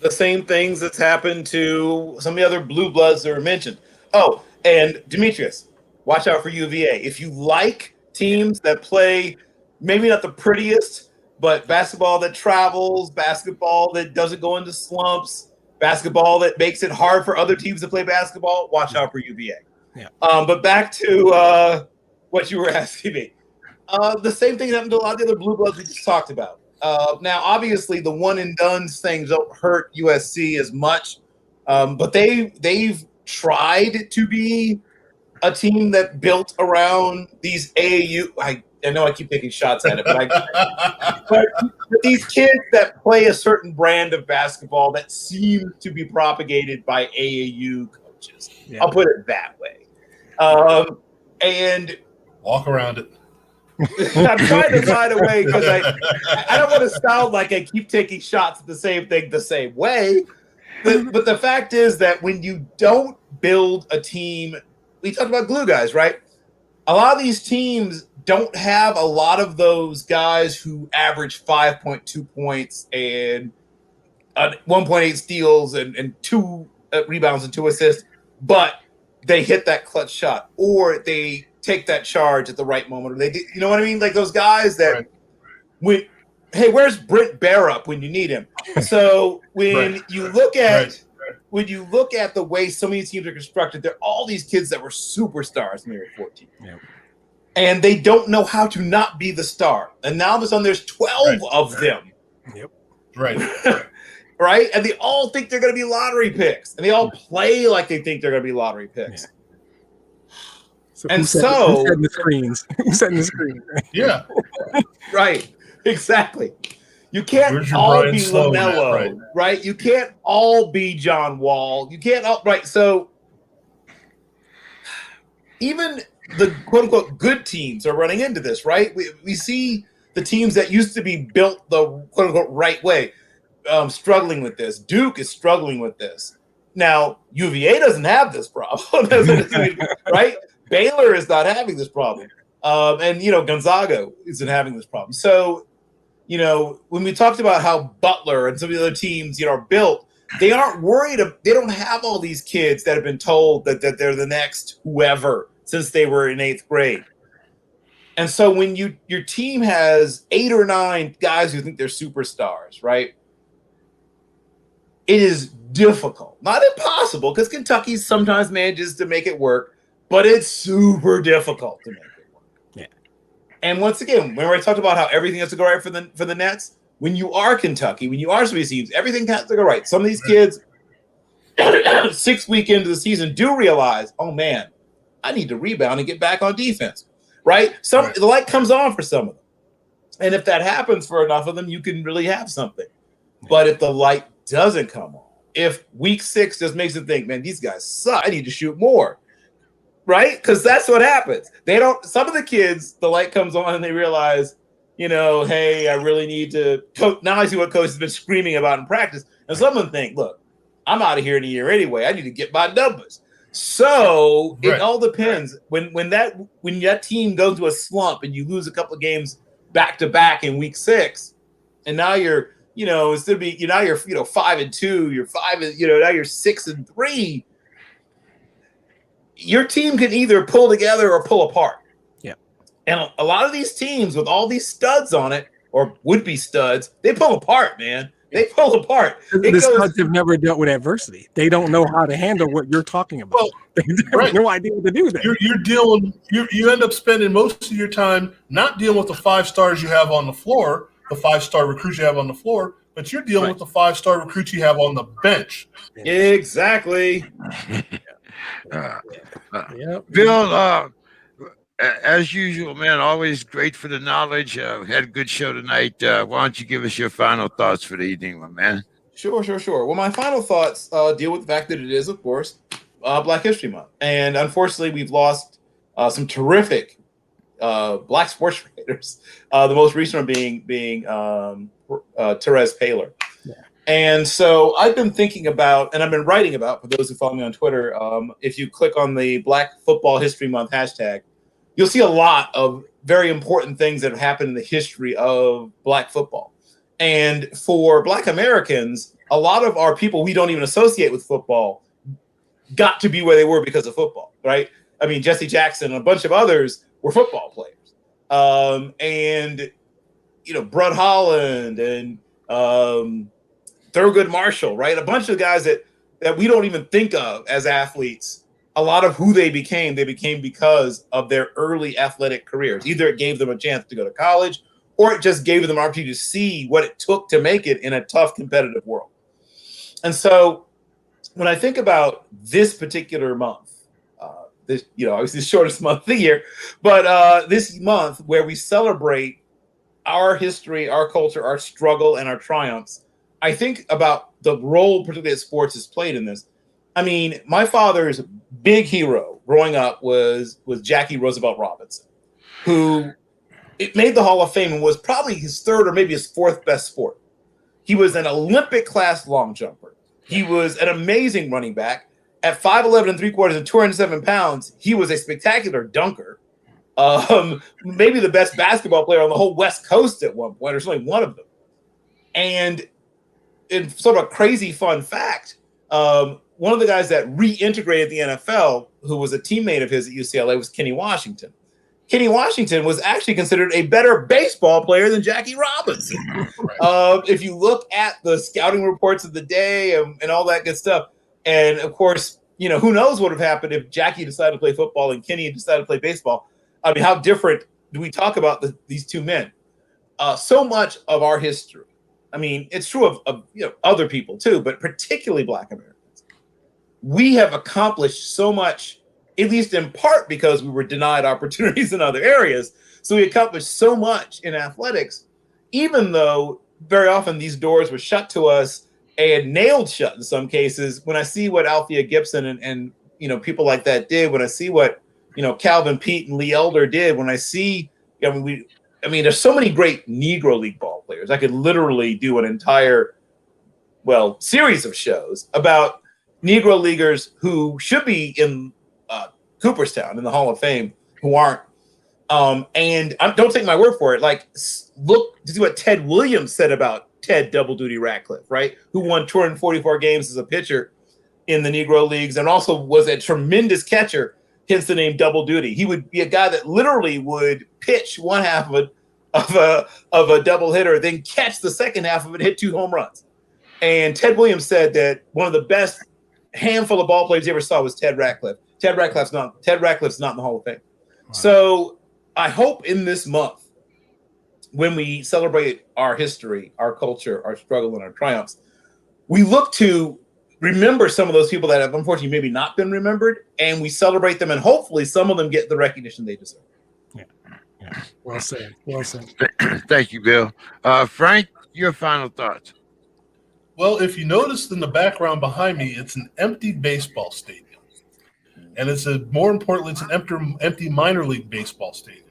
The same things that's happened to some of the other blue bloods that were mentioned. Oh, and Demetrius, watch out for UVA. If you like teams that play maybe not the prettiest, but basketball that travels, basketball that doesn't go into slumps, basketball that makes it hard for other teams to play basketball, watch out for UVA. Yeah. But back to what you were asking me. The same thing happened to a lot of the other blue bloods we just talked about. Now, obviously, the one and done things don't hurt USC as much, but they've tried to be a team that built around these AAU. I know I keep taking shots at it, but these kids that play a certain brand of basketball that seems to be propagated by AAU coaches. Yeah. I'll put it that way. And walk around it. I'm trying to find a way because I don't want to sound like I keep taking shots at the same thing the same way. But the fact is that when you don't build a team, we talked about glue guys, right? A lot of these teams don't have a lot of those guys who average 5.2 points and 1.8 steals and 2 rebounds and 2 assists, but they hit that clutch shot or they take that charge at the right moment. Or they do, you know what I mean? Like those guys that hey, where's Brent Barup when you need him? So when you look at when you look at the way some of these teams are constructed, there are all these kids that were superstars when they were 14. Yep. And they don't know how to not be the star. And now there's 12 of them. Yep. Right. Right? And they all think they're going to be lottery picks. And they all play like they think they're going to be lottery picks. So And who's setting the screens? Who's setting the screen? Yeah. Right. Exactly. You can't Where's your all Brian be Sloan at, LaMelo, right? You can't all be John Wall. You can't all right. So even the quote unquote good teams are running into this, right? We see the teams that used to be built the quote unquote right way struggling with this. Duke is struggling with this. Now, UVA doesn't have this problem, right? Baylor is not having this problem. And, Gonzaga isn't having this problem. So, when we talked about how Butler and some of the other teams, are built, they aren't worried. They don't have all these kids that have been told that they're the next whoever since they were in 8th grade. And so when your team has 8 or 9 guys who think they're superstars, right? It is difficult, not impossible, because Kentucky sometimes manages to make it work, but it's super difficult to make it work. Yeah. And once again, remember I talked about how everything has to go right for the Nets? When you are Kentucky, when you are some of these teams, everything has to go right. Some of these kids, 6 weeks into the season, do realize, oh man, I need to rebound and get back on defense, right? The light comes on for some of them. And if that happens for enough of them, you can really have something. But if the light doesn't come on, if week 6 just makes them think, man, these guys suck, I need to shoot more, right? Because that's what happens. Some of the kids, the light comes on and they realize, hey, I really need to coach. Now I see what coach has been screaming about in practice. And some of them think, look, I'm out of here in a year anyway. I need to get my numbers. So it all depends. When that team goes to a slump and you lose a couple of games back to back in week 6, and now you're, instead of being, now you're 5-2, you're 5, now you're 6-3. Your team can either pull together or pull apart. And a lot of these teams with all these studs on it, or would-be studs, they pull apart, man. They pull apart. The studs have never dealt with adversity. They don't know how to handle what you're talking about. Well, they have no idea what to do there. You end up spending most of your time not dealing with the 5 stars you have on the floor, the 5-star recruits you have on the floor, but you're dealing with the 5-star recruits you have on the bench. Exactly. Bill, as usual, man, always great for the knowledge. Had a good show tonight. Why don't you give us your final thoughts for the evening, my man? Sure. Well, my final thoughts deal with the fact that it is, of course, Black History Month. And unfortunately, we've lost some terrific Black sports writers. The most recent one being Therese Paylor. Yeah. And so I've been thinking about, and I've been writing about, for those who follow me on Twitter, if you click on the Black Football History Month hashtag, you'll see a lot of very important things that have happened in the history of Black football. And for Black Americans, a lot of our people we don't even associate with football got to be where they were because of football, right? I mean, Jesse Jackson and a bunch of others were football players. And, Brud Holland and Thurgood Marshall, right? A bunch of guys that we don't even think of as athletes. A lot of who they became because of their early athletic careers. Either it gave them a chance to go to college, or it just gave them an opportunity to see what it took to make it in a tough, competitive world. And so when I think about this particular month, obviously the shortest month of the year, but this month where we celebrate our history, our culture, our struggle, and our triumphs, I think about the role particularly that sports has played in this. I mean, my father's big hero growing up was Jackie Roosevelt Robinson, who it made the Hall of Fame and was probably his 3rd or maybe his 4th best sport. He was an Olympic class long jumper. He was an amazing running back. At 5'11 3/4 and 207 pounds, he was a spectacular dunker. Maybe the best basketball player on the whole West Coast at one point, or certainly one of them. And in sort of a crazy fun fact, one of the guys that reintegrated the NFL, who was a teammate of his at UCLA, was Kenny Washington. Kenny Washington was actually considered a better baseball player than Jackie Robinson. If you look at the scouting reports of the day and all that good stuff, and of course, who knows what would have happened if Jackie decided to play football and Kenny decided to play baseball. I mean, how different do we talk about these two men? So much of our history, I mean, it's true of other people too, but particularly Black Americans. We have accomplished so much at least in part because we were denied opportunities in other areas. So we accomplished so much in athletics, even though very often these doors were shut to us and nailed shut in some cases. When I see what Althea Gibson and people like that did, when I see what Calvin Pete and Lee Elder did, when I see, there's so many great Negro League ball players. I could literally do an entire series of shows about Negro Leaguers who should be in Cooperstown in the Hall of Fame who aren't. And don't take my word for it. Like, look to see what Ted Williams said about Ted Double Duty Ratcliffe, right? Who won 244 games as a pitcher in the Negro Leagues and also was a tremendous catcher, hence the name Double Duty. He would be a guy that literally would pitch one half of a double hitter, then catch the second half of it, hit 2 home runs. And Ted Williams said that one of the best handful of ball players he ever saw was Ted Ratcliffe. Ted Ratcliffe's not in the Hall of Fame. Wow. So I hope in this month, when we celebrate our history, our culture, our struggle, and our triumphs, we look to remember some of those people that have unfortunately maybe not been remembered, and we celebrate them, and hopefully some of them get the recognition they deserve. Yeah. Well said. Well said. Thank you, Bill. Frank, your final thoughts. Well, if you noticed in the background behind me, it's an empty baseball stadium. And more importantly, it's an empty minor league baseball stadium.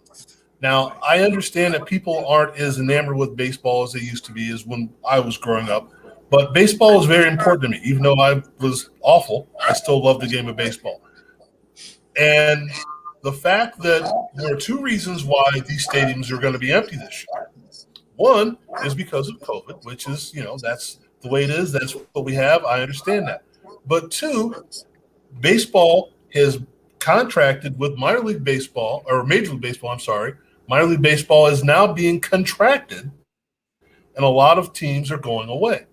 Now, I understand that people aren't as enamored with baseball as they used to be as when I was growing up. But baseball is very important to me. Even though I was awful, I still love the game of baseball. And the fact that there are 2 reasons why these stadiums are going to be empty this year. One is because of COVID, which is, that's the way it is. That's what we have. I understand that. But 2, baseball has contracted with minor league baseball, or Major League Baseball, I'm sorry. Minor league baseball is now being contracted, and a lot of teams are going away.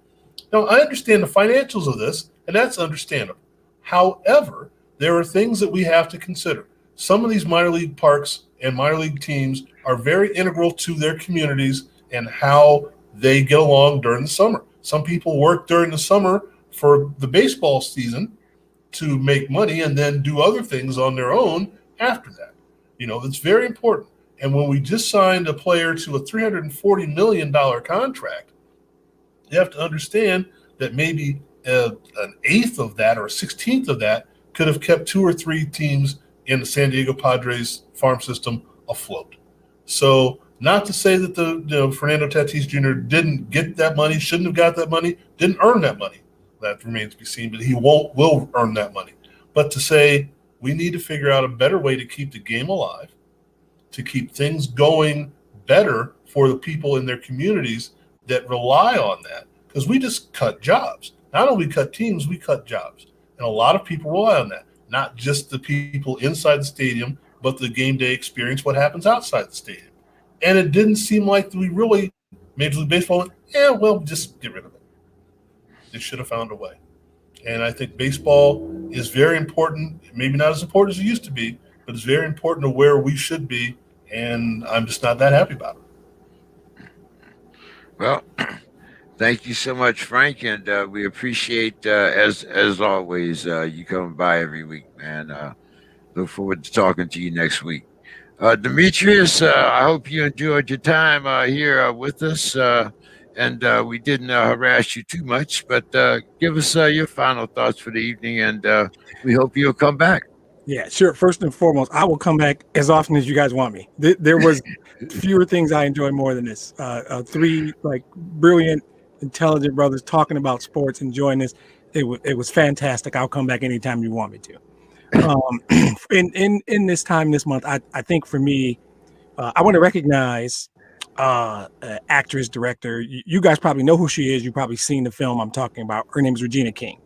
Now, I understand the financials of this, and that's understandable. However, there are things that we have to consider. Some of these minor league parks and minor league teams are very integral to their communities and how they get along during the summer. Some people work during the summer for the baseball season to make money and then do other things on their own after that. That's very important. And when we just signed a player to a $340 million contract, you have to understand that maybe an 1/8 of that or a 16th of that could have kept 2 or 3 teams in the San Diego Padres farm system afloat. So not to say that Fernando Tatis Jr. didn't get that money, shouldn't have got that money, didn't earn that money. That remains to be seen, but he will earn that money. But to say we need to figure out a better way to keep the game alive, to keep things going better for the people in their communities that rely on that, because we just cut jobs. Not only cut teams, we cut jobs. And a lot of people rely on that, not just the people inside the stadium, but the game day experience, what happens outside the stadium. And it didn't seem like we really, Major League Baseball went, just get rid of it. They should have found a way. And I think baseball is very important, maybe not as important as it used to be, but it's very important to where we should be, and I'm just not that happy about it. Well, thank you so much, Frank, and we appreciate, as always, you coming by every week, man. Look forward to talking to you next week. Demetrius, I hope you enjoyed your time here with us. And we didn't harass you too much, but give us your final thoughts for the evening, and we hope you'll come back. Yeah, sure. First and foremost, I will come back as often as you guys want me. There was fewer things I enjoy more than this. 3 brilliant, intelligent brothers talking about sports, enjoying this. It was fantastic. I'll come back anytime you want me to. In this time this month, I think for me, I want to recognize actress, director. You guys probably know who she is. You've probably seen the film I'm talking about. Her name is Regina King.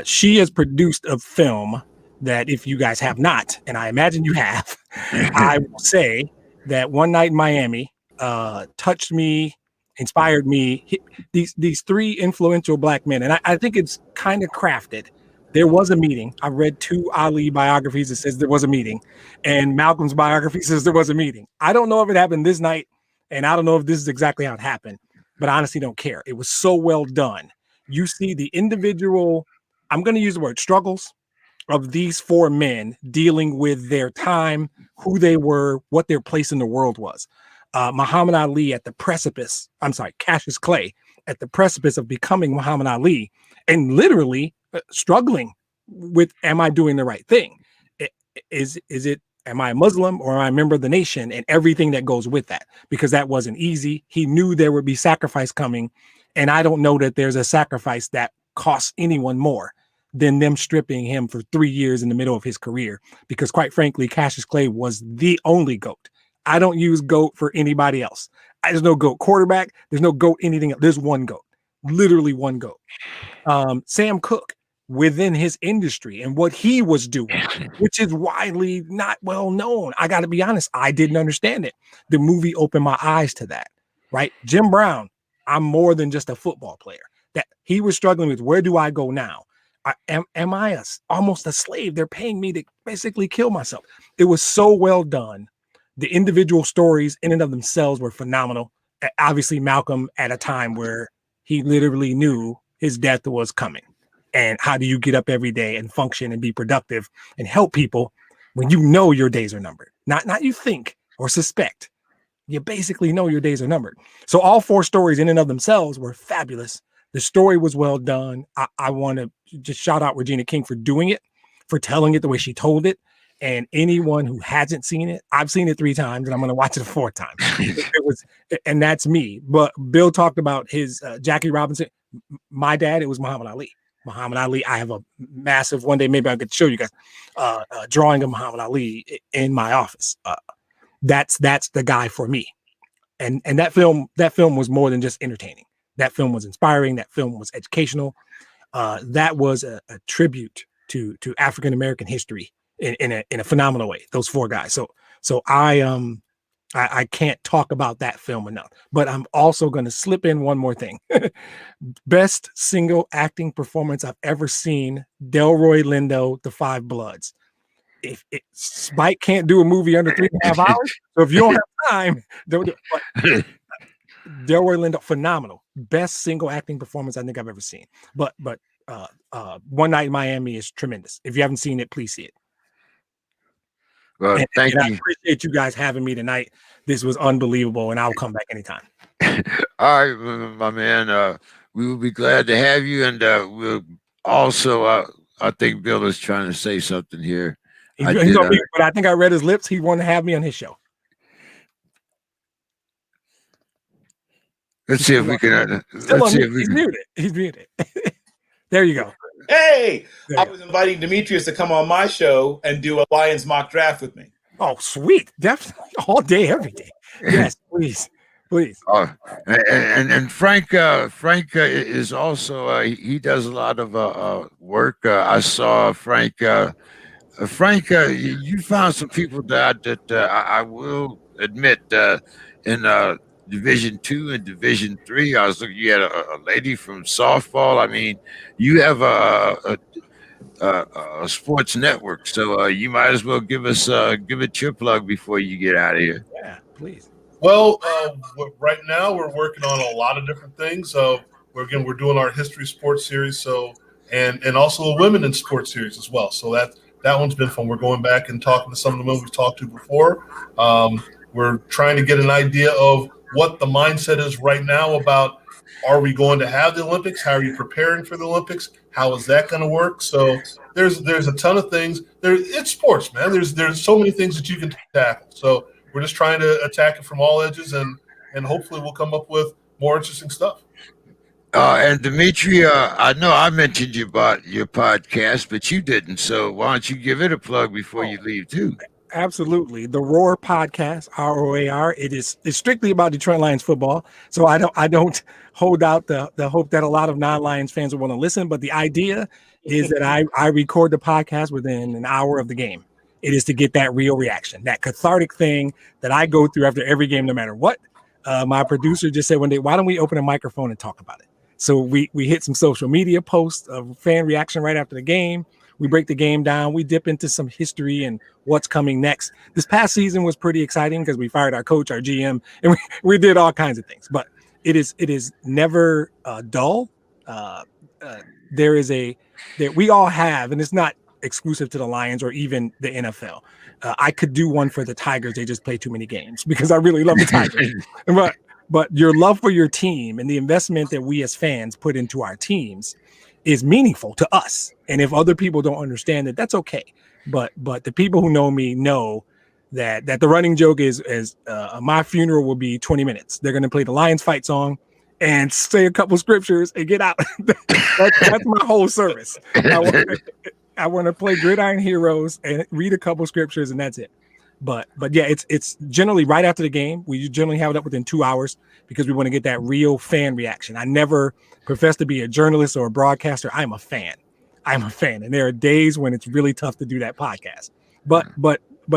She has produced a film that if you guys have not, and I imagine you have, I will say that One Night in Miami touched me, inspired me. These 3 influential Black men, and I think it's kind of crafted. There was a meeting. I read 2 Ali biographies that says there was a meeting, and Malcolm's biography says there was a meeting. I don't know if it happened this night, and I don't know if this is exactly how it happened, but I honestly don't care. It was so well done. You see the individual, I'm going to use the word struggles, of these four men dealing with their time, who they were, what their place in the world was. Muhammad Ali at the precipice, Cassius Clay at the precipice of becoming Muhammad Ali and literally struggling with, am I doing the right thing? Is it, am I a Muslim or am I a member of the nation, and everything that goes with that? Because that wasn't easy. He knew there would be sacrifice coming. And I don't know that there's a sacrifice that costs anyone more than them stripping him for 3 years in the middle of his career. Because quite frankly, Cassius Clay was the only GOAT. I don't use GOAT for anybody else. There's no GOAT quarterback. There's no GOAT anything else. There's one GOAT, literally one GOAT. Sam Cooke, within his industry and what he was doing, which is widely not well known. I got to be honest, I didn't understand it. The movie opened my eyes to that, right? Jim Brown, I'm more than just a football player. That he was struggling with, where do I go now? Am I almost a slave? They're paying me to basically kill myself. It was so well done. The individual stories in and of themselves were phenomenal. Obviously, Malcolm at a time where he literally knew his death was coming. And how do you get up every day and function and be productive and help people when you know your days are numbered? Not you think or suspect. You basically know your days are numbered. So all four stories in and of themselves were fabulous. The story was well done. I want to just shout out Regina King for doing it, for telling it the way she told it. And anyone who hasn't seen it, I've seen it 3 times and I'm going to watch it a 4th time. And that's me. But Bill talked about his Jackie Robinson. My dad, it was Muhammad Ali. Muhammad Ali. I have a massive, one day maybe I could show you guys a drawing of Muhammad Ali in my office. That's the guy for me. And that film was more than just entertaining. That film was inspiring. That film was educational. That was a tribute to African American history in a phenomenal way. Those 4 guys. So I can't talk about that film enough. But I'm also going to slip in one more thing. Best single acting performance I've ever seen. Delroy Lindo, The Five Bloods. If Spike can't do a movie under 3.5 hours, so if you don't have time, don't do it. Delroy Lindo, phenomenal. Best single acting performance I think I've ever seen. But One Night in Miami is tremendous. If you haven't seen it, please see it. Well, thank you. I appreciate you guys having me tonight. This was unbelievable, and I'll come back anytime. All right, my man. We will be glad to have you, and we'll also. I think Bill is trying to say something here. But I think I read his lips. He wanted to have me on his show. Let's see if we can. He's muted. He's muted. There you go. Hey, I was inviting Demetrius to come on my show and do a Lions mock draft with me. Oh, sweet. Definitely. All day, every day. Yes, please. Oh, and Frank is also he does a lot of work. I saw Frank. Frank, you found some people that I will admit in Division II and Division III. I was looking. You had a lady from softball. I mean, you have a sports network, so you might as well give it your plug before you get out of here. Yeah, please. Well, right now we're working on a lot of different things. We're doing our history sports series, so and also a women in sports series as well. So that one's been fun. We're going back and talking to some of the men we've talked to before. We're trying to get an idea of what the mindset is right now about, are we going to have the Olympics? How are you preparing for the Olympics? How is that going to work? So there's a ton of things. It's sports, man. There's so many things that you can tackle. So we're just trying to attack it from all edges, and hopefully we'll come up with more interesting stuff. And Dimitri, I know I mentioned you about your podcast, but you didn't. So why don't you give it a plug before you leave too? Absolutely. The Roar podcast, ROAR. It's strictly about Detroit Lions football. So I don't hold out the hope that a lot of non-Lions fans will want to listen. But the idea is that I record the podcast within an hour of the game. It is to get that real reaction, that cathartic thing that I go through after every game, no matter what. My producer just said one day, why don't we open a microphone and talk about it? So we hit some social media posts of fan reaction right after the game. We break the game down. We dip into some history and what's coming next. This past season was pretty exciting because we fired our coach, our GM, and we did all kinds of things. But it is never dull. We all have, and it's not exclusive to the Lions or even the NFL. I could do one for the Tigers. They just play too many games because I really love the Tigers. But your love for your team and the investment that we as fans put into our teams is meaningful to us. And if other people don't understand it, that's okay. But the people who know me know that the running joke is my funeral will be 20 minutes. They're going to play the Lions fight song and say a couple scriptures and get out. That's my whole service. I want to play Gridiron Heroes and read a couple scriptures, and that's it. But yeah, it's generally right after the game. We generally have it up within 2 hours because we want to get that real fan reaction. I never profess to be a journalist or a broadcaster. I'm a fan, and there are days when it's really tough to do that podcast. But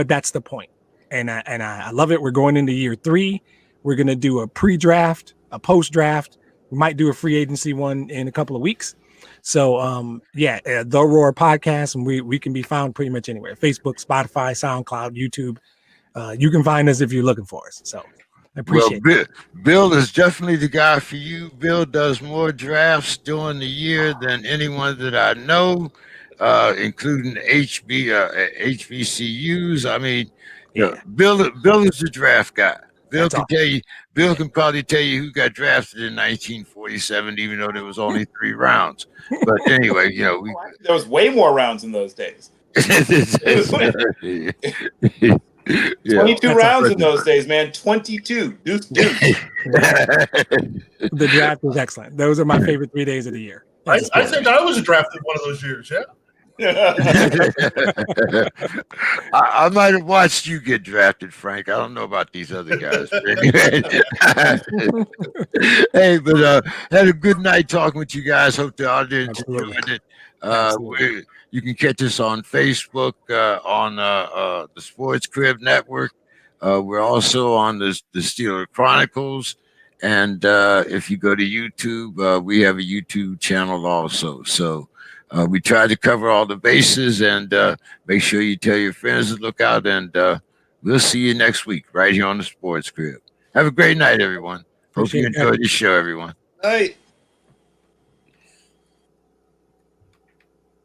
that's the point, and I love it. We're going into year 3. We're gonna do a pre-draft, a post-draft. We might do a free agency one in a couple of weeks. So, The Roar Podcast, and we can be found pretty much anywhere. Facebook, Spotify, SoundCloud, YouTube. You can find us if you're looking for us. So I appreciate it. Bill is definitely the guy for you. Bill does more drafts during the year than anyone that I know, including HBCUs. I mean, Bill is the draft guy. Bill can probably tell you who got drafted in 1947, even though there was only 3 rounds. But anyway, there was way more rounds in those days. 22 rounds in those days, man. 22. Deuce. The draft was excellent. Those are my favorite 3 days of the year. I think I was drafted one of those years. Yeah. I might have watched you get drafted, Frank. I don't know about these other guys. Hey, but had a good night talking with you guys. Hope the audience enjoyed it. You can catch us on Facebook, on the SPORTSKRIB network. We're also on the Steeler Chronicles. And if you go to YouTube, we have a YouTube channel also. So we try to cover all the bases, and make sure you tell your friends to look out. And we'll see you next week right here on the SPORTSKRIB. Have a great night, everyone. Hope you enjoyed the show, everyone. Night.